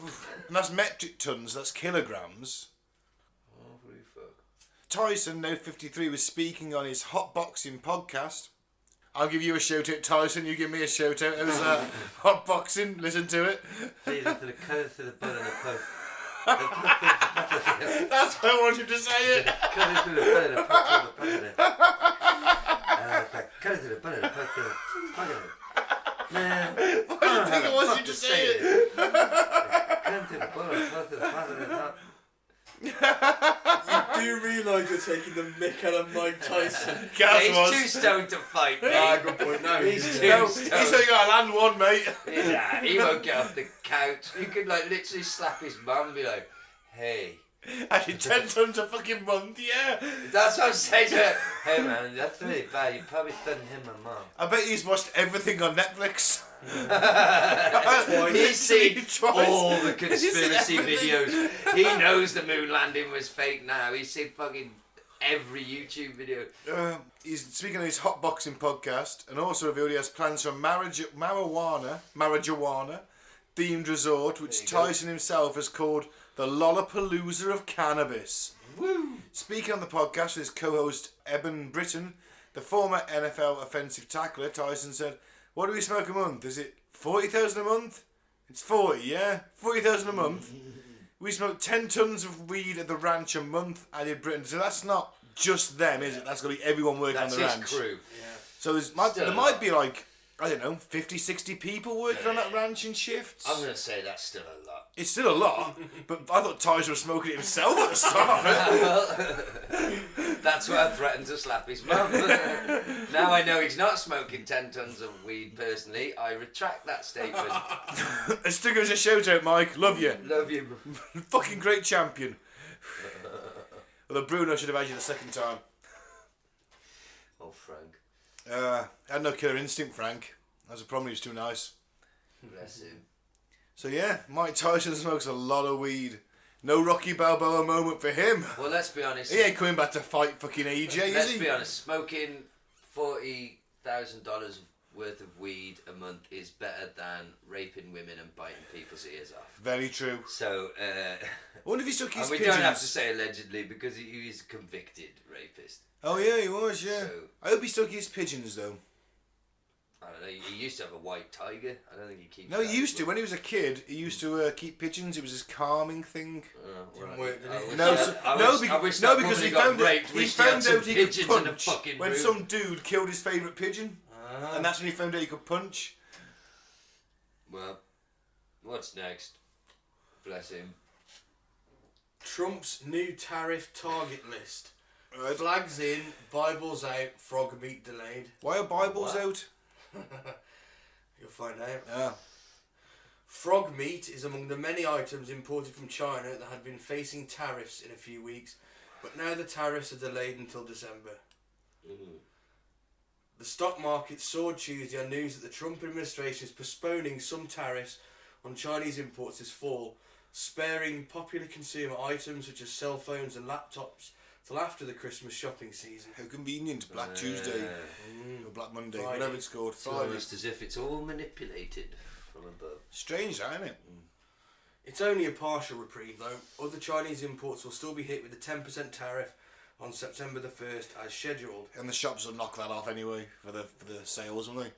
And that's metric tons. That's kilograms. Holy fuck. Tyson, now 53, was speaking on his hot boxing podcast. I'll give you a shout out, Tyson. You give me a shout out. It was hot boxing. Listen to it. Please, to the cut to the butt of the post. That's how I want you to say it. Cut it to the butt of the post. Cut it to the butt of the post. Man, Why do you think I want you to say it? Cut it to the butt of the post. you do realise you're taking the mick out of Mike Tyson? Gaz He's was. too stoned to fight, mate. Ah, good point. No, He's No, too he's stoned. only got to land one, mate. Nah, he won't get off the couch. You could like literally slap his mum and be like, hey. Actually, 10 tons a fucking month, yeah. That's what I'm saying to her. Hey man, that's really bad. You probably couldn't hit my mum. I bet he's watched everything on Netflix. He's seen Twice. all the conspiracy videos. He knows the moon landing was fake now. He's seen fucking every YouTube video. He's speaking on his hot boxing podcast and also revealed he has plans for a marijuana themed resort, which Tyson himself has called the Lollapalooza of Cannabis. Woo! Speaking on the podcast with his co-host Eben Britton, the former NFL offensive tackler, Tyson said, "What do we smoke a month? Is it 40,000 a month? It's 40, yeah? 40,000 a month. We smoke 10 tons of weed at the ranch a month," added Britton. So that's not just them, is it? That's got to be everyone working That's on the his ranch. crew. So there might be like, I don't know, 50, 60 people working on that ranch in shifts. I'm going to say that's still a lot. It's still a lot, but I thought Tyson was smoking it himself at the start. That's why I threatened to slap his mum. Now I know he's not smoking 10 tons of weed personally. I retract that statement. Let's still give us a shout out, Mike. Love you. Love you. Fucking great champion. Although Bruno should have had you the second time. Oh, Frank. Had no killer instinct, Frank. That's a problem, he was too nice. Bless him. So yeah, Mike Tyson smokes a lot of weed. No Rocky Balboa moment for him. Well, let's be honest. He ain't coming back to fight fucking AJ, is Let's he? be honest. Smoking $40,000 worth of weed a month is better than raping women and biting people's ears off. Very true. So, I wonder if he took his and we pigeons. don't have to say allegedly because he is a convicted rapist. Oh yeah, he was, yeah. So- I hope he still keeps pigeons though. I don't know. He used to have a white tiger. I don't think he keeps. No, that. he used to. When he was a kid, he used to keep pigeons. It was his calming thing. Didn't work, did it? I wish No, that- so, I no, wish- be- I wish no, that because woman he who got found raped out. He wished he had found some out he could pigeons in the punch fucking when room. some dude killed his favourite pigeon, Ah. and that's when he found out he could punch. Well, what's next? Bless him. Trump's new tariff target list. Right. Flags in, Bibles out, frog meat delayed. Why are Bibles out? You'll find out. Yeah. Frog meat is among the many items imported from China that had been facing tariffs in a few weeks, but now the tariffs are delayed until December. The stock market soared Tuesday on news that the Trump administration is postponing some tariffs on Chinese imports this fall, sparing popular consumer items such as cell phones and laptops till after the Christmas shopping season. How convenient. Black Tuesday or Black Monday, Friday. whatever it's called. It's Friday. almost as if it's all manipulated from above. Strange, that, isn't it? It's only a partial reprieve though. Other Chinese imports will still be hit with a 10% tariff on September the 1st as scheduled. And the shops will knock that off anyway for the sales, won't they?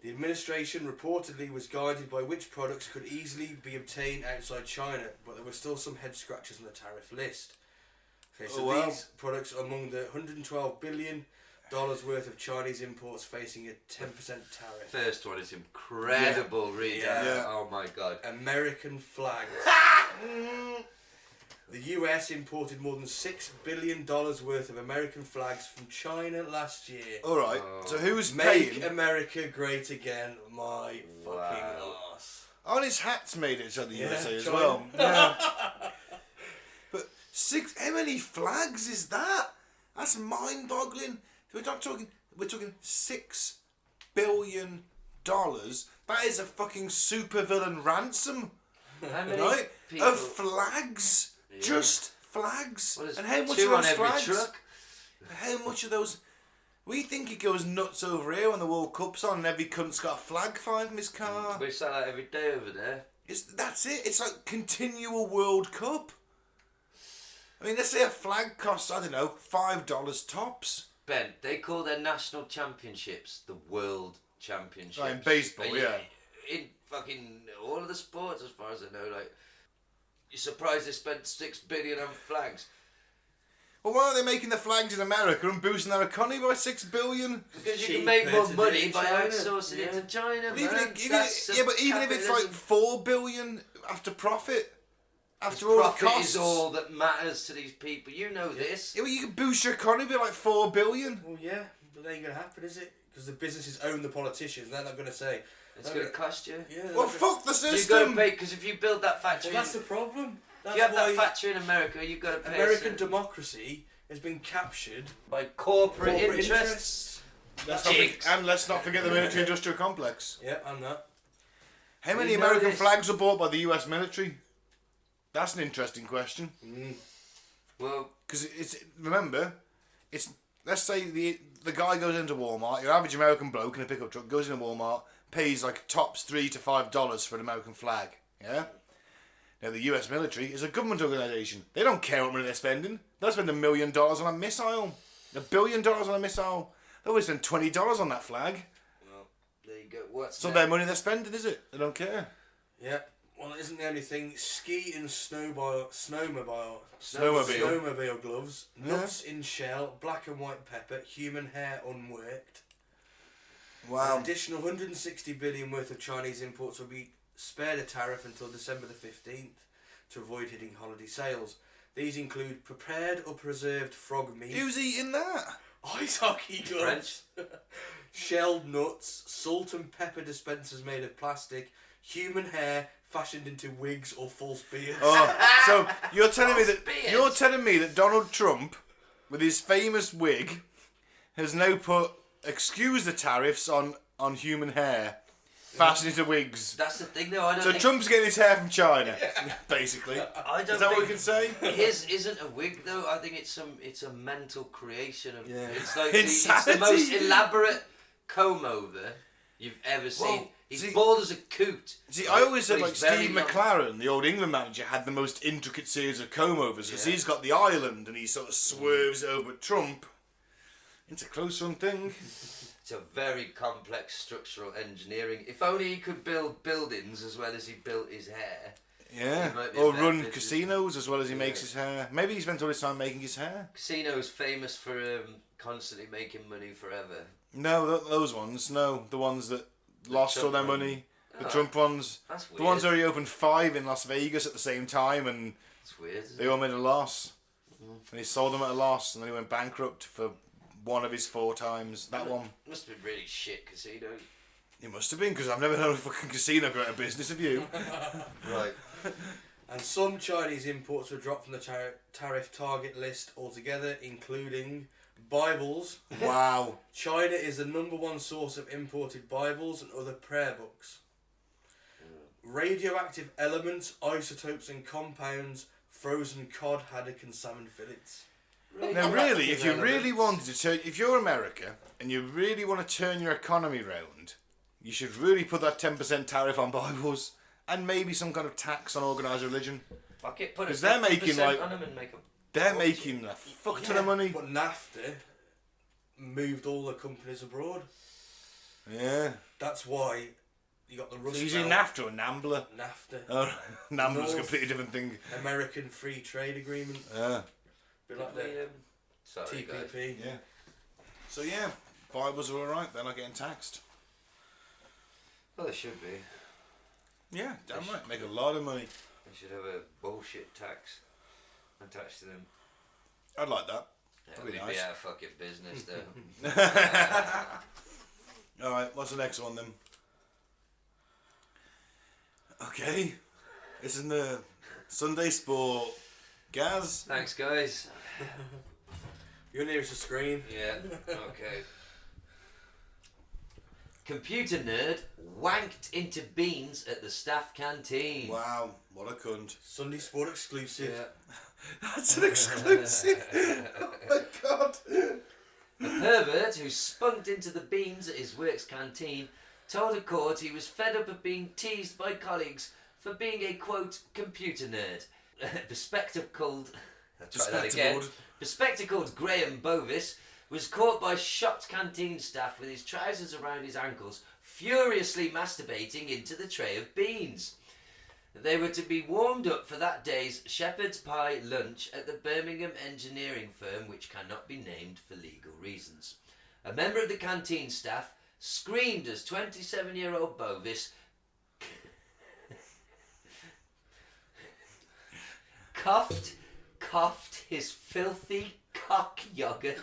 The administration reportedly was guided by which products could easily be obtained outside China, but there were still some head scratchers on the tariff list. Okay, so Oh, wow. these products are among the $112 billion worth of Chinese imports facing a 10% tariff. First one is incredible, reader. Yeah. Oh my god. American flags. The US imported more than $6 billion worth of American flags from China last year. All right. So who's Make paying? America great again, my fucking ass. Oh, and his hat's made it outside the USA as China. well. Yeah. But how many flags is that? That's mind-boggling. We're not talking. We're talking $6 billion. That is a fucking supervillain ransom, How many right? people? Of flags, just flags. Well, there's And how much two of on those every flags? truck. How much of those? We think it goes nuts over here when the World Cup's on and every cunt's got a flag flying from his car. We sell that every day over there. That's it. It's like continual World Cup. I mean, let's say a flag costs, I don't know, $5 tops. Ben, they call their national championships the World Championships. Right, in baseball, And yeah. In fucking all of the sports, as far as I know, like, you're surprised they spent $6 billion on flags. Well, why aren't they making the flags in America and boosting their economy by $6 billion? Because you Cheaper can make more to do money in by China. outsourcing it to China, But even man. if it's like capitalism. $4 billion after profit, after This all the profit costs, is all that matters to these people. You know this. yeah, well, you can boost your economy by like $4 billion. Well, yeah, but that ain't going to happen, is it? Because the businesses own the politicians. They're not going to say... It's going to cost you. Yeah, Well, fuck the You've got system. to pay, because if you build that factory, Well, that's the problem. if That's you have why that factory in America, you've got to pay American democracy has been captured by corporate corporate interests. interests. Let's not forget the military-industrial complex. Yeah, and that. How many You know American this. flags were bought by the US military? That's an interesting question. Well, Because let's say the guy goes into Walmart, your average American bloke in a pickup truck goes into Walmart, pays like tops $3 to $5 for an American flag. Yeah. Now the US military is a government organisation. They don't care what money they're spending. They'll spend $1 million on a missile, $1 billion on a missile. They'll always spend $20 on that flag. well, there you go. What's It's not next? their money they're spending, is it? They don't care. Yeah. Well, it isn't the only thing. Ski and snowmobile gloves, nuts in shell, black and white pepper, human hair unworked. Wow. An additional 160 billion worth of Chinese imports will be spared a tariff until December the 15th to avoid hitting holiday sales. These include prepared or preserved frog meat, Who's eating that? ice hockey gloves, shelled nuts, salt and pepper dispensers made of plastic, human hair fashioned into wigs or false beards. Oh, so you're telling me that Beard. Donald Trump, with his famous wig, has now put excuse the tariffs on human hair, fashioned into wigs. That's the thing, though. I don't So think Trump's getting his hair from China, basically. I don't Is that what we think can say? his isn't a wig though. I think it's a mental creation of. Yeah. It's like it's Insanity. the most elaborate comb over you've ever seen. Well, He's see- bald as a coot. See, I always said But like he's very Steve young. McLaren, the old England manager, had the most intricate series of comb overs because Yeah. he's got the island and he sort of swerves over Trump. It's a close run thing. It's a very complex structural engineering. If only he could build buildings as well as he built his hair. Yeah, He might be or a better run business. casinos as well as he makes his hair. Maybe he spent all his time making his hair. Casino's famous for constantly making money forever. No, those ones. No, the ones that lost all their Trump money. The Oh, Trump ones. That's The weird. ones where he opened 5 in Las Vegas at the same time and It's weird. Isn't they it? all made a loss. And he sold them at a loss and then he went bankrupt for one of his 4 times. That one. Must have been really shit casino. It must have been because I've never known a fucking casino go out of business, have you? Right. And some Chinese imports were dropped from the tariff target list altogether, including Bibles. Wow. China is the #1 source of imported Bibles and other prayer books. Radioactive elements, isotopes and compounds, frozen cod, haddock and salmon fillets. Now, really, if you Radioactive really elements. wanted to turn, if you're America and you really want to turn your economy round, you should really put that 10% tariff on Bibles and maybe some kind of tax on organised religion. Fuck it, put a 'Cause they're making, 50% like- on 'em and make 'em They're fortune. making a fuck ton of money. But NAFTA moved all the companies abroad. Yeah. That's why you got the Rust So you using Belt. NAFTA or NAMBLA? NAFTA. Oh, NAMBLA's a North- completely different thing. American Free Trade Agreement. Yeah. Bit like We, the sorry, guys. TPP. Yeah. So yeah, Bibles are alright, they're not getting taxed. Well, they should be. Yeah, damn right. Make a lot of money. They should have a bullshit tax. attached to them. I'd like that. Yeah, That'd be we'd nice. be out of fucking business though. Alright, what's the next one then? Okay. This is the Sunday Sport. Gaz? Thanks, guys. You're nearest the screen. Yeah, okay. Computer nerd wanked into beans at the staff canteen. Wow, what a cunt. Sunday Sport exclusive. Yeah. That's an exclusive. Oh my god. A pervert who spunked into the beans at his work's canteen told a court he was fed up of being teased by colleagues for being a, quote, computer nerd. Bespectacled Graham Bovis was caught by shocked canteen staff with his trousers around his ankles, furiously masturbating into the tray of beans. They were to be warmed up for that day's shepherd's pie lunch at the Birmingham engineering firm, which cannot be named for legal reasons. A member of the canteen staff screamed as 27-year-old Bovis coughed his filthy cock yogurt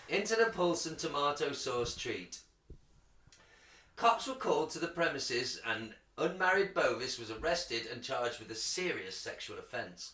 into the pulse and tomato sauce treat. Cops were called to the premises and unmarried Bovis was arrested and charged with a serious sexual offence.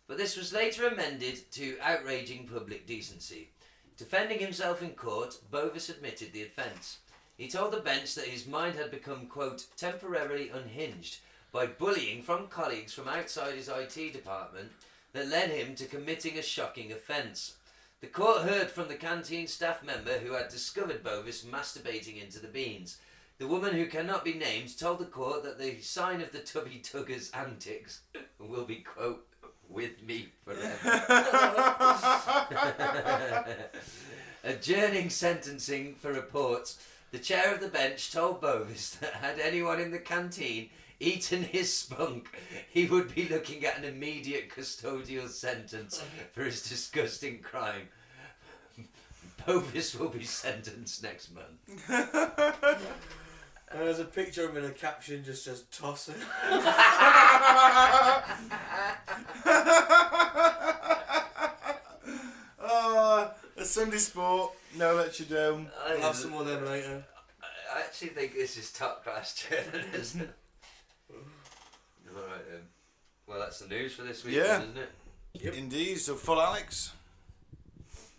But this was later amended to outraging public decency. Defending himself in court, Bovis admitted the offence. He told the bench that his mind had become, quote, temporarily unhinged by bullying from colleagues from outside his IT department that led him to committing a shocking offence. The court heard from the canteen staff member who had discovered Bovis masturbating into the beans. The woman who cannot be named told the court that the sign of the Tubby Tugger's antics will be, quote, with me forever. Adjourning sentencing for reports, the chair of the bench told Bovis that had anyone in the canteen eaten his spunk, he would be looking at an immediate custodial sentence for his disgusting crime. Bovis will be sentenced next month. And there's a picture of him and a caption just says toss it. A Sunday Sport, no let you down. We'll have some more of them later. I actually think this is top class journalism. Alright then. Well, that's the news for this week, Yeah. isn't it? Yep. Indeed, so full Alex.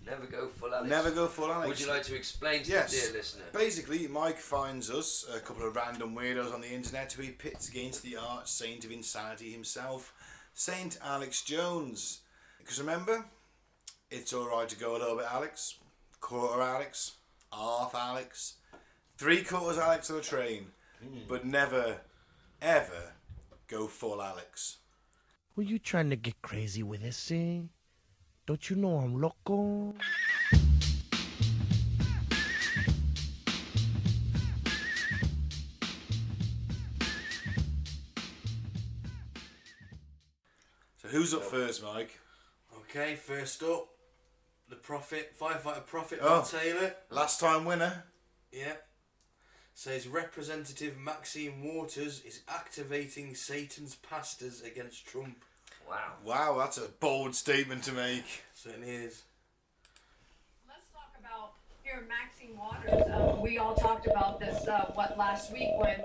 Never go full Alex. Never go full Alex. Would you like to explain to Yes. the dear listener? Basically, Mike finds us a couple of random weirdos on the internet who he pits against the arch saint of insanity himself, Saint Alex Jones. Because remember, it's alright to go a little bit Alex, quarter Alex, half Alex, 3/4 Alex on a train, but never, ever go full Alex. Were you trying to get crazy with this, eh? Don't you know I'm loco? So who's up first, Mike? Okay, first up, the Prophet, firefighter Prophet Oh. Bob Taylor. Last time winner. Yeah. Says Representative Maxine Waters is activating Satan's pastors against Trump. Wow. Wow, that's a bold statement to make. Certainly is. Let's talk about here, Maxine Waters. We all talked about this last week when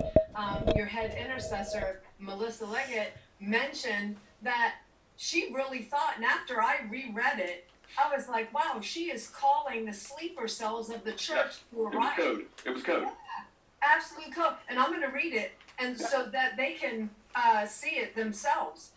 your head intercessor Melissa Leggett mentioned that she really thought, and after I reread it, I was like, wow, she is calling the sleeper cells of the church to arrive. It was code. Absolute code, and I'm going to read it, and so that they can see it themselves.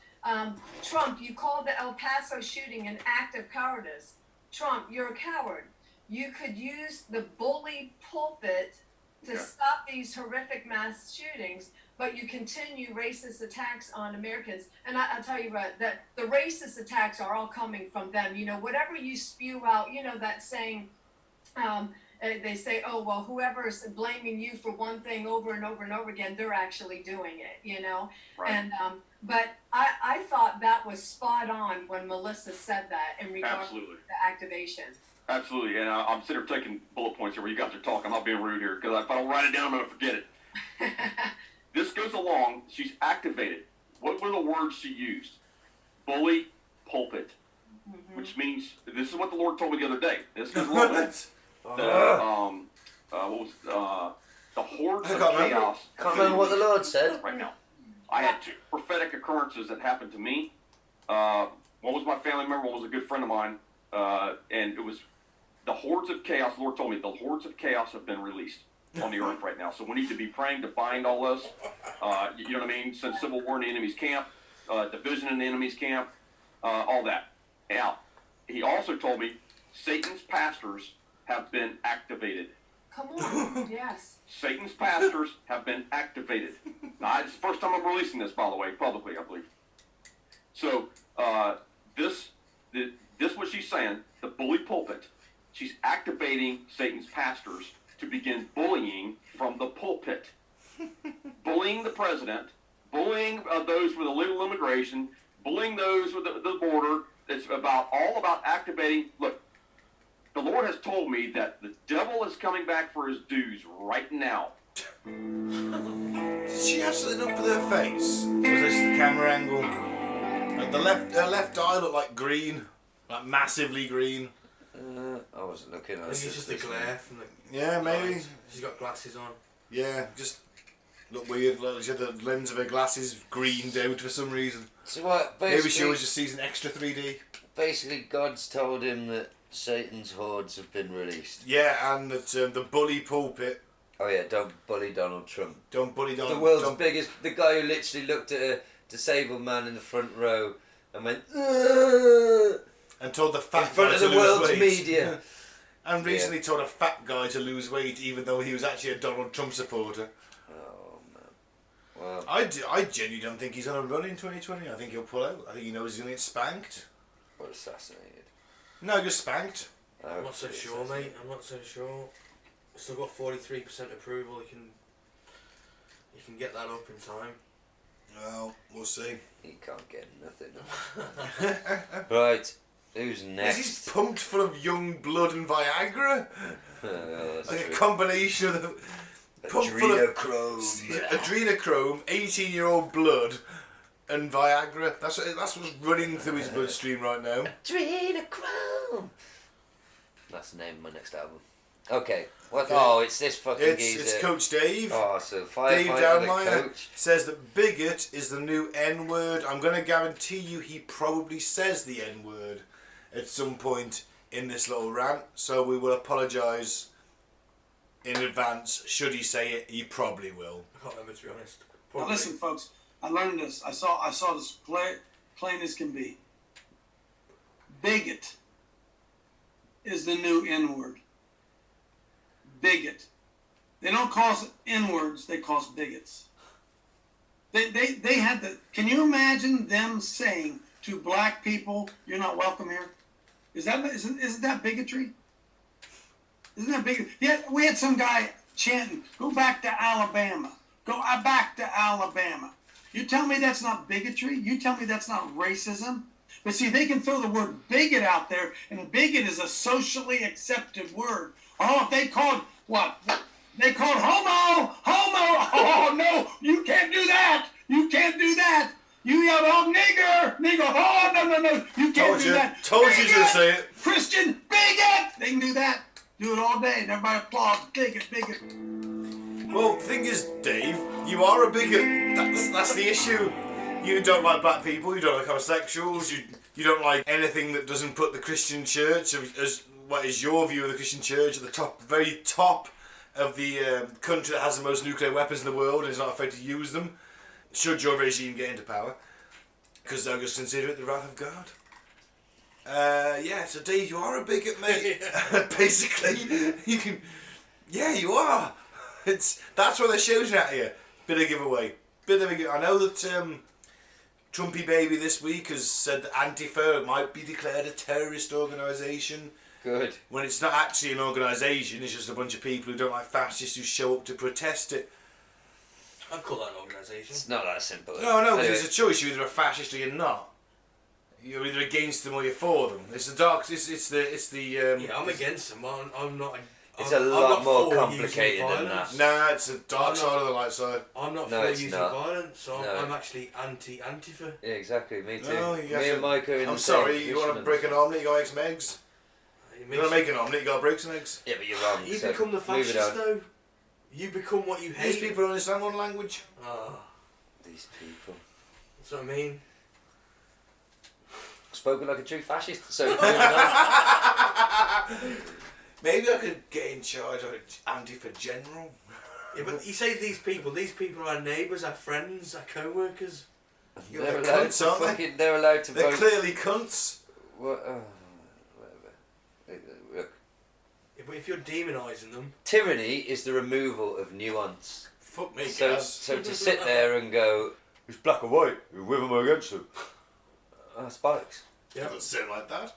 Trump, you called the El Paso shooting an act of cowardice. Trump, you're a coward. You could use the bully pulpit to stop these horrific mass shootings, but you continue racist attacks on Americans. And I'll tell you what, that the racist attacks are all coming from them. You know, whatever you spew out, you know, that saying, they say, oh, well, whoever's blaming you for one thing over and over and over again, they're actually doing it, you know? Right. And, but I thought that was spot on when Melissa said that in regards to Absolutely. the activation. Absolutely, and I'm sitting here taking bullet points here where you guys are talking. I'm not being rude here, because if I don't write it down, I'm going to forget it. This goes along. She's activated. What were the words she used? Bully pulpit, which means, this is what the Lord told me the other day. This goes along with the hordes of chaos. Can't remember what the Lord said. Right now. I had two prophetic occurrences that happened to me. One was my family member, one was a good friend of mine. And it was the hordes of chaos. The Lord told me the hordes of chaos have been released on the earth right now. So we need to be praying to bind all this. You know what I mean? Since civil war in the enemy's camp, division in the enemy's camp, all that. Now, he also told me Satan's pastors have been activated. Come on, yes. Satan's pastors have been activated. Now, it's the first time I'm releasing this, by the way, publicly, I believe. So, this what she's saying, the bully pulpit, she's activating Satan's pastors to begin bullying from the pulpit. Bullying the president, bullying those with illegal immigration, bullying those with the border. It's all about activating. Look, the Lord has told me that the devil is coming back for his dues right now. Did she have something up with her face? Was this the camera angle? Like her left eye looked like green, like massively green. I wasn't looking. I think it's just the glare from the. Yeah, maybe. She's got glasses on. Yeah, just looked weird. Like she had the lens of her glasses greened out for some reason. So what? Maybe she always just sees an extra 3D. Basically, God's told him that Satan's hordes have been released. Yeah, and that the bully pulpit. Oh yeah, don't bully Donald Trump. Don't bully Donald. The world's biggest. The guy who literally looked at a disabled man in the front row and went. Ugh! And told the fat in front guy of to the lose world's weight. media. And recently told a fat guy to lose weight, even though he was actually a Donald Trump supporter. Oh man. Well. I genuinely don't think he's on a run in 2020. I think he'll pull out. I think he knows he's going to get spanked. Or assassinated. No, just spanked. I'm not so sure, mate. I'm not so sure. Still got 43% approval. You can get that up in time. Well, we'll see. He can't get nothing. Right. Who's next? Is he pumped full of young blood and Viagra? Like a combination of the adrenochrome, 18-year-old blood, and Viagra. That's what's running through his bloodstream right now. Adrenochrome. That's the name of my next album. Okay. What? Oh, it's this fucking geezer. It's Coach Dave. Oh, so Dave Downmeyer coach says that bigot is the new N-word. I'm going to guarantee you he probably says the N-word at some point in this little rant, so we will apologise in advance. Should he say it, he probably will. I can't remember, to be honest. Now listen, folks, I learned this. I saw this plain as can be. Bigot is the new N-word. Bigot. They don't call us N-words, they call us bigots. They had the. Can you imagine them saying to black people, "You're not welcome here"? Isn't that bigotry? Isn't that bigotry? Yeah, we had some guy chanting, "Go back to Alabama. Go back to Alabama." You tell me that's not bigotry? You tell me that's not racism? But see, they can throw the word bigot out there, and bigot is a socially accepted word. Oh, if they called what? They called homo! Oh, no, you can't do that! You can't do that! You yell, "Oh, nigger! Oh, no, you can't do that!" Told you to say it. Christian bigot! They can do that. Do it all day, and everybody applauds. Bigot. Well, the thing is, Dave, you are a bigot. That's the issue. You don't like black people, you don't like homosexuals, you don't like anything that doesn't put the Christian church, as what is your view of the Christian church, at the top, very top of the country that has the most nuclear weapons in the world and is not afraid to use them, should your regime get into power, because they'll just consider it the wrath of God. So Dave, you are a bigot, mate. Basically, you can, you are. That's what they're shouting at you. Bit of giveaway. I know that Trumpy Baby this week has said that Antifa might be declared a terrorist organisation. Good. When it's not actually an organisation, it's just a bunch of people who don't like fascists who show up to protest it. I'd call that an organisation. It's not that simple. No, anyway. because it's a choice. You're either a fascist or you're not. you're either against them or you're for them. It's the dark. It's the. Yeah, I'm against them. I'm not. It's I'm a lot not more for complicated using than violence. that. Nah, it's the dark side of the light side. I'm not No, for it's using not. violence. So No. I'm actually anti-Antifa. Yeah, exactly. Me too. No, you have Me to- and Mike are in I'm the same sorry, you want to position break on an omelette, you gotta make some eggs. It You makes want to make an omelette, you gotta break some eggs. this. Yeah, but you're wrong. You so become the move it fascist on. though. You become what you hate. These people don't understand one language. Ah, These people. that's what I mean. Spoken like a true fascist. So moving on. Maybe I could get in charge of Antifa General. Yeah, but you say these people are our neighbours, our friends, our co-workers. Yeah, They're they're allowed cunts, to aren't they? fucking. They're allowed to They're vote. clearly cunts. What? Whatever. Look, Yeah, but if you're demonising them, tyranny is the removal of nuance. Fuck me, So, Gaz. so to sit there and go, it's black or white, you're with them or against them. That's bollocks. It doesn't sound like that.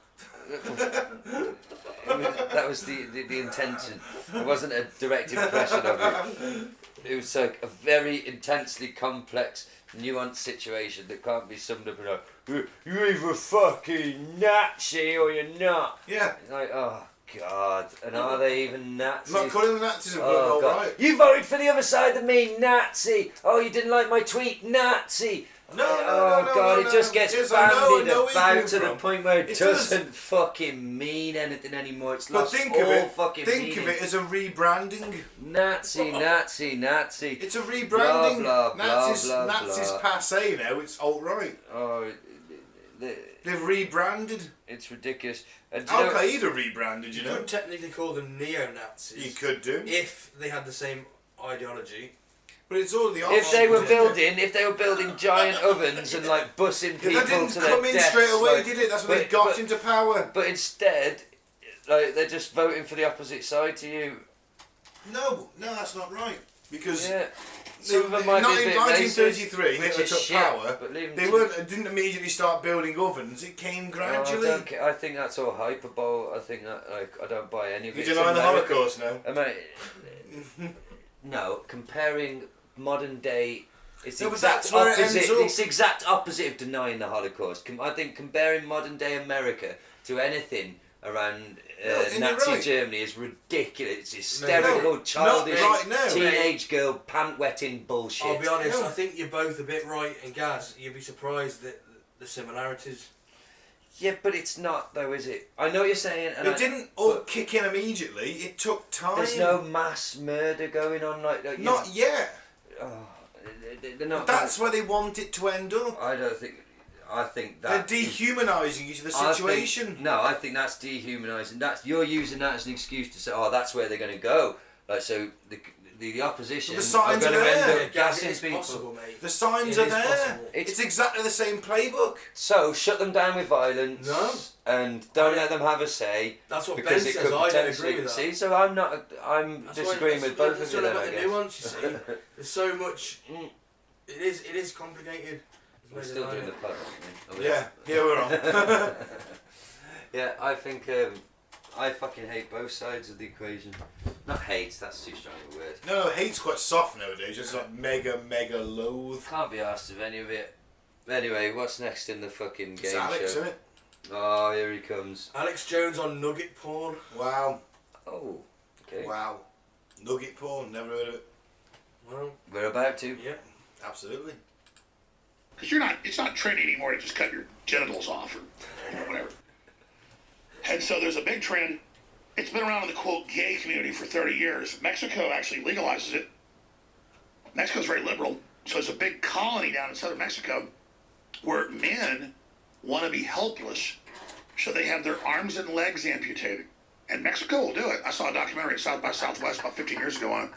That was the intention. It wasn't a direct impression of it. It was like a very intensely complex, nuanced situation that can't be summed up in like, you're either a fucking Nazi or you're not. Yeah. It's like, oh God, and are they even I'm Nazis? not calling them Nazis, I'm Oh, calling them God. alright. You voted for the other side of me, Nazi. Oh, you didn't like my tweet, Nazi. No, Oh no, God, no, it just no. gets Yes, I know bandied where about you're to the from. point where it It does. doesn't fucking mean anything anymore. It's But lost think all of it. fucking Think meaning. of it as a rebranding. Nazi, Nazi, Nazi. It's a rebranding. Blah, blah, Nazis, blah, blah, Nazis blah. passe now. It's alt right. Oh, They've rebranded. it's ridiculous. And do you know, Al Qaeda rebranded. You you know. could technically call them neo-Nazis. You could do. if they had the same ideology. But it's all the if they were opposite. building, giant ovens and like bussing Yeah, people they didn't to their come in deaths, straight away, like, did it? That's when they but- got but- into power. But instead, like they're just voting for the opposite side to you. No, that's not right. Because Yeah. Some of them might be a bit 1933, racist, which Hitler is took shit, power. but leave them They to- didn't immediately start building ovens. It came Oh, gradually. I think that's all hyperbole. I think that I don't buy any of You it. denying the American- Holocaust now? I mean, no, comparing modern day. It's the No, but exact that's where it ends opposite. up. It's the exact opposite of denying the Holocaust. I think comparing modern day America to anything around No, and you're Nazi right. Germany is ridiculous. It's hysterical, No, childish, not right now. teenage girl pant wetting bullshit. I'll be honest, No. I think you're both a bit right, and Gaz, you'd be surprised at the similarities. Yeah, but it's not though, is it? I know what you're saying. And It I- didn't all but kick in immediately. It took time. There's no mass murder going on like that. Not yet. Oh, they're not. That's where they want it to end up. I don't think. I think They're that. dehumanising you to the I think- situation. no, I think that's dehumanising. That's you're using that as an excuse to say, oh, that's where they're going to go. Like so, the opposition But the signs are going are to there. end up gassing it's people. possible, mate. The signs It are is there. possible. It's exactly the same playbook. So shut them down with violence. No. And don't let them have a say. That's what because Ben it says. could I don't potentially. agree with that. See, so I'm not. I'm That's disagreeing why- with both of that's you. what Then, about I the guess. nuance, you see. There's so much. It is complicated. We're There's still no doing the denying pod, aren't we? Yeah, we're on. Yeah, I think I fucking hate both sides of the equation. Not hate, that's too strong a word. No, hate's quite soft nowadays. Just like mega loathe. Can't be asked of any of it. Anyway, what's next in the fucking It's game Alex, show? isn't it? Oh, here he comes. Alex Jones on nugget porn. Wow. Oh, okay. Wow. Nugget porn, never heard of it. Well, We're about to. yeah. Absolutely. Because it's not trendy anymore to just cut your genitals off or whatever. And so there's a big trend. It's been around in the quote gay community for 30 years. Mexico actually legalizes it. Mexico's very liberal. So there's a big colony down in southern Mexico where men want to be helpless. So they have their arms and legs amputated. And Mexico will do it. I saw a documentary at South by Southwest about 15 years ago on it.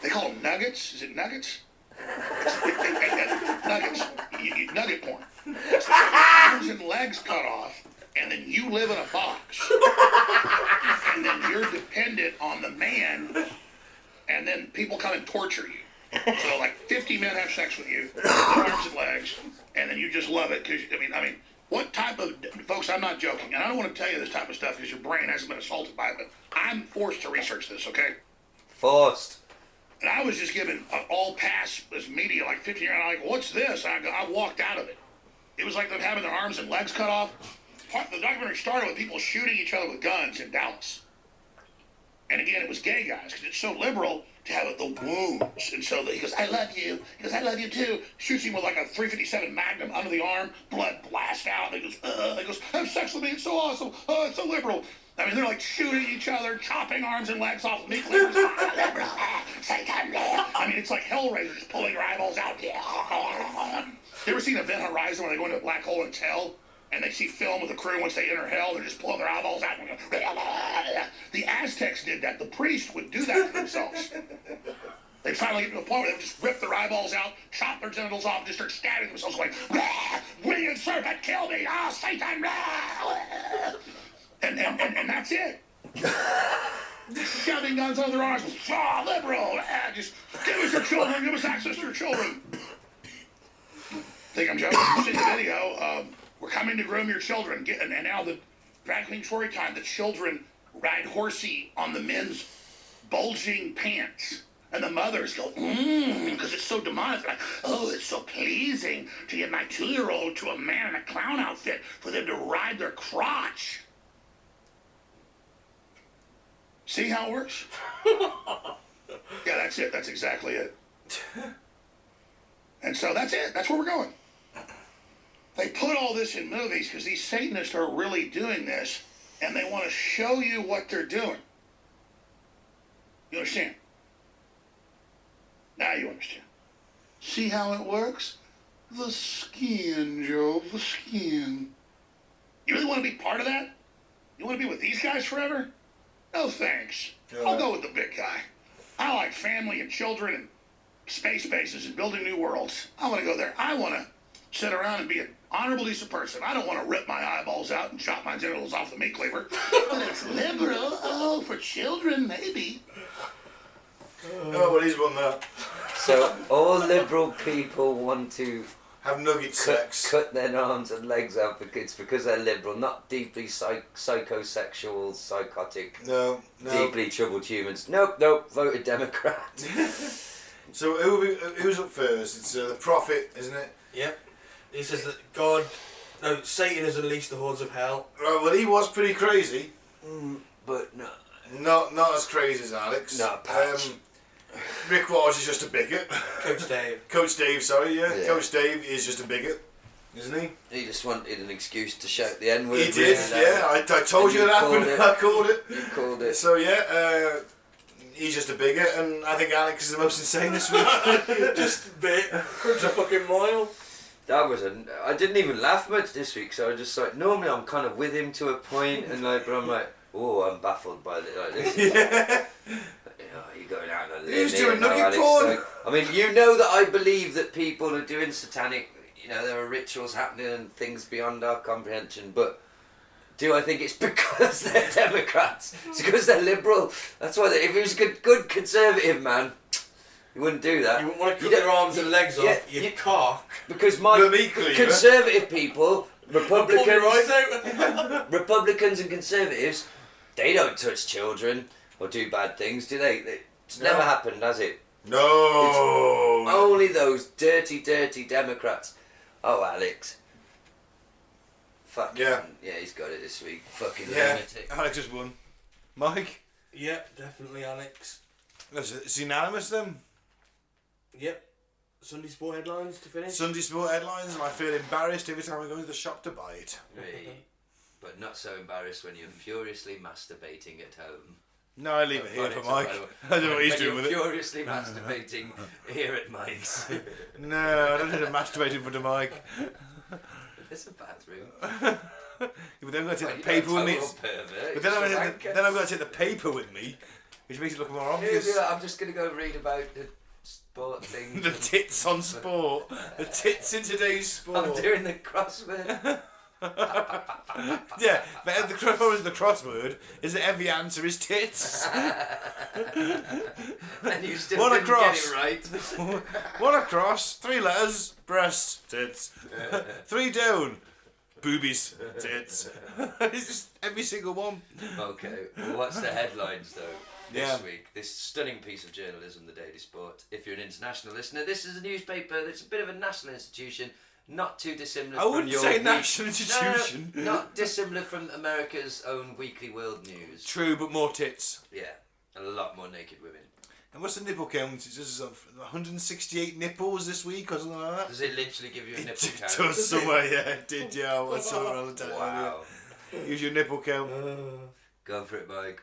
They call them nuggets. Is it nuggets? Nuggets. Nugget porn. Arms and legs cut off, and then you live in a box. And then you're dependent on the man, and then people come and torture you. So like 50 men have sex with you, with arms and legs, and then you just love it. Because I mean, what type of folks? I'm not joking, and I don't want to tell you this type of stuff because your brain hasn't been assaulted by it. But I'm forced to research this. Okay. Forced. And I was just given an all pass as media like 15 years. I'm like, what's this? I walked out of it. It was like them having their arms and legs cut off. The documentary started with people shooting each other with guns in Dallas. And again, it was gay guys, because it's so liberal to have the wounds. And so he goes, I love you. He goes, I love you too. Shoots him with like a .357 Magnum under the arm. Blood blast out. And he goes, have sex with me. It's so awesome. Oh, it's so liberal. I mean, they're like shooting each other, chopping arms and legs off meat cleavers. Liberal. I mean, it's like Hellraiser just pulling your eyeballs out. You ever seen Event Horizon where they go into a black hole and it's hell? And they see film with the crew once they enter hell, they're just pulling their eyeballs out. The Aztecs did that. The priests would do that to themselves. They'd finally get to a point where they would just rip their eyeballs out, chop their genitals off, and just start stabbing themselves going, winged serpent, kill me! Ah, Satan! And that's it. Shoving guns under their arms. Liberal! Just give us your children, give us access to your children. Think I'm joking? You see the video, we're coming to groom your children. And now the drag queen story time, the children ride horsey on the men's bulging pants. And the mothers go, because it's so demonic. They're like, oh, it's so pleasing to get my 2-year-old to a man in a clown outfit for them to ride their crotch. See how it works? Yeah, that's it. That's exactly it. And so that's it. That's where we're going. They put all this in movies because these Satanists are really doing this, and they want to show you what they're doing. You understand? Now you understand. See how it works? The skin, Joe, the skin. You really want to be part of that? You want to be with these guys forever? No thanks. I'll go with the big guy. I like family and children and space bases and building new worlds. I want to go there. I want to sit around and be an honorable, decent person. I don't want to rip my eyeballs out and chop my genitals off the meat cleaver. But it's liberal. Oh, for children, maybe. Oh, well, he's won that. So all liberal people want to have nugget sex, cut their arms and legs off because they're liberal, not deeply psychosexual, psychotic, deeply troubled humans. Nope, voted Democrat. So who's up first? It's the prophet, isn't it? Yep. He says that Satan has unleashed the hordes of hell. Right, well, he was pretty crazy. But no. Not as crazy as Alex. No, Rick Walsh is just a bigot. Coach Dave. Coach Dave, sorry, yeah. Coach Dave is just a bigot, isn't he? He just wanted an excuse to shout the N-word. He did, yeah. I told you that happened. I called it. You called it. So, yeah, he's just a bigot, and I think Alex is the most insane this week. Just a bit. Crunch a fucking mile. I didn't even laugh much this week, so I just like, normally I'm kind of with him to a point, and like, but I'm like, oh, I'm baffled by this. Yeah. You're going out on a limb. Who's doing nugget porn? Like, I mean, you know that I believe that people are doing satanic, there are rituals happening and things beyond our comprehension, but do I think it's because they're Democrats? It's because they're liberal. That's why if he was a good conservative man, you wouldn't do that. You wouldn't want to cut their arms and legs off, you cock. Because conservative people, Republicans and conservatives, they don't touch children or do bad things, do they? It's never happened, has it? No. It's only those dirty Democrats. Oh, Alex. Fuck. Yeah. Yeah, he's got it this week. Fucking yeah. lunatic. Alex just won. Mike? Yep, definitely Alex. It's unanimous then? Yep. Sunday Sport headlines to finish? Sunday Sport headlines, and I feel embarrassed every time I go to the shop to buy it. Really? But not so embarrassed when you're furiously masturbating at home. No, I leave it here for Mike. I don't know what he's doing with it. Furiously masturbating here at Mike's. No, I don't need to masturbate in front of Mike. There's a bathroom. But then I'm going to take the paper with me. But then I'm going to take the paper with me, which makes it look more obvious. I'm just going to go read about the sport thing. The tits on sport. The tits in today's sport. I'm doing the crossword. Yeah, but the problem with the crossword is that every answer is tits. And you still didn't get it right. One across, 3 letters, breasts, tits. 3 down, boobies, tits. It's just every single one. Okay, well, what's the headlines though? This week, this stunning piece of journalism, the Daily Sport. If you're an international listener, this is a newspaper that's a bit of a national institution, not too dissimilar I from wouldn't your say week- national institution. No, not dissimilar from America's own Weekly World News. True, but more tits. Yeah, a lot more naked women. And what's the nipple count? It's just 168 nipples this week or something like that. Does it literally give you a nipple It count? does somewhere, yeah, it did, yeah. I saw it all the time. Wow. Use your nipple count. Go for it, Mike.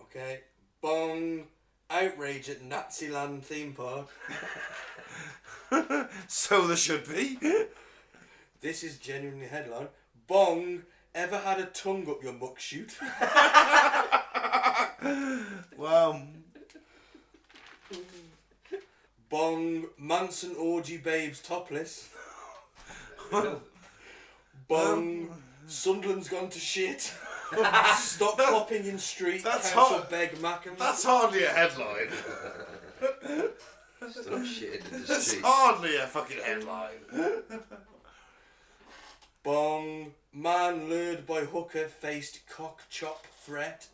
Okay. Bong. Outrage at Naziland theme park. So there should be. This is genuinely a headline. Bong. Ever had a tongue up your muck chute? Wow. Bong. Manson orgy babes topless. Bong. Sunderland's gone to shit. Stop flopping in street. That's Council hard. beg Mackham. That's hardly a headline. Stop shitting in the That's street. hardly a fucking headline. Bong. Man lured by hooker faced cock chop threat.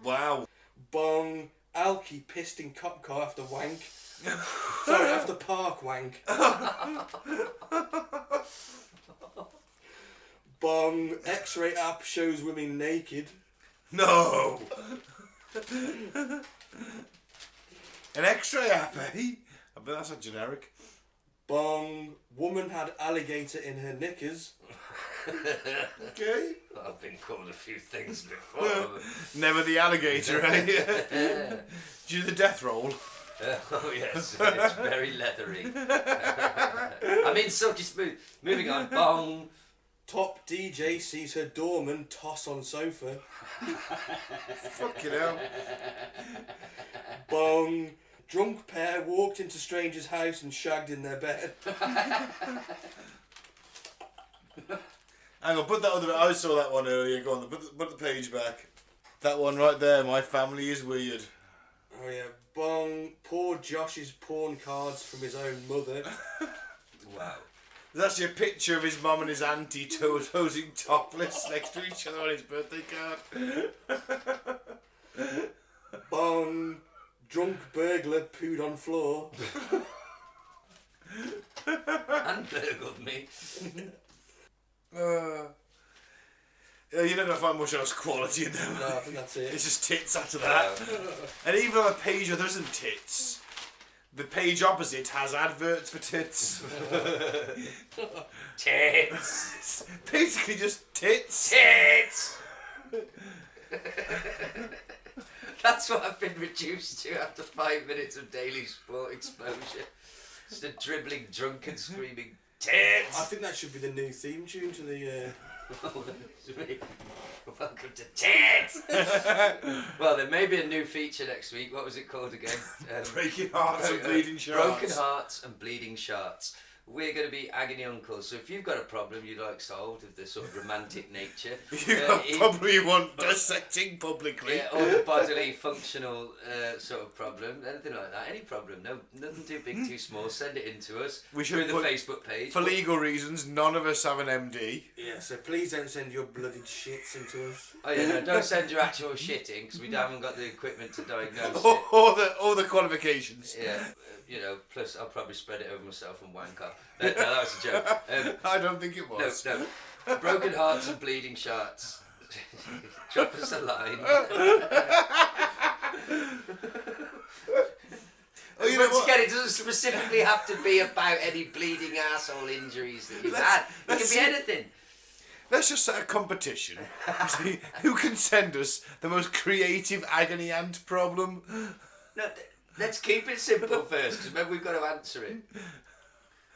Wow. Bong. Alky pissed in cop car after wank. Sorry, after park wank. Bong. X-ray app shows women naked. No. An X-ray app, eh? I bet that's a generic. Bong. Woman had alligator in her knickers. Okay. I've been called a few things before. Never the alligator, eh? Do you do the death roll? Oh yes, it's very leathery. I mean, silky smooth. Moving on. Bong. Top DJ sees her doorman toss on sofa. Fucking hell. Bong. Drunk pair walked into stranger's house and shagged in their bed. Hang on, put that other. I saw that one earlier. Go on, put the page back. That one right there. My family is weird. Oh yeah. Bong. Poor Josh's porn cards from his own mother. Wow. There's actually a picture of his mum and his auntie posing topless next to each other on his birthday card. Bong. Drunk burglar pooed on floor. And burgled me. You're not going to find much else quality in them. No, I think that's it. It's just tits after that. And even on a page where there isn't tits, the page opposite has adverts for tits. Tits. It's basically just tits. Tits. That's what I've been reduced to after 5 minutes of daily sport exposure. Just a dribbling, drunken, screaming tits. I think that should be the new theme tune to the. Welcome to tits. Well, there may be a new feature next week. What was it called again? Breaking hearts and bleeding sharks. Broken hearts and bleeding sharks. We're going to be agony uncles. So if you've got a problem you'd like solved of the sort of romantic nature, Probably want dissecting publicly. yeah, or the bodily functional sort of problem, anything like that, any problem, nothing too big, too small, send it in to us We through should the put- Facebook page. For legal reasons, none of us have an MD. Yeah, so please don't send your bloody shits into us. Oh yeah, no, don't send your actual shit in because we haven't got the equipment to diagnose it. All the qualifications. Yeah, you know. Plus, I'll probably spread it over myself and wank off. No, that was a joke. I don't think it was. No. Broken hearts and bleeding sharks. Drop us a line. Oh, you know Once what? again, it doesn't specifically have to be about any bleeding asshole injuries that you've had. It can let's be see. anything. Let's just set a competition. See who can send us the most creative agony ant problem. No, let's keep it simple first, because maybe we've got to answer it.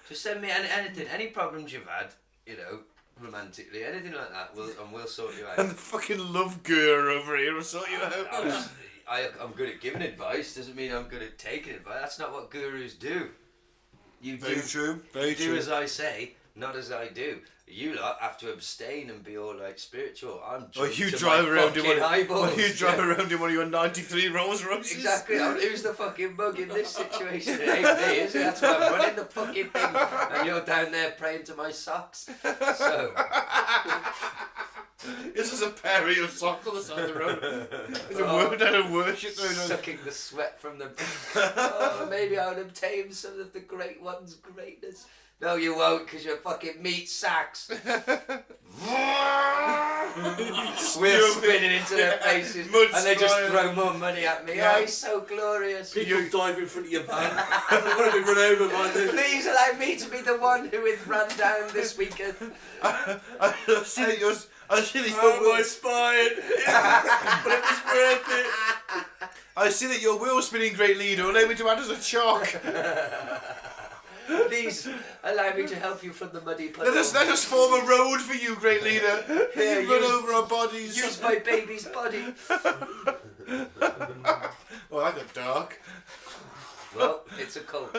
Just send me anything, any problems you've had, you know, romantically, anything like that, we'll sort you out. And the fucking love guru over here will sort you out. I'm good at giving advice, doesn't mean I'm good at taking advice. That's not what gurus do. You Very do, true. Very you do true. as I say, not as I do. You lot have to abstain and be all like spiritual. I'm Or drunk you to drive my around in fucking one. eyeballs. Or you drive Yeah. around in one of your '93 Rolls Royces. Exactly, who's the fucking mug in this situation? It ain't me, is it? That's why I'm running the fucking thing. And you're down there praying to my socks. So. This is a pair of your socks on the side of the road. It's a word out of worship. Sucking the sweat from them. Oh, maybe I'll obtain some of the great one's greatness. No, you won't, because you're fucking meat sacks. We're spinning into their faces, and they just throw more money at me. Yeah. Oh, it's so glorious. People dive in front of your van. I want to be run over by them. Please allow me to be the one who is run down this weekend. I see that you're. I see that Oh, my spine! But it was worth it. I see that your wheel spinning, great leader. Allow me to add as a chalk. Please allow me to help you from the muddy puddle. Let us form a road for you, great leader. Here, You run use- over our bodies. Use my baby's body. Well, that got dark. Well, it's a cult.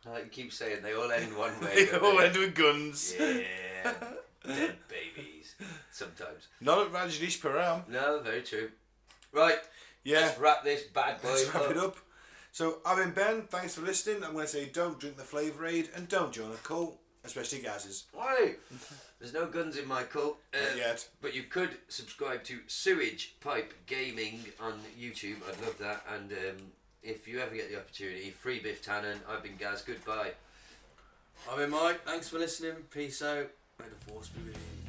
Like you keep saying, they all end one way. They don't all they? end with guns. Yeah, dead babies. Sometimes. Not at Rajneesh Param. No, very true. Right. Yeah. Let's wrap this bad boy Let's wrap it up. So, I've been Ben. Thanks for listening. I'm going to say don't drink the Flavour Aid and don't join a cult, especially Gaz's. Why? There's no guns in my cult. Not yet. But you could subscribe to Sewage Pipe Gaming on YouTube. I'd love that. And if you ever get the opportunity, free Biff Tannen. I've been Gaz. Goodbye. I've been Mike. Thanks for listening. Peace out. May the force be with you.